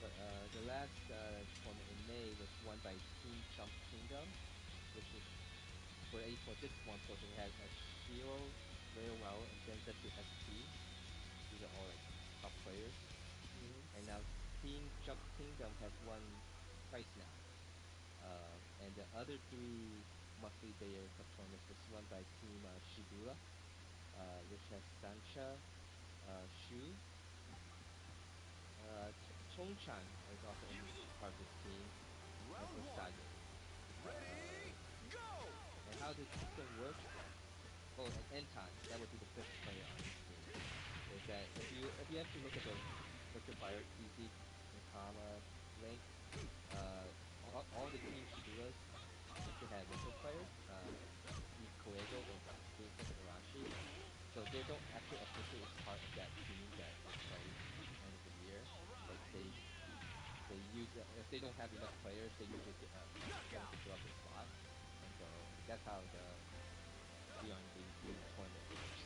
But the last tournament in May was won by Team Jump Kingdom, which is for this one portion we had Shiro, Rare Wow, and Densetsu ST. These are all like top players. And now Team Jump Kingdom has won twice now. And the other three monthly Bayer Cup tournaments was won by Team Shibura, which has Sancha, Shu, Chongchan is also in this part of this team, and Round one. Osage. Uh, Ready, go! and how the system works, oh, and Entan, that would be the fifth player on this team, is that if you actually look at the virtual fire TC Nakama link, all the team Shiburas actually have virtual fires, be Koego or Vincent or Arashi. So they don't actually officially is part of that team that will play at the end of the year, but they use if they don't have enough players, they usually struggle to Knockout! fill up their slot, and so that's how the Beyond the tournament works.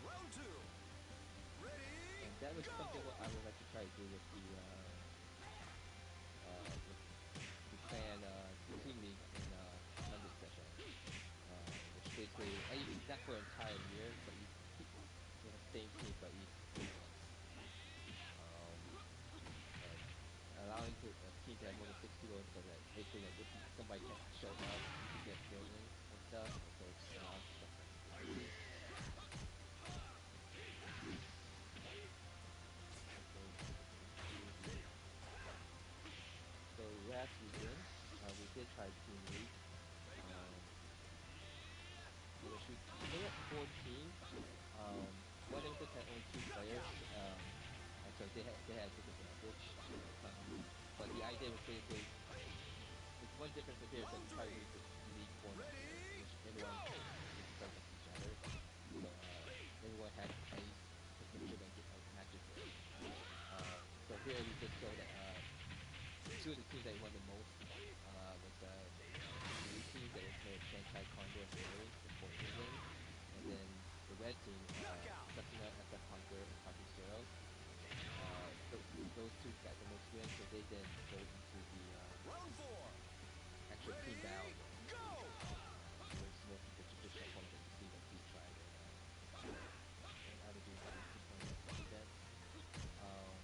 Round two. Ready, And that was something go! what I would like to try to do with the clan team league in Monday session, which basically it's not for an entire year, but you keep the same team, but you split them. Um, and allowing a team to have more than 6 people, so that basically like if somebody can't show up, you could get fill-ins and stuff, and so it allows for some flexibility. Okay, so last weekend, we did try team league. Um, we made up 4 teams. One of them had only 2 players, and so they had a disadvantage. But the idea was basically there's one difference here is that we Round try to three. use this league format here, in Ready, which everyone go! is play against each other. So everyone has a place to contribute matches in. So here we just show that 2 of the teams that won the most was the blue team that was made of Chanchai, Condor, and Berry, the 4 Inklings, and then the red team, Knockout! Setsuna, SF Hunter, and Kaku Zero. Those 2 got the most wins, so they then go into the Round four. actual team battle Ready, again, go! which is more the traditional format that you see that we tried in other BWC tournaments and events. Um,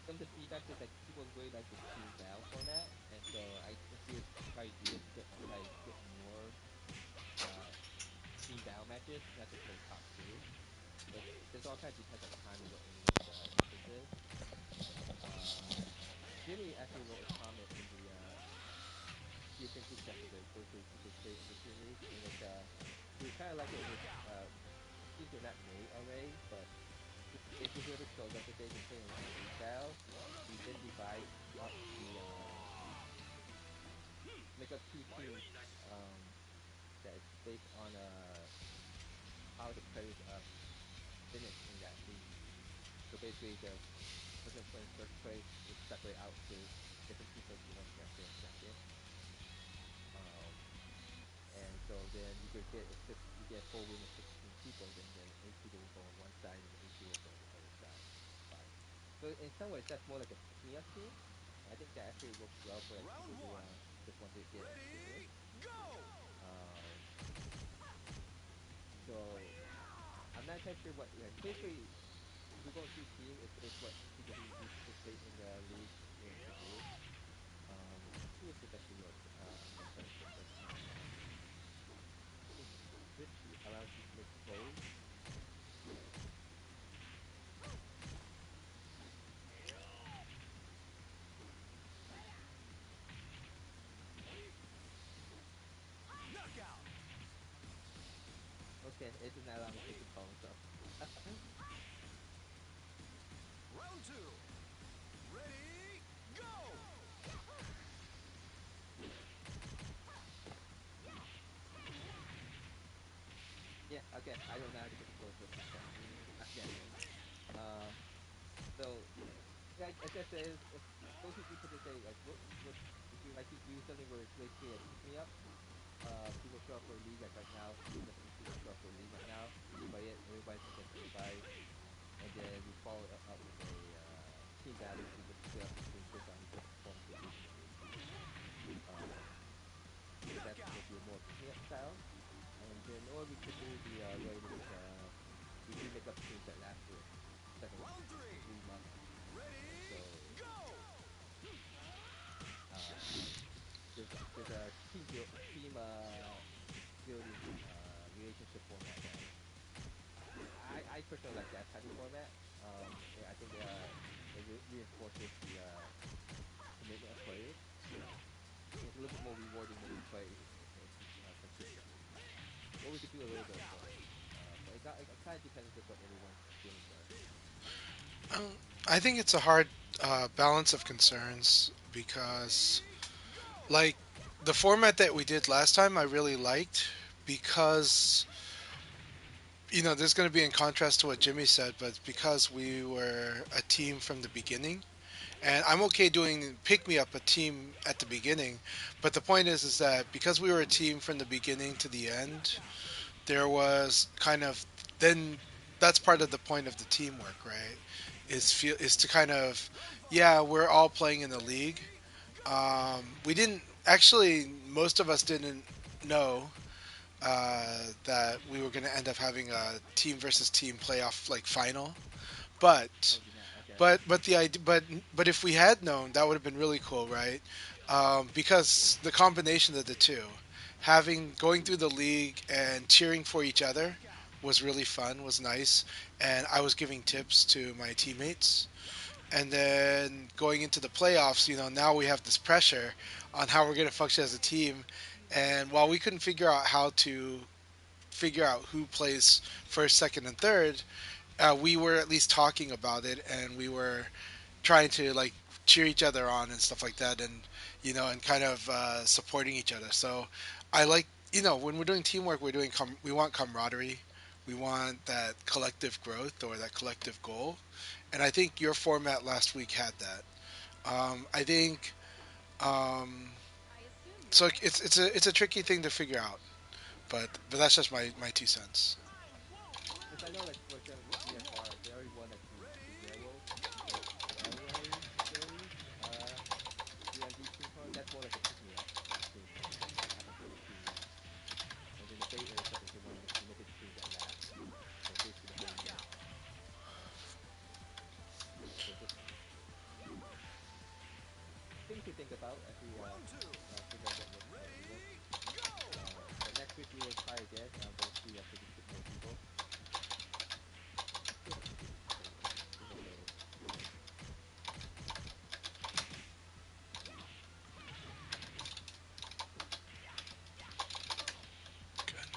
some of the feedback is like people really like the team battle format, and so I see us try to do this and try to get more uh, team battle matches, not just for the top 2. But this all kind of depends on timing, what everyone's interest is. Uh, Jimmy actually wrote a comment in the European group chat for those who participate in the team league, in which he would kind of like it in which Knockout! the teams are not made already, but basically whoever shows up that they can play in a league battle. We then divide up the make up 2 teams um, that is based on how the players finish in that league. So basically, the person that's playing first place would separate out to different teams like who wants to finish second. Um, and so then you could get if you get a full win of 16 people, then 8 people will go on one side and 8 people will go on the other side of the fight. So in some ways, that's more like a pick-me-up team. I think that actually works well for like Round people who one. just want to get experience. Ready, go! Um, so I'm not entirely sure what like basically if we go into team, it's based what people who do participate in the league willing to do. Let's see if this actually works. I'm gonna try to put this on. I think Twitch allows you to make polls. Knockout! Okay, it does not allow me to make the poll, so Round two. Ready, go! yeah, okay. I don't know how to make the polls for this one. Okay. Uh, so like as I said, if those who do participate, like what would you like to do something where it's basically a pick me up? People show up for a league like right now. Just 8 people show up for a league right now. We play it. Everybody's against everybody, and then we follow it up with a team battle to see playoff between different forms of businesses. Um, so that's supposed to be a more cleanup style. And then, or we could do the way in which we make up teams that last for 3 months. And so uh, there's a team building relationship format that I personally like that type of format. I think it reinforces the commitment of players. And it's a little bit more rewarding when you play consistently. Or we could do a little bit of both. It kind of depends on what everyone's feelings are. Um, I think it's a hard balance of concerns because, like, the format that we did last time, I really liked because this is going to be in contrast to what Jimmy said, but because we were a team from the beginning, and I'm okay doing pick me up a team at the beginning, but the point is that because we were a team from the beginning to the end, there was kind of then that's part of the point of the teamwork, right? Is to kind of yeah, we're all playing in the league. We didn't actually, most of us didn't know that we were going to end up having a team versus team playoff like final. Oh, But did not. Okay. but the idea, but if we had known, that would have been really cool, right? Because the combination of the two, having going through the league and cheering for each other, was really fun, was nice, and I was giving tips to my teammates. And then going into the playoffs, now we have this pressure on how we're going to function as a team. And while we couldn't figure out how to figure out who plays first, second, and third, we were at least talking about it, and we were trying to like cheer each other on and stuff like that, and and kind of supporting each other. So I like when we're doing teamwork, we want camaraderie, we want that collective growth or that collective goal, and I think your format last week had that. I think so. It's a tricky thing to figure out, but that's just my 2 cents. Because I know, like for example, with VFR, they already won like the railway series, DMV team tournament. That's more like a pick me up team tournament. That happens every 2 weeks. And then the Bay Area Cup is the one you make it teams that last. So basically the whole year. So just things to think about as we figure out what we want. But next week we will try again. We'll see if we can fit more people. So we hope it'll work. Good,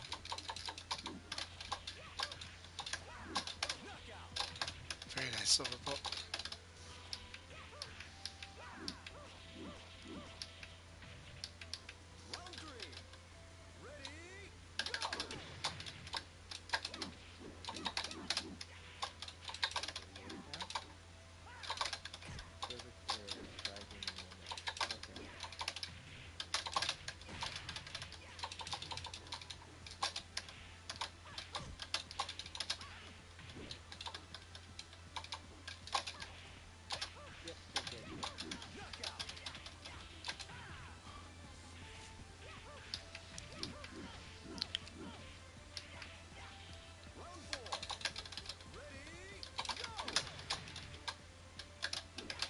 very nice silver ball. Okay, loading now. Service error. Dragon moment. Okay. Yep, still good.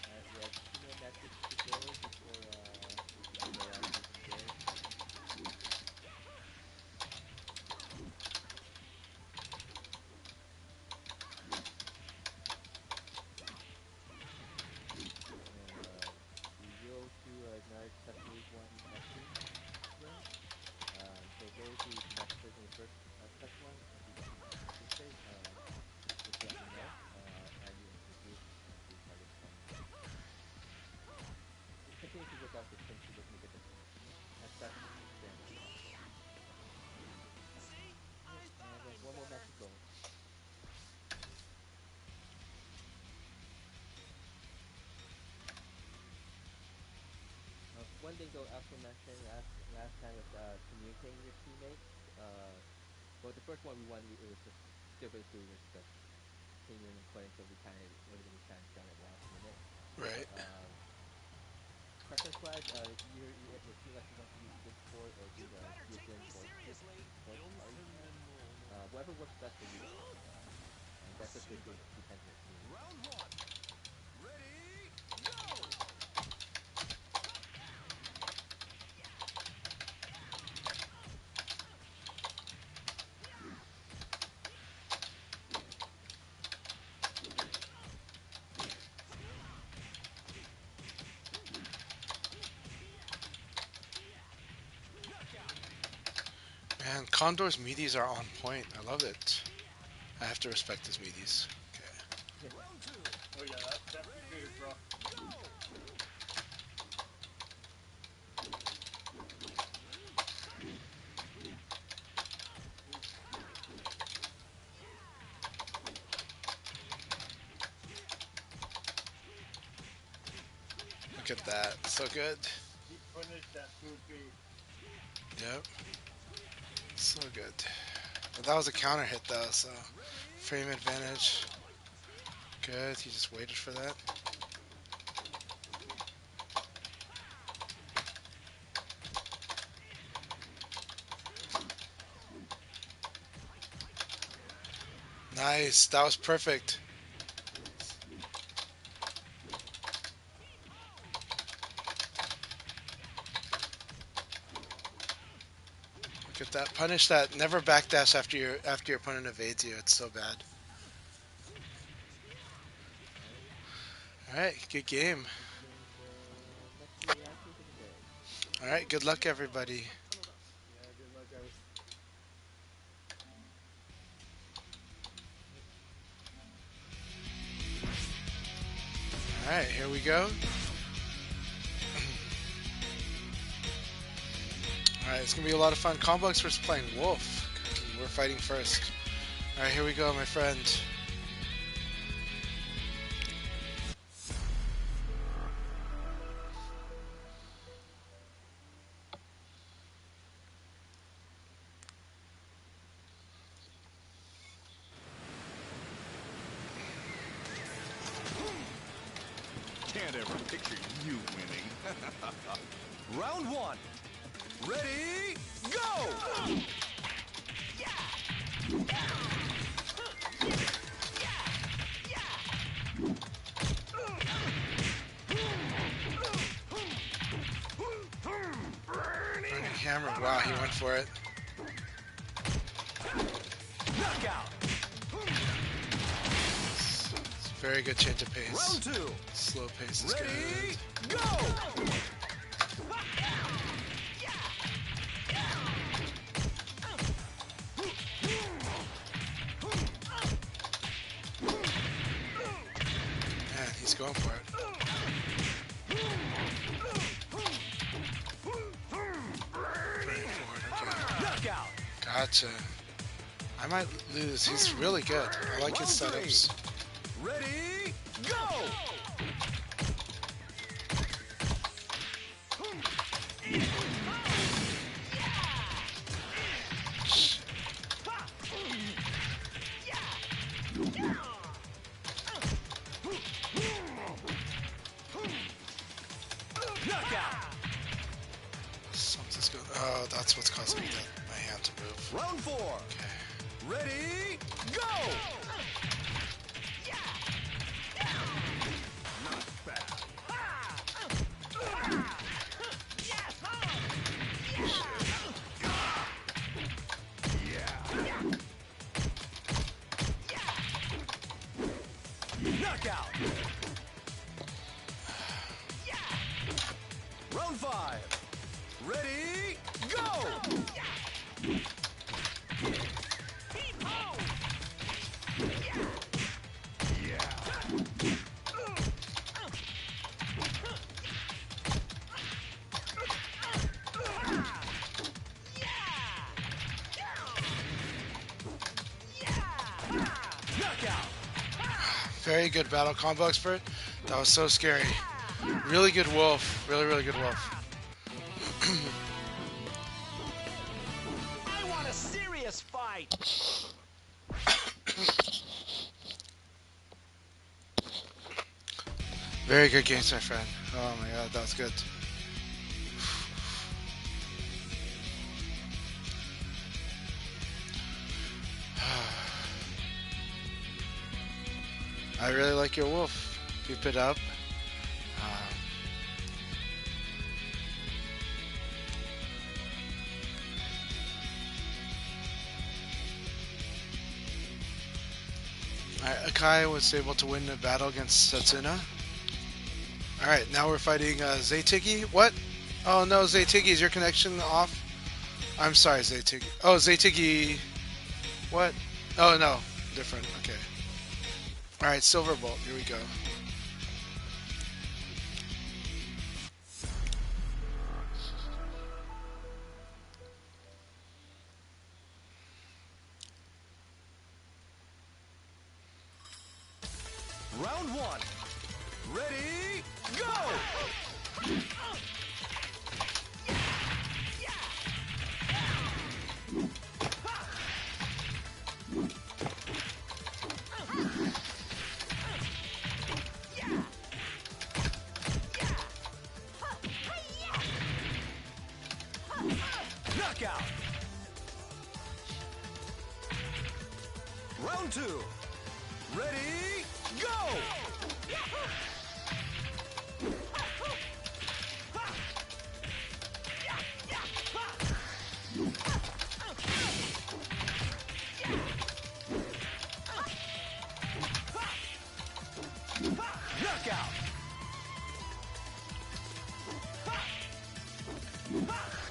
Alright, we have 2 more matches to go before the playoffs will begin. And we will do another Sesame one next week as well. So those who did not participate in the first test one, if you want to participate, just let me know. I'll add you into the group and we try to fun. Continue to work out the kinks to make it as best experience as possible. Alright, we have 1 more match to go. One thing though, I also mentioned last time was communicating with your teammates. Well, the first one we won, it was just still basically was just came in and playing, so everything was kind of done at last minute. Right. if you like you want to use Discord or do it during voice argument, whatever works best for you. And that just basically depends on your team. Round one. Ready, go! Man, Condor's meaties are on point. I love it. I have to respect his meaties. Okay. Round two. Oh yeah, that's the spirit, bro. Go! Look at that. So good. He punished that poopy. Yep. So good. But that was a counter hit though, so Ready, frame advantage. go! Good. He just waited for that. Nice. That was perfect. Look at that. Punish that. Never backdash after your opponent evades you. It's so bad. Alright. All right. Good game. Good game. So let's see the answers of the day. All right. Good luck, everybody. Yeah, good luck, guys. All right. Here we go. All right. It's gonna be a lot of fun. Combox versus playing Wolf. We're fighting first. All right. Here we go, my friend. Can't ever picture you winning. Round one. Ready, go! Burning hammer. Wow. He went for it. Knockout. It's a very good change of pace. Round two. Slow pace is Ready, good. go! Man, he's going for it. Bring it forward. Okay. Knockout. Gotcha. I might lose. He's really good. I like his Round three. setups. Ready, go! Knockout. Something's good. Oh, that's what's causing my hand to move. Round four. Okay. Ready, go! Not bad. Knockout. Round five. Ready, go! Knockout. Very good battle combo expert. That was so scary. Really good wolf. Really, really good wolf. I want a serious fight. Very good games, my friend. Oh my god, that was good. I really like your wolf. Keep it up. Alright, Akai was able to win the battle against Satsuna. Alright, now we're fighting Zaytigi. What? Oh no, Zaytigi, is your connection off? I'm sorry, Zaytigi. Oh, Zaytigi. What? Oh no, different. Okay. Alright, Silverbolt, here we go. Round one. Ready, go! Knockout. Round two. Ready, go! Knockout.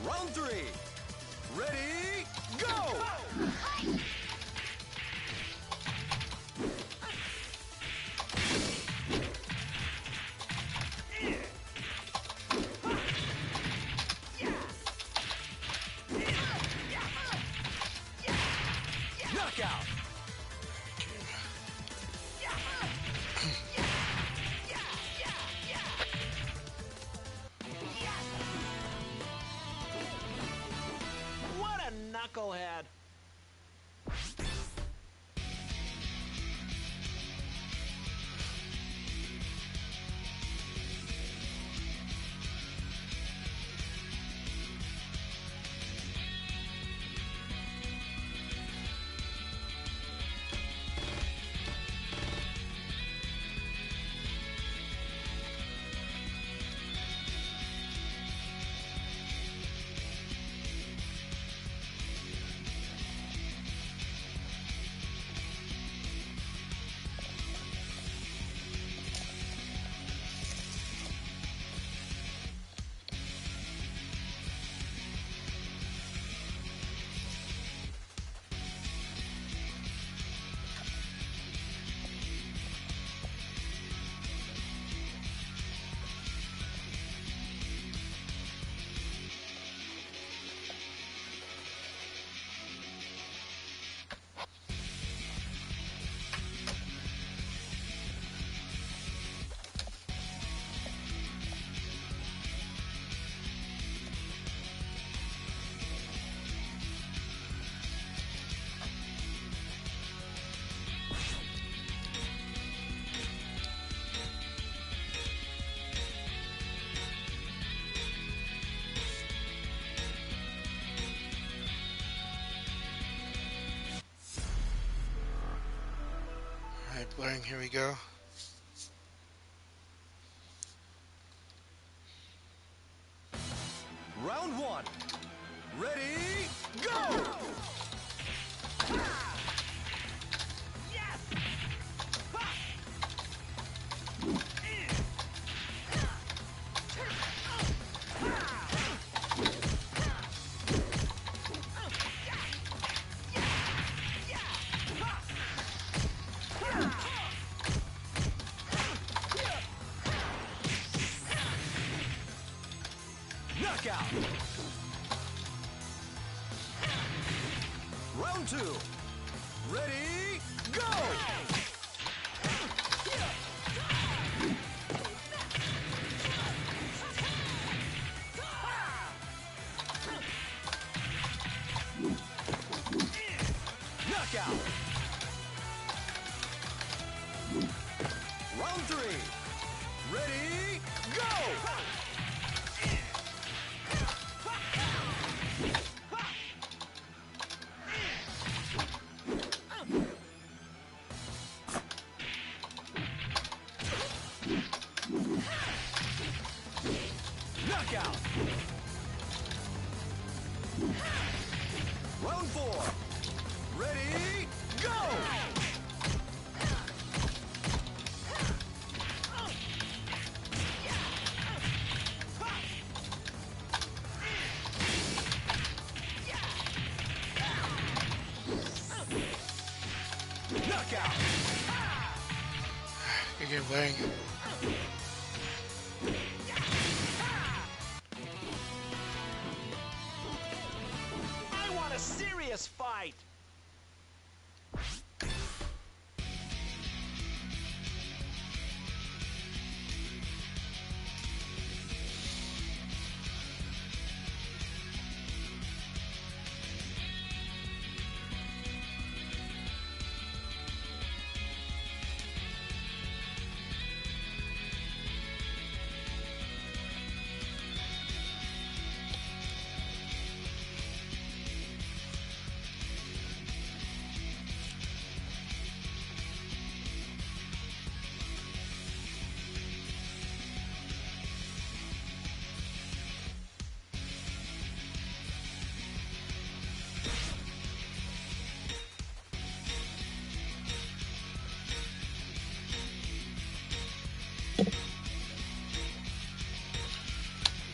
Round three. Ready, go! Knockout. What a knucklehead. Alright, blurring, here we go. Round one. Ready, go! Knockout. Round two. Ready, go! Knockout. Round three. Ready, go! Knockout. Round 4. Ready, go! Knockout. Good game playing. I want a serious fight.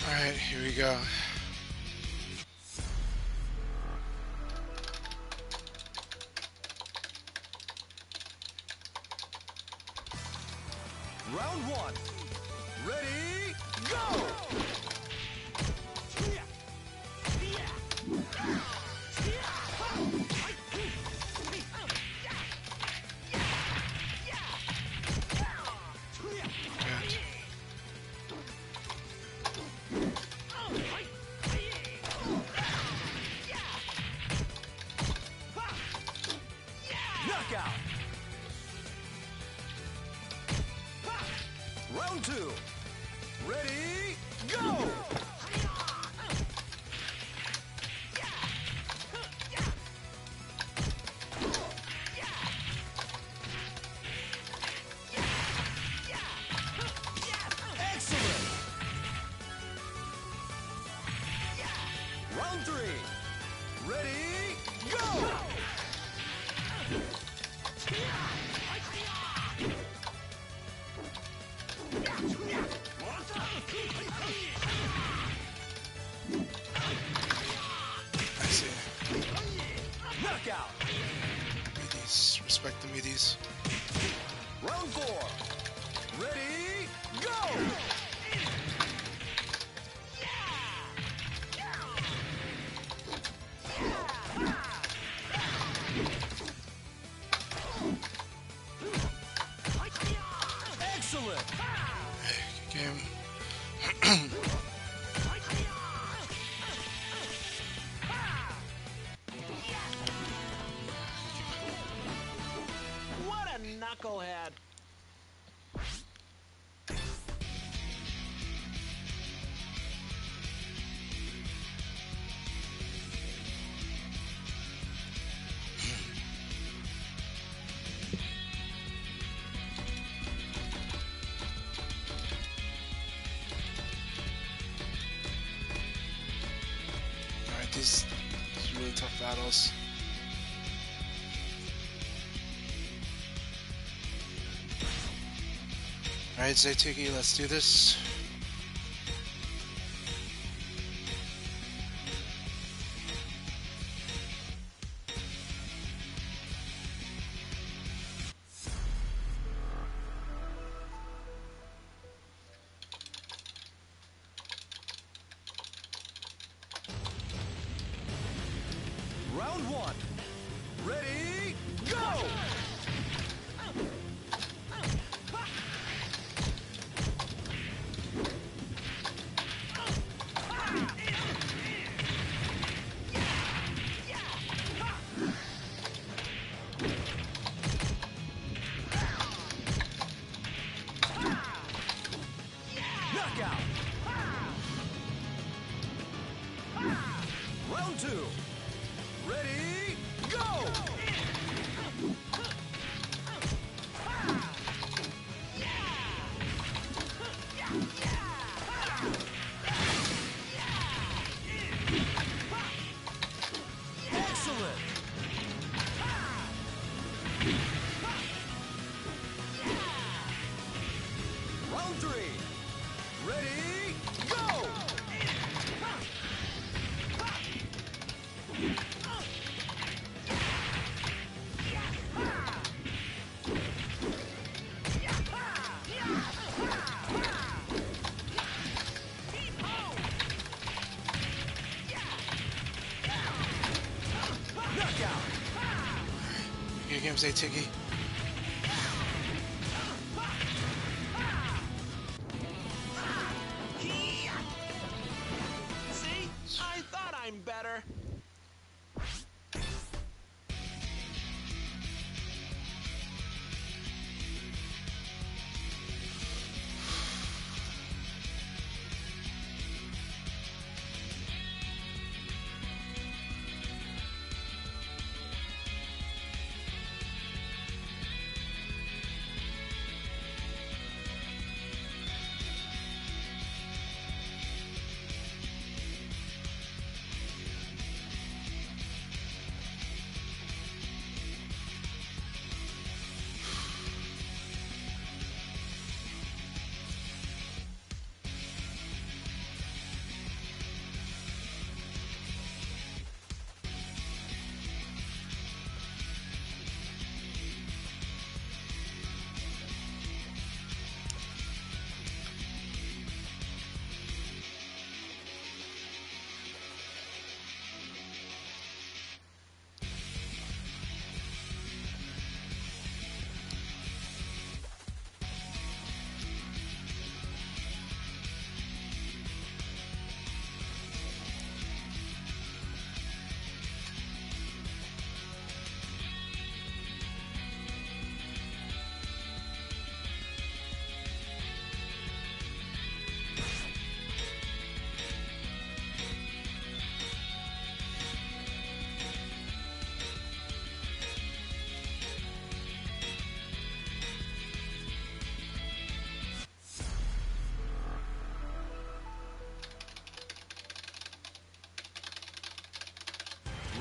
Alright, here we go. Round 1. Ready, go! Good. Knockout. Round 2. Ready, go! Excellent. Round 3. Ready, go! I see. Knockout. Middies. Respect the middies. Round 4. Ready, go! Excellent. Hey, good game. What a knucklehead. Alright, these really tough battles. Alright, Zaytuki, let's do this. Round 1. Ready, go! Knockout. Round 2. Ready, go! games, Tiggy. See? I thought I'm better.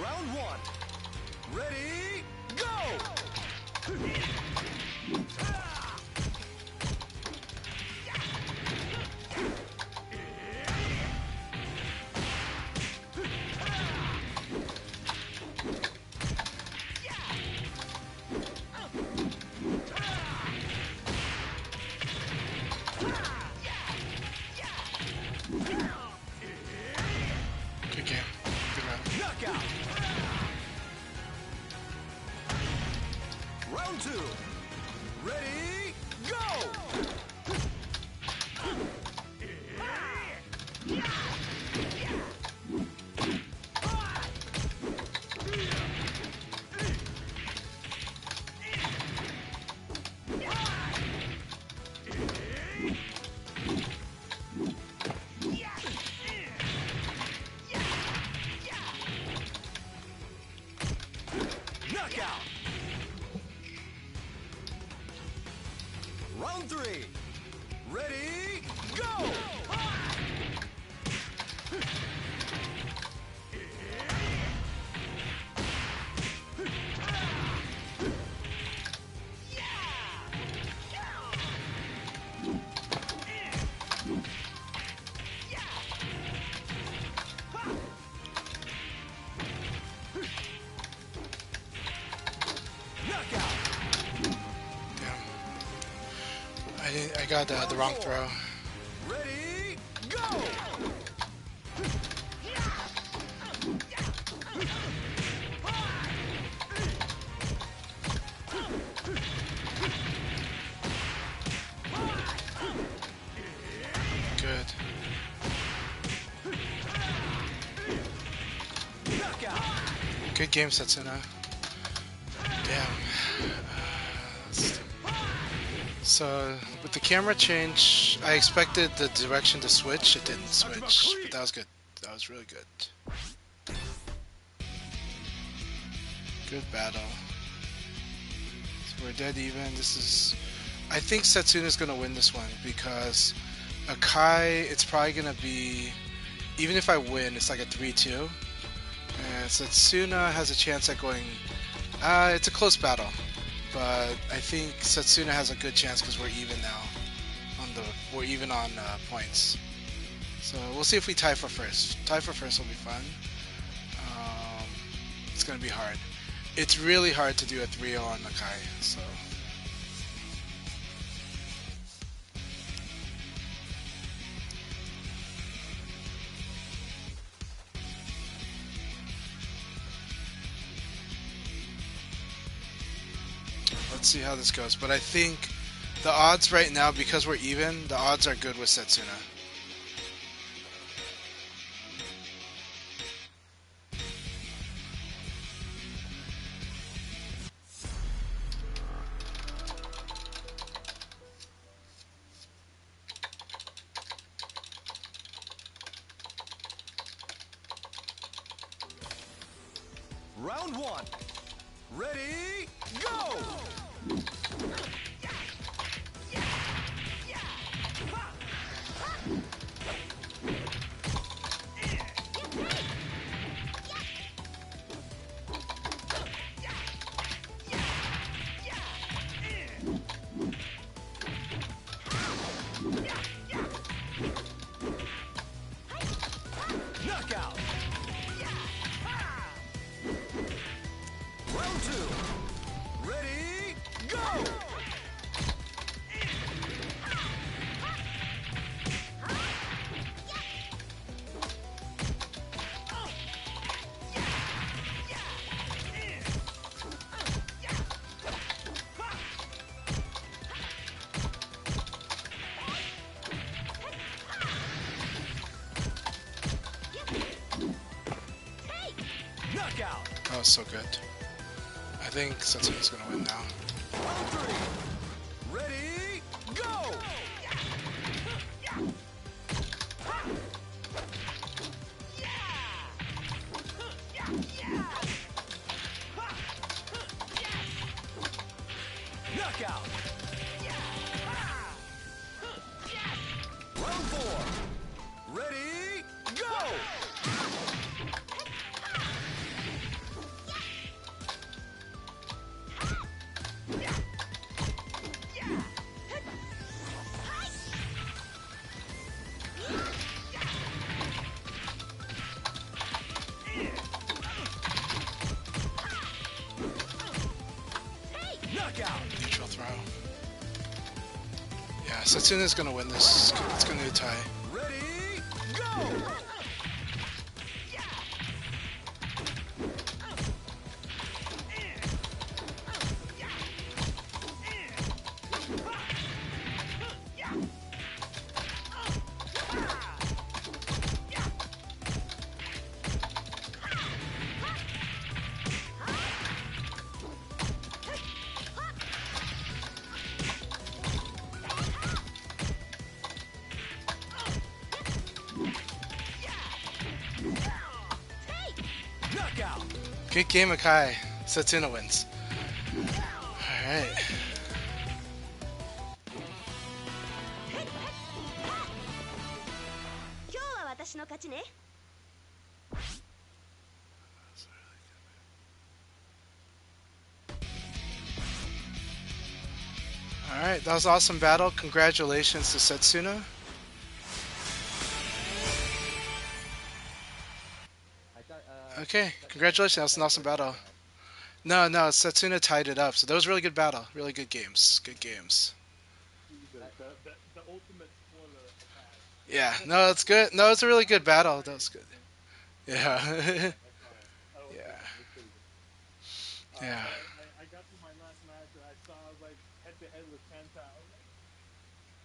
Round one. Ready, go! Good game. Good round. Knockout. Round two. Ready, go! Knockout. Round three. Ready, go! Knockout. Damn. I got the wrong throw. Ready, go! Good. Knockout. Good game, Setsuna. Damn. So, with the camera change, I expected the direction to switch. It didn't switch, but that was good. That was really good. Good battle. So we're dead even. This is... I think Setsuna's going to win this one because Akai, it's probably going to be... Even if I win, it's like a 3-2. And Setsuna has a chance at going... it's a close battle. But I think Setsuna has a good chance because we're even now. We're even on points. So we'll see if we tie for first. Tie for first will be fun. It's going to be hard. It's really hard to do a 3-0 on Akai. So... let's see how this goes. But I think the odds right now, because we're even, the odds are good with Setsuna. Round one. Ready, go! Knockout. Round two. Ready, go! Knockout. That was so good. I think Setsuna's gonna win now. Round three. Ready, go! Knockout. Round four. Ready, go! Knockout. Neutral throw. Yeah, Setsuna's gonna win this. It's gonna be a tie. Ready, go! Knockout. Good game, Akai. Setsuna wins. Alright. 今日は私の勝ちね。Alright, that was an awesome battle. Congratulations to Setsuna. I thought, Okay, congratulations. That was an awesome battle. No, no, Setsuna tied it up. So that was a really good battle. Really good games. Good games. Jesus, the ultimate spoiler of Akai. Yeah, no, it's good. No, it's a really good battle. That was good. Yeah. That's fine. That was Yeah. That's pretty good. Yeah. I got to my last match and I saw like head to head with Chanchai. I was like,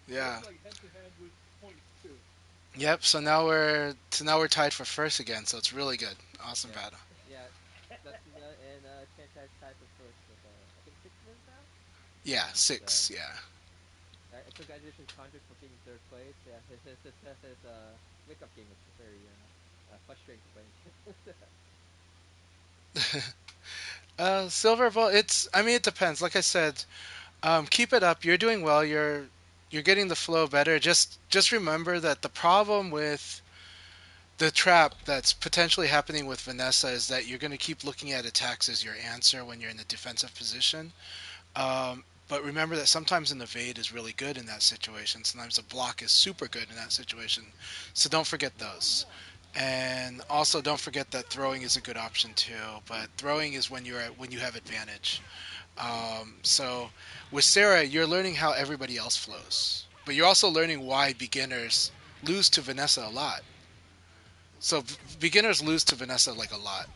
Yeah. like head to head with points too. Yep. So now we're tied for first again. So it's really good. Awesome Yeah. battle. yeah, Setsuna and Chanchai tied for first with, I think 6 wins now? Yeah. 6. Yeah. Congratulations, Conjure, for getting third place. Yeah, his wake-up game was very frustrating to play. Silver ball. It's. I mean, it depends. Like I said, keep it up. You're doing well. You're getting the flow better. Just remember that the problem with the trap that's potentially happening with Vanessa is that you're going to keep looking at attacks as your answer when you're in the defensive position. But remember that sometimes an evade is really good in that situation. Sometimes a block is super good in that situation. So don't forget those. And also don't forget that throwing is a good option too. But throwing is when you have advantage. So with Sarah, you're learning how everybody else flows, but you're also learning why beginners lose to Vanessa a lot. So beginners lose to Vanessa like a lot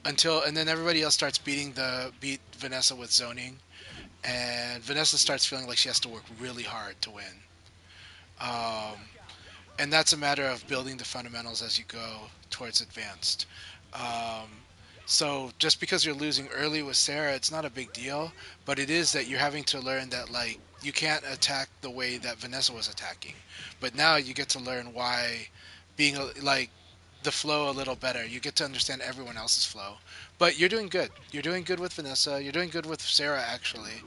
and then everybody else starts beat Vanessa with zoning. and Vanessa starts feeling like she has to work really hard to win. Um, and that's a matter of building the fundamentals as you go towards advanced. Um, so just because you're losing early with Sarah, it's not a big deal, but it is that you're having to learn that like you can't attack the way that Vanessa was attacking. But now you get to learn why being like the flow a little better. You get to understand everyone else's flow. But you're doing good. You're doing good with Vanessa. You're doing good with Sarah actually.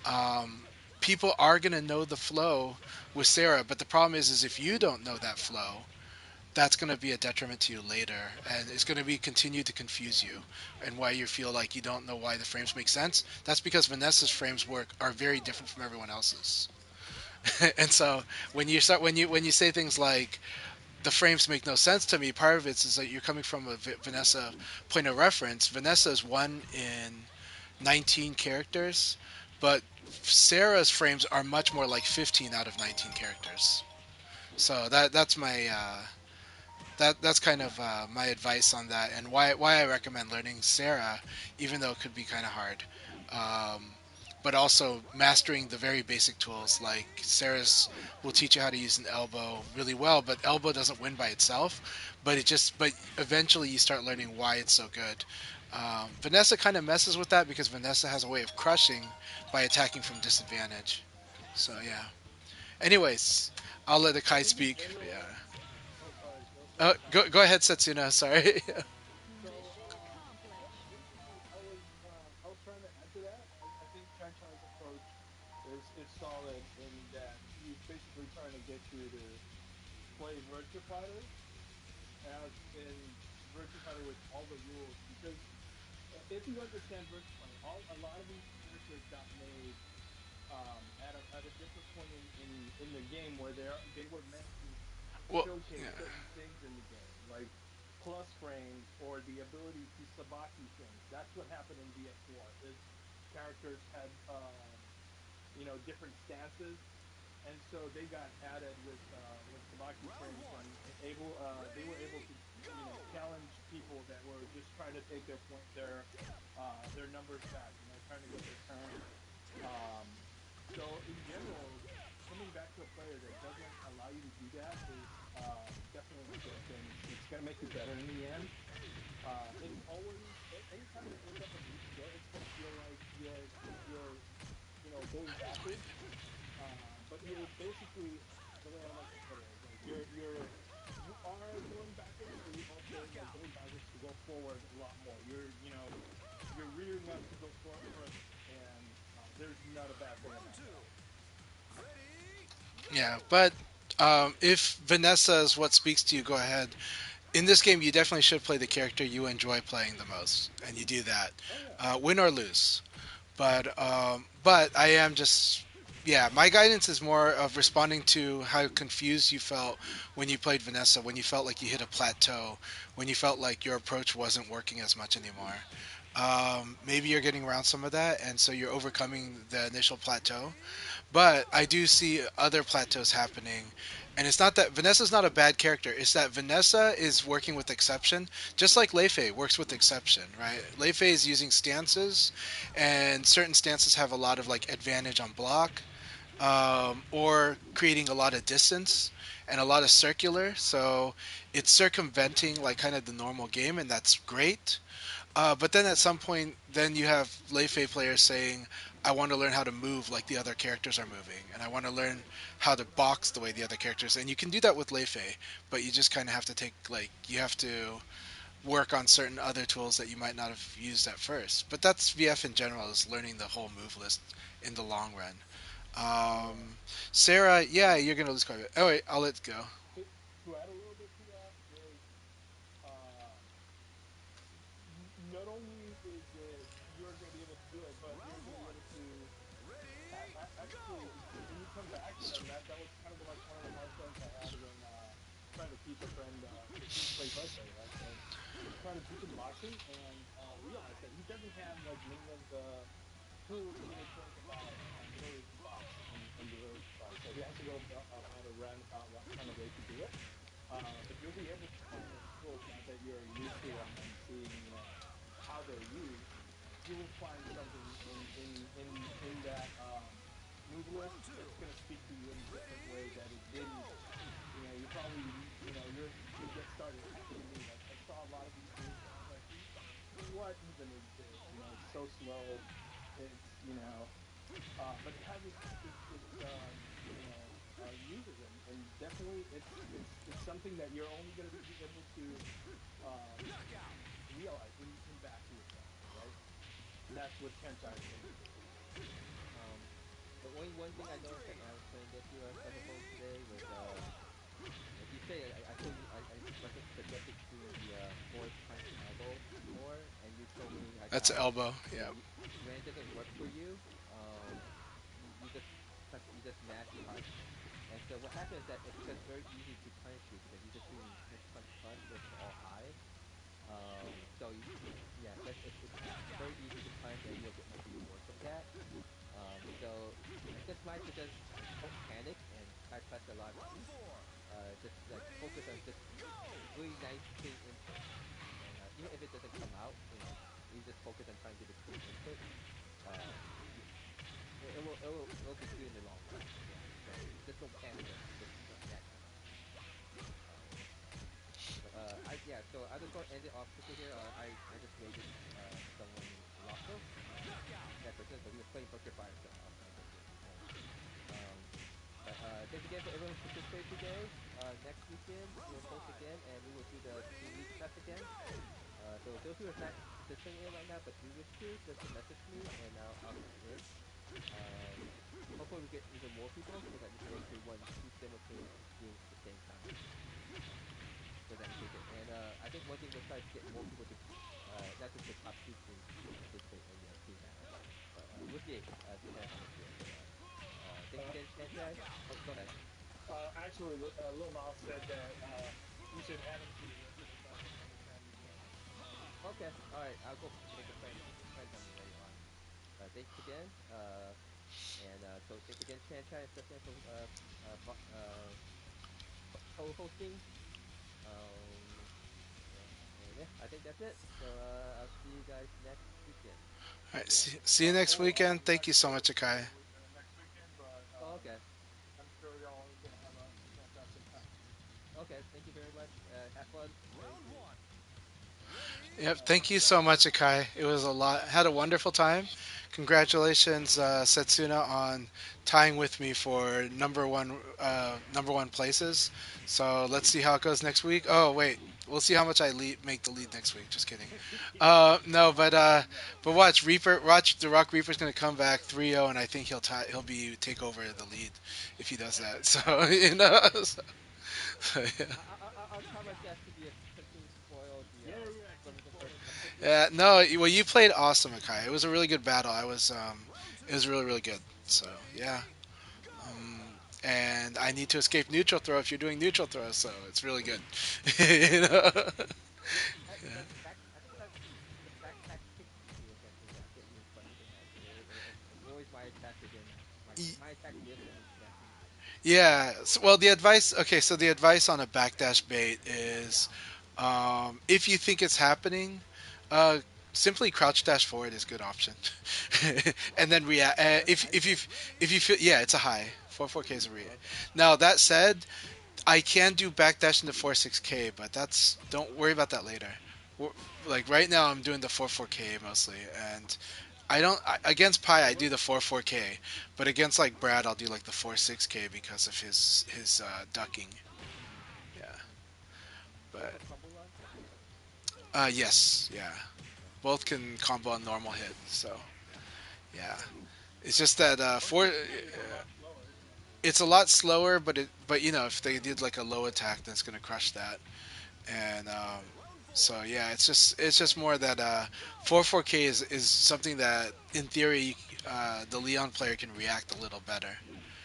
Um, People are going to know the flow with Sarah, but the problem is if you don't know that flow, that's going to be a detriment to you later, and it's going to be continue to confuse you, and why you feel like you don't know why the frames make sense. That's because Vanessa's frames work are very different from everyone else's, and so when you say things like the frames make no sense to me, part of it is that you're coming from a Vanessa point of reference. Vanessa is one in 19 characters, but Sarah's frames are much more like 15 out of 19 characters. So that's my that's kind of my advice on that, and why I recommend learning Sarah, even though it could be kind of hard. Um, but also mastering the very basic tools like Sarah's will teach you how to use an elbow really well, but elbow doesn't win by itself. But eventually you start learning why it's so good. Vanessa kind of messes with that because Vanessa has a way of crushing by attacking from disadvantage. So yeah. Anyways, I'll let the Kai In speak. Yeah. general, oh sorry, go ahead, Tom. Go ahead, Setsuna. Sorry. So basically, I was trying to add to that. I think Chanchai's approach is solid in that he's basically trying to get you to play Virtua Fighter as in Virtua Fighter with all the rules because if you understand Virtua Fighter, a lot of these characters got made at a different point in the game where they were meant to Well, showcase yeah. certain things in the game, like plus frames or the ability to sabaki frames. That's what happened in VS1. Is characters had different stances, and so they got added with sabaki frames and they were able to challenge people that were just trying to take their numbers back, trying to get their turn. So in general, coming back to a player that doesn't allow you to do that is definitely a mistake, and it's gonna make you better in the end. It's always anytime you pick up a new skill, it's gonna feel like you're going backwards. But you're basically the way I like to put it is like you are going backwards, but you're also like going backwards to go forward a lot more. You're rearing up to go further, and there's not a bad thing about that. Yeah, but if Vanessa is what speaks to you, go ahead. In this game, you definitely should play the character you enjoy playing the most, and you do that, Oh yeah, win or lose. But I am just, yeah. My guidance is more of responding to how confused you felt when you played Vanessa, when you felt like you hit a plateau, when you felt like your approach wasn't working as much anymore. Maybe you're getting around some of that, and so you're overcoming the initial plateau. But I do see other plateaus happening. And it's not that Vanessa's not a bad character. It's that Vanessa is working with exception, just like Leifei works with exception, right? Leifei is using stances, and certain stances have a lot of like advantage on block, or creating a lot of distance and a lot of circular. So it's circumventing like kind of the normal game, and that's great. But then at some point, then you have Leifei players saying, "I want to learn how to move like the other characters are moving, and I want to learn how to box the way the other characters." And you can do that with Leifei, but you just kind of have to you have to work on certain other tools that you might not have used at first. But that's VF in general, is learning the whole move list in the long run. yeah. Sarah, yeah, you're gonna lose quite a bit. Oh wait, I'll let it go. To to add a little bit to that is um, not only is it you're going to be able to do it, but you're going to be able to actually when you come back, and that was kind of like one of the milestones I had when trying to teach a friend because he plays Leifei, right? So was trying to teach him boxing and realized that he doesn't have like many of the tools he would think about in order to box in the Virtua Fighter. So he has to go about a roundabout kind of way to do it. But you'll be able to find those tools now that you're used to them and seeing how they're used. You will find something in that move list, it's going to speak to you in a different way that it didn't. You know, you're probably, you know, you get started after the meet. I saw a lot of these moves and I was like, what even is this? You know, it's so slow. It's, you know, but it has its uses, and definitely it's something that you're only going to be able to um, realize when you come back to your character, right? And that's what Chanchai is going to do. Um, the only one thing I noticed that I was playing against you, Cyberpunk today was like you say, I told you I suggested doing the forward punch elbow before, and you told me like That's how elbow. Yeah. when it doesn't work for you, you just you just mash punch, and so what happens is that it becomes very easy to punish you because you're just doing punch punch punch, so it's all high. So yeah, it's very easy to punch, and you'll get like reward from that. So I guess my suggestion is like don't panic and try to press a lot of keys. Just like focus on just really nice clean input, and even if it doesn't come out, you just focus on trying to get a clean input. Um, you, it'll be good in the long run. Yeah. So just don't panic and just mash punch. Um, but I yeah. So I just want to end it off quickly here. I just raided someone in Lotso. That person. So he was playing Butcher by himself. I was like, yeah. So um, but thanks again for everyone who participated today. Next weekend we'll host again, and we will do the 2 week fest again. So those who are not participating in right now but do wish to, just message me and I'll fit you in. Um, hopefully we get even more people so that we can actually run 2 simultaneous games at the same time. So that we can get. And I think one thing we'll try is get more people to, not just the top two teams to participate in the team battle. But we'll see. Depending how much we actually are. Thanks Uh, again, Chanchai. Oh, go ahead. actually, Lil Miles said that you should add him to your list of understanding friends. Okay. All right. I'll go make a friend on later on. Thanks again. So thanks again, Chanchai and Stephanie for co-hosting. Um, and yeah, I think that's it. So I'll see you guys next weekend. All right. Yeah. See you next weekend. I'm not Thank you so sure much, Akai. next weekend, but Oh, okay. I'm sure y'all are gonna have a fantastic time. Okay. Thank you very much. Have fun. Play the game. Yep. All Thank right, you so sounds much, good. Akai. It was a lot. Had a wonderful time. Congratulations, Setsuna, on tying with me for number one places. So let's see how it goes next week. Oh wait, we'll see how much I make the lead next week. Just kidding. No, but watch Reaper. Watch the Rock Reaper's gonna come back 3-0, and I think he'll be take over the lead if he does that. So so yeah. I'll try my best to be a continue to spoil the Yeah, yeah, keep from the first spoiling it. round. Yeah, no, well, you played awesome, Akai. It was a really good battle. It was really, really good. So, yeah. Um, and I need to escape neutral throw if you're doing neutral throw, so it's really good. you know? Yeah, Yeah. that back. I think the backpack kick you do against me that hit you in front of the net. It's always my attack again. My attack missed and it snapped me. Yeah. Well, the advice. Okay, so the advice on a backdash bait is, if you think it's happening, uh, simply crouch dash forward is a good option, and then react. That's a high kick. If you feel, yeah, it's a high 4-4K is a re. Oh, okay. Now that said, I can do backdash into 4-6K, but that's don't worry about that later. We're- Like right now, I'm doing the 4-4K mostly, and against Pi I do the 4-4K, but against like Brad I'll do like the 4-6K because of his ducking. Yeah, Both but are combo launch. yes, yeah, Okay. both can combo on normal hit. So yeah, it's just that Four four. six K is a lot slower, isn't it? It's a lot slower, but if they did like a low attack, then it's gonna crush that. And so yeah, it's just more that 4-4K is something that in theory the Leon player can react a little better,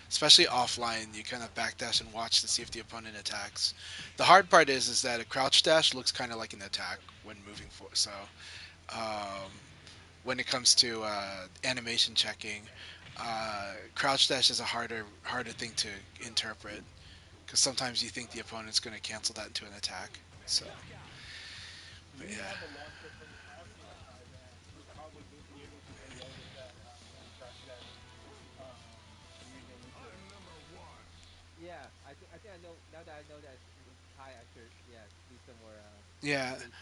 especially offline. You kind of backdash and watch to see if the opponent attacks. The hard part is that a crouch dash looks kind of like an attack when moving forward. So um, when it comes to animation checking, crouch dash is a harder thing to interpret because sometimes you think the opponent's going to cancel that into an attack. So, Do but you yeah. have a launcher from your house, Akai, that would probably be able to go well with that Yeah, I think I know now that I know that it's high. I should do some more Yeah, latest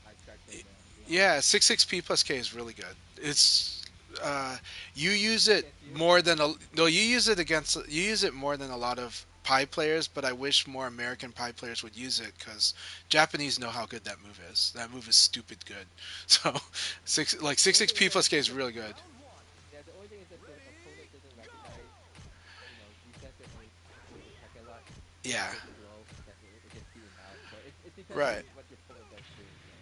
extract of the line. yeah. 66P plus K is really good. It's you use it Against you? more than a no. You use it more than a lot of Pi players, but I wish more American Pi players would use it because Japanese know how good that move is. That move is stupid good. So The only six thing six is P that plus K is really good. Round one. yeah, the only thing is that the opponent doesn't recognize defensive and is going to check a lot. So it's Yeah, so slow that it gets beaten out. So it depends on right, what the opponent does too. So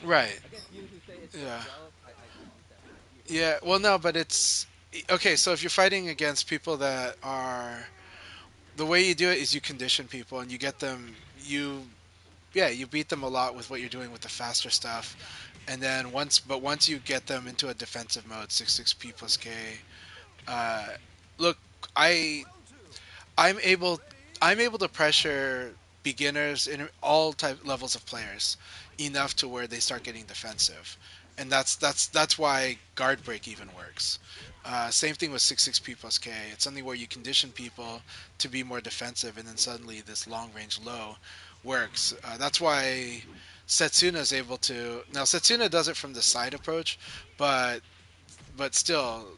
right. against you who say it works Yeah, well, I use that move. yeah. Well, no, but it's okay. So if you're fighting against people that are the way you do it is you condition people and you get them you beat them a lot with what you're doing with the faster stuff, and then once you get them into a defensive mode, 66P plus K. Uh, look, I Round two. I'm able I'm Ready? able to Go! pressure beginners in all type levels of players enough to where they start getting defensive, and that's why guard break even works. Same thing with 66P plus K. It's something where you condition people to be more defensive, and then suddenly this long range low works. That's why Setsuna is able to. Now Setsuna does it from the side approach, but still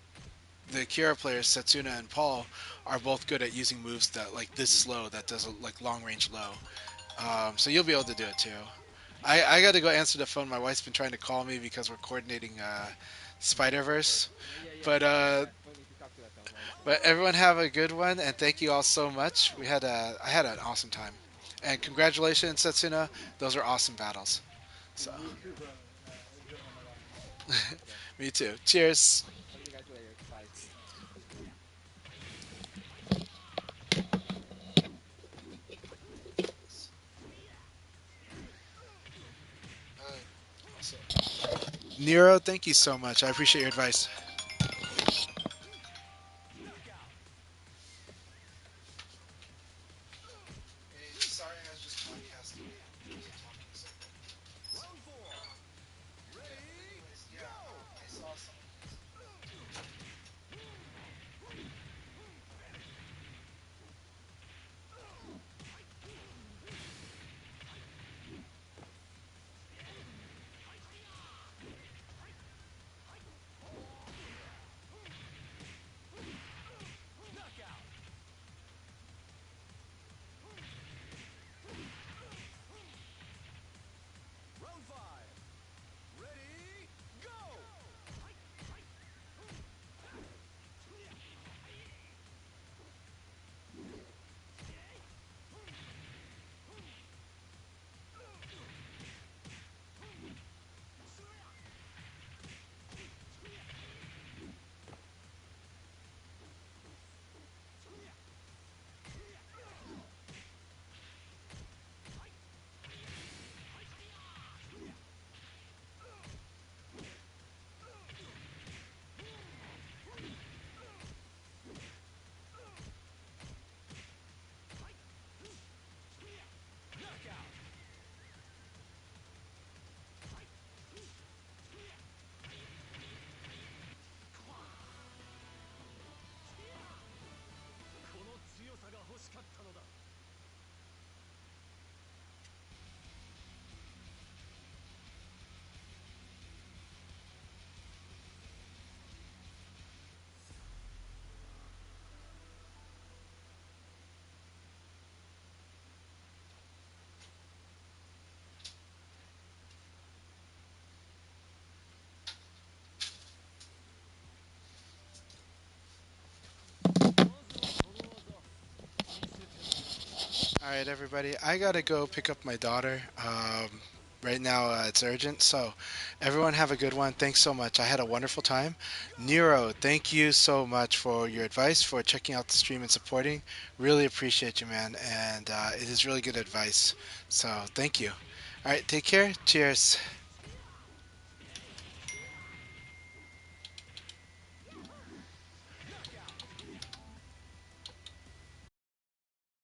the Kira players, Setsuna and Paul, are both good at using moves that like this slow that does like long range low. So you'll be able to do it too. I got to go answer the phone. My wife's been trying to call me because we're coordinating Spider Oh Verse. yeah. But We'll need to talk to us at some point. everyone have a good one and thank you all so much. I had an awesome time, and congratulations, Setsuna. Those are awesome battles. So You too, brother. Enjoying a lot. Okay, me too. Cheers. talk to you guys later. Bye. Nero, thank you so much. I appreciate your advice. Knockout! Hey, sorry, I was just podcasting. Round four. Ready? Go! I saw some. Knockout! Round five. Ready? Go! Knockout! この強さが欲しかったのだ。まずはこの技見せてもらおう。All right, everybody. I gotta go pick up my daughter. Right now, it's urgent. So, everyone have a good one. Thanks so much. I had a wonderful time. Nero, thank you so much for your advice, for checking out the stream and supporting. Really appreciate you, man. And it is really good advice. So, thank you. All right, take care. Cheers.